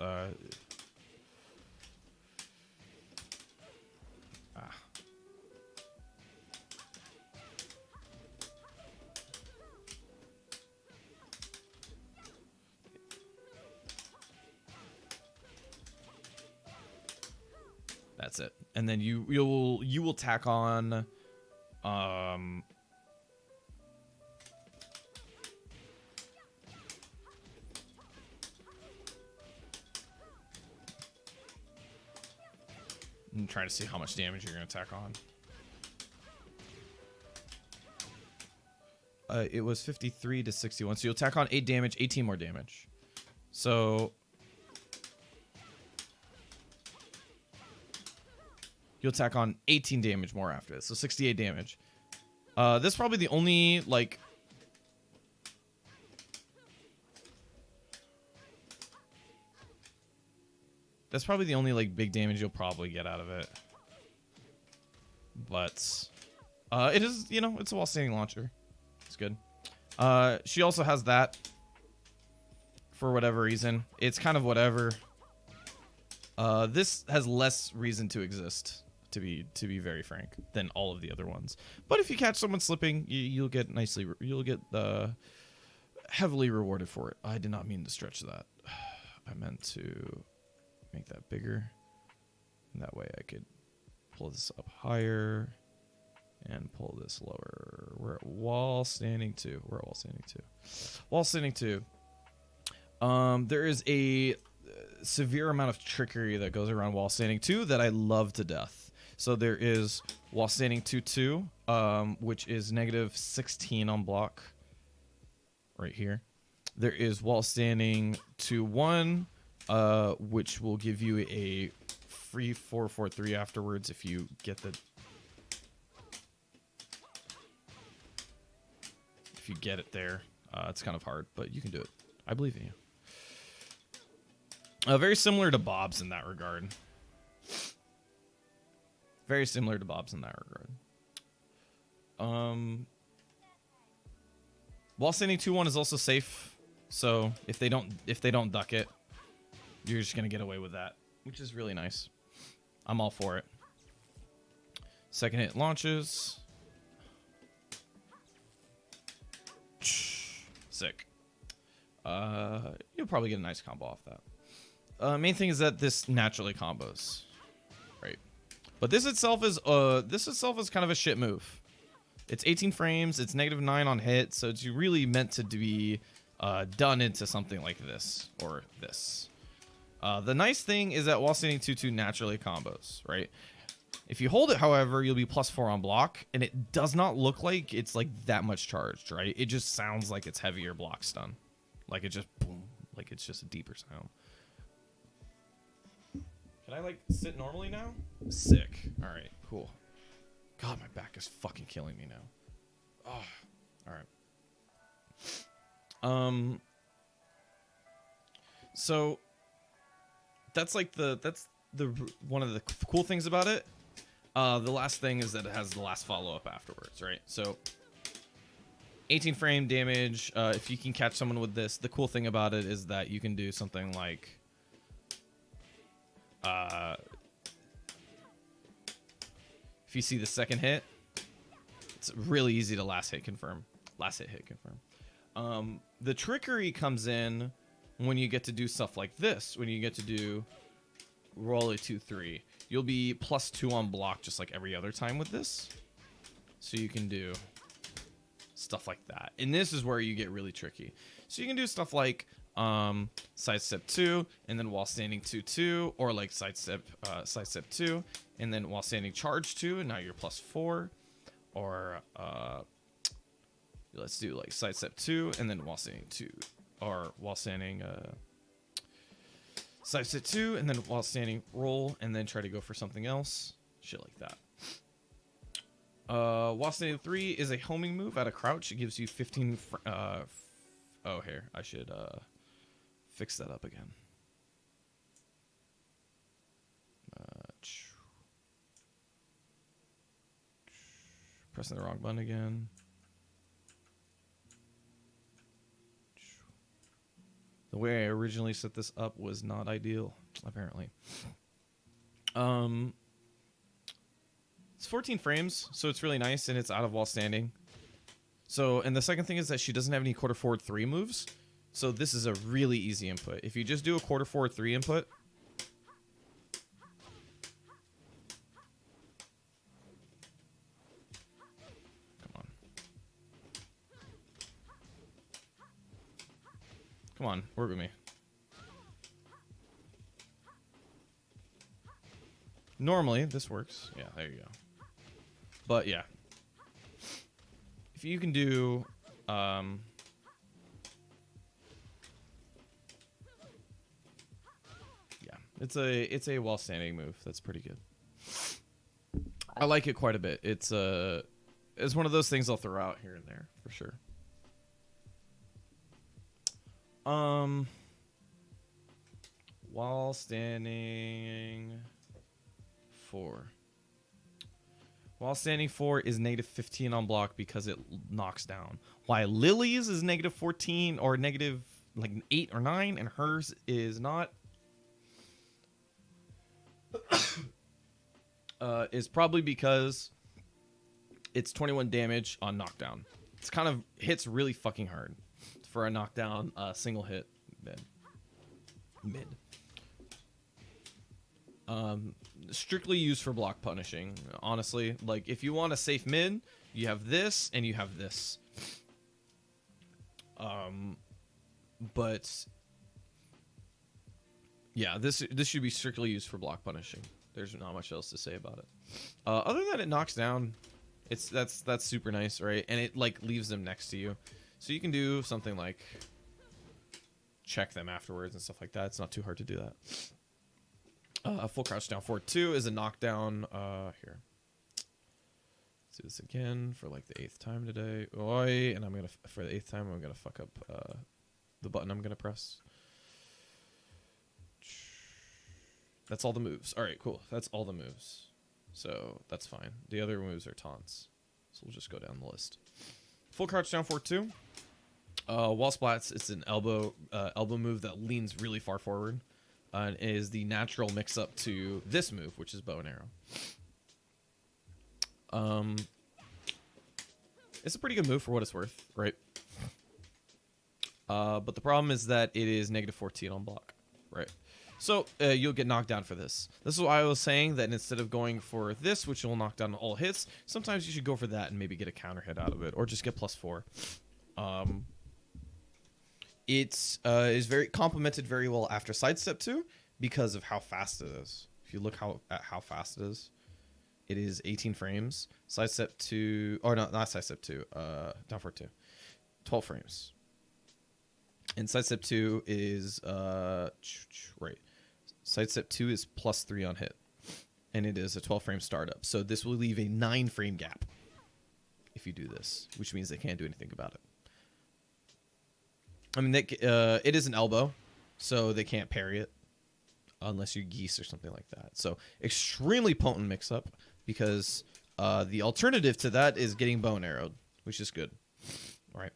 that's it. And then you will tack on I'm trying to see how much damage you're going to tack on. It was 53 to 61. So you'll tack on 8 damage, 18 more damage. So you'll tack on 18 damage more after this. So 68 damage. This is probably the only, like... That's probably the only, like, big damage you'll probably get out of it. But, it is, you know, it's a while-standing launcher. It's good. She also has that. For whatever reason. It's kind of whatever. This has less reason to exist, to be very frank, than all of the other ones. But if you catch someone slipping, you'll get heavily rewarded for it. I did not mean to stretch that. I meant to make that bigger. And that way I could pull this up higher and pull this lower. We're at wall standing 2. We're at wall standing 2. Wall standing 2. There is a severe amount of trickery that goes around while standing 2 that I love to death. So there is while standing 2-2, which is negative 16 on block right here. There is while standing 2-1, which will give you a free 4-4-3 afterwards if you get the... If you get it there. It's kind of hard, but you can do it. I believe in you. Very similar to Bob's in that regard. Very similar to Bob's in that regard. While standing 2-1 is also safe, so if they don't duck it, you're just gonna get away with that, which is really nice. I'm all for it. Second hit launches. Sick. You'll probably get a nice combo off that. Main thing is that this naturally combos, right? But this itself is kind of a shit move. It's 18 frames. It's -9 on hit, so it's really meant to be done into something like this or this. The nice thing is that while standing 2-2 naturally combos, right? If you hold it, however, you'll be +4 on block, and it does not look like it's like that much charged, right? It just sounds like it's heavier block stun. Like it just boom, like it's just a deeper sound. Can I like sit normally now? Sick. All right, cool. God, my back is fucking killing me now. Oh, all right. So that's like that's the one of the cool things about it. The last thing is that it has the last follow-up afterwards, right? So 18 frame damage. If you can catch someone with this, the cool thing about it is that you can do something like if you see the second hit, it's really easy to last hit confirm. The trickery comes in when you get to do stuff like this, when you get to do roll a 2-3. You'll be +2 on block just like every other time with this. So you can do stuff like that. And this is where you get really tricky. So you can do stuff like sidestep 2 and then while standing 2-2, or like sidestep 2 and then while standing charge 2 and now you're +4, or let's do like sidestep 2 and then while standing 2, or while standing sidestep 2 and then while standing roll and then try to go for something else, shit like that. While standing 3 is a homing move at a crouch. It gives you 15 oh, here I should fix that up again. Pressing the wrong button again. The way I originally set this up was not ideal, apparently. It's 14 frames, so it's really nice, and it's out of while standing. So, and the second thing is that she doesn't have any quarter forward 3 moves, so this is a really easy input. If you just do a quarter forward 3 input, come on, work with me. Normally, this works. Yeah, there you go. But yeah. If you can do... yeah, it's a while standing move. That's pretty good. I like it quite a bit. It's one of those things I'll throw out here and there, for sure. While standing 4. While standing 4 is -15 on block because it knocks down. Why Lily's is -14 or negative like 8 or 9 and hers is not is probably because it's 21 damage on knockdown. It's kind of hits really fucking hard for a knockdown single hit mid. Strictly used for block punishing, honestly. Like if you want a safe mid, you have this and you have this. But Yeah, this should be strictly used for block punishing. There's not much else to say about it. Other than it knocks down, that's super nice, right? And it like leaves them next to you, so you can do something like check them afterwards and stuff like that. It's not too hard to do that. Full crouch down forward 2 is a knockdown. Here, let's do this again for like the 8th time today. Oi, and I'm gonna for the 8th time I'm gonna fuck up the button I'm gonna press. That's all the moves. All right, cool. That's all the moves. So that's fine. The other moves are taunts. So we'll just go down the list. Full crouch down forward 2. Wall splats. It's an elbow move that leans really far forward. And is the natural mix-up to this move, which is bow and arrow. It's a pretty good move for what it's worth, right? But the problem is that it is -14 on block, right? So you'll get knocked down for this. This is why I was saying that instead of going for this, which will knock down all hits, sometimes you should go for that and maybe get a counter hit out of it, or just get +4. It is very complemented very well after sidestep 2 because of how fast it is. If you look at how fast it is 18 frames. Sidestep 2, or no, not sidestep 2. Down for 2, 12 frames. And sidestep 2 is right. Sidestep 2 is +3 on hit, and it is a 12 frame startup. So this will leave a 9 frame gap if you do this, which means they can't do anything about it. I mean, it is an elbow, so they can't parry it unless you geese or something like that. So extremely potent mix-up, because the alternative to that is getting bow and arrowed, which is good. All right.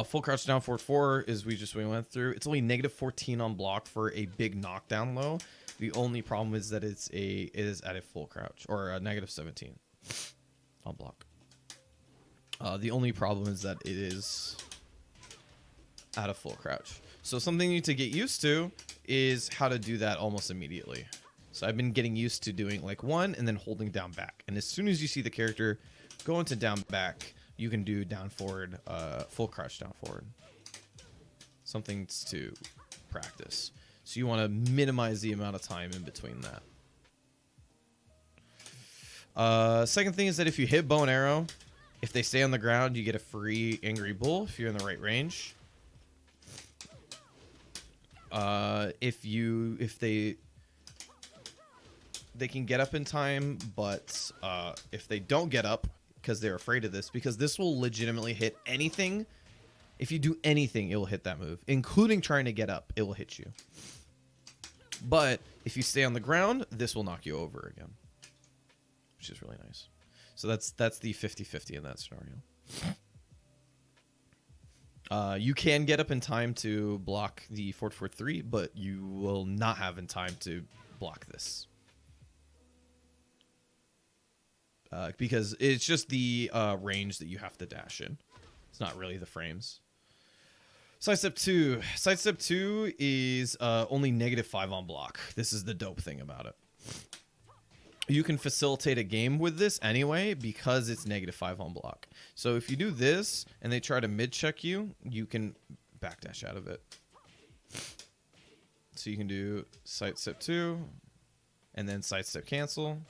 Full crouch down forward 4 is we went through. It's only -14 on block for a big knockdown low. The only problem is that it is at a full crouch, or a -17 on block. The only problem is that it is at a full crouch. So something you need to get used to is how to do that almost immediately. So I've been getting used to doing like 1 and then holding down back. And as soon as you see the character go into down back, you can do down forward, full crouch down forward. Something to practice. So you want to minimize the amount of time in between that. Second thing is that if you hit bow and arrow, if they stay on the ground, you get a free Angry Bull if you're in the right range. If they can get up in time, but if they don't get up because they're afraid of this, because this will legitimately hit anything. If you do anything, it will hit that move, including trying to get up. It will hit you. But if you stay on the ground, this will knock you over again, which is really nice. So that's the 50-50 in that scenario. You can get up in time to block the 4-4-3, but you will not have in time to block this. Because it's just the range that you have to dash in. It's not really the frames. Sidestep 2. Sidestep 2 is only -5 on block. This is the dope thing about it. You can facilitate a game with this anyway because it's -5 on block. So if you do this and they try to mid-check you, you can backdash out of it. So you can do sidestep 2 and then sidestep cancel.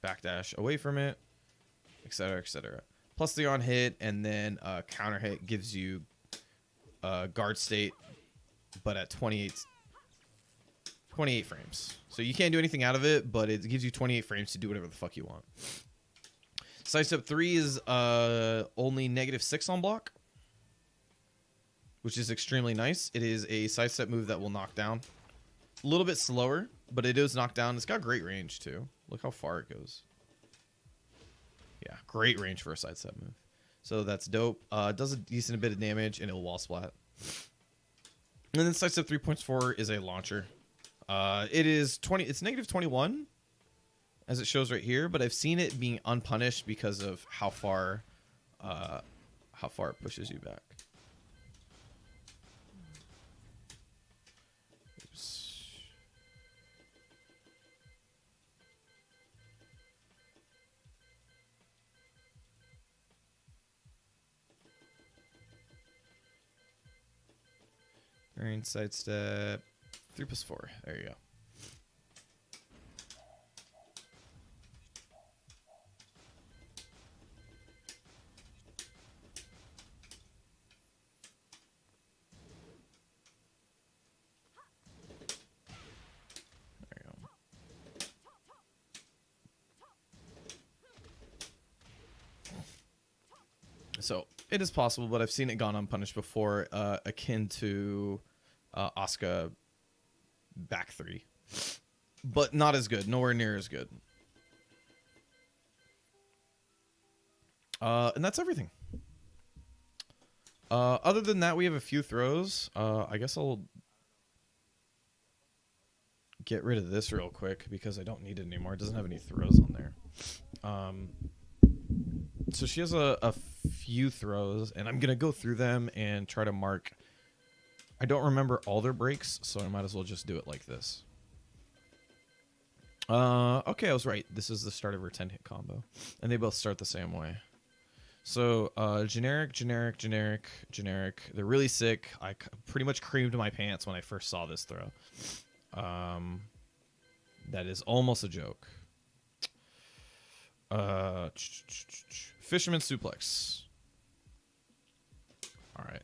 Backdash away from it, etc., etc. Plus the on hit, and then counter hit gives you guard state, but at 28 frames. So you can't do anything out of it, but it gives you 28 frames to do whatever the fuck you want. Sidestep 3 is only -6 on block, which is extremely nice. It is a sidestep move that will knock down. A little bit slower, but it is knocked down. It's got great range too. Look how far it goes. Yeah, great range for a sidestep move. So that's dope. It does a decent bit of damage, and it'll wall splat. And then sidestep 3.4 is a launcher. It is 20. It's -21, as it shows right here. But I've seen it being unpunished because of how far it pushes you back. Oops. Range sidestep. 3+4. There you go. So it is possible, but I've seen it gone unpunished before, akin to Asuka back 3. But not as good. Nowhere near as good. And that's everything. Other than that, we have a few throws. I guess I'll get rid of this real quick because I don't need it anymore. It doesn't have any throws on there. So she has a few throws, and I'm going to go through them and try to mark. I don't remember all their breaks, so I might as well just do it like this. Okay, I was right. This is the start of her 10-hit combo, and they both start the same way. So, generic, generic, generic, generic. They're really sick. I pretty much creamed my pants when I first saw this throw. That is almost a joke. Fisherman suplex. All right.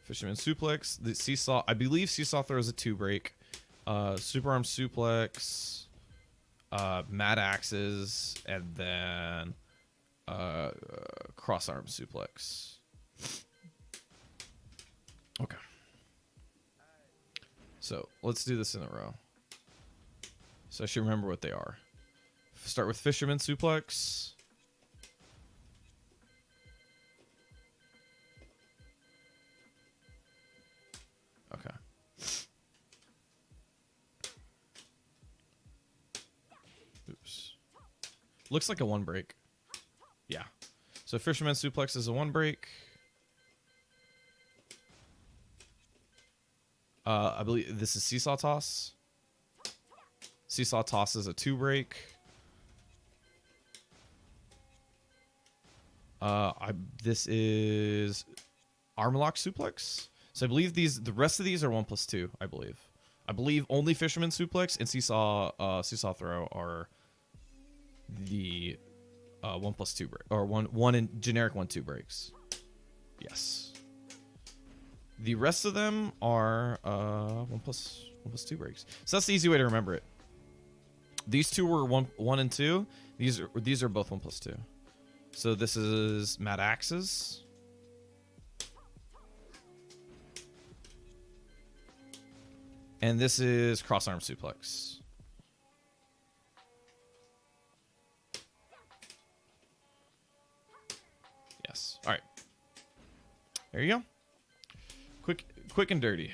Fisherman suplex. The seesaw. I believe seesaw throws a 2 break. Super arm suplex. Mad axes, and then cross arm suplex. Okay. So let's do this in a row. So I should remember what they are. Start with fisherman suplex. Okay. Oops. Looks like a 1 break. Yeah. So fisherman suplex is a 1 break. I believe this is seesaw toss. Seesaw toss is a 2 break. This is arm lock suplex. So I believe the rest of these are 1+2. I believe only fisherman suplex and seesaw throw are the 1+2 break, or one in generic 1-2 breaks. Yes. The rest of them are 1+2 breaks. So that's the easy way to remember it. These two were 1 and 2. These are both 1+2. So this is Mad Axes. And this is cross arm suplex. Yes. All right. There you go. Quick and dirty.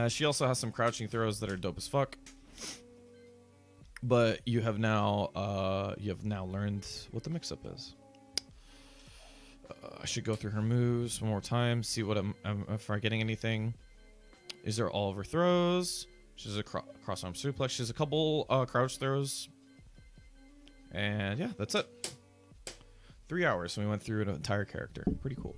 She also has some crouching throws that are dope as fuck. But you have now learned what the mix-up is. I should go through her moves one more time, see what I'm if I'm getting anything. These are all of her throws. She has a cross arm suplex. She has a couple crouch throws. And yeah, that's it. 3 hours, and we went through an entire character. Pretty cool.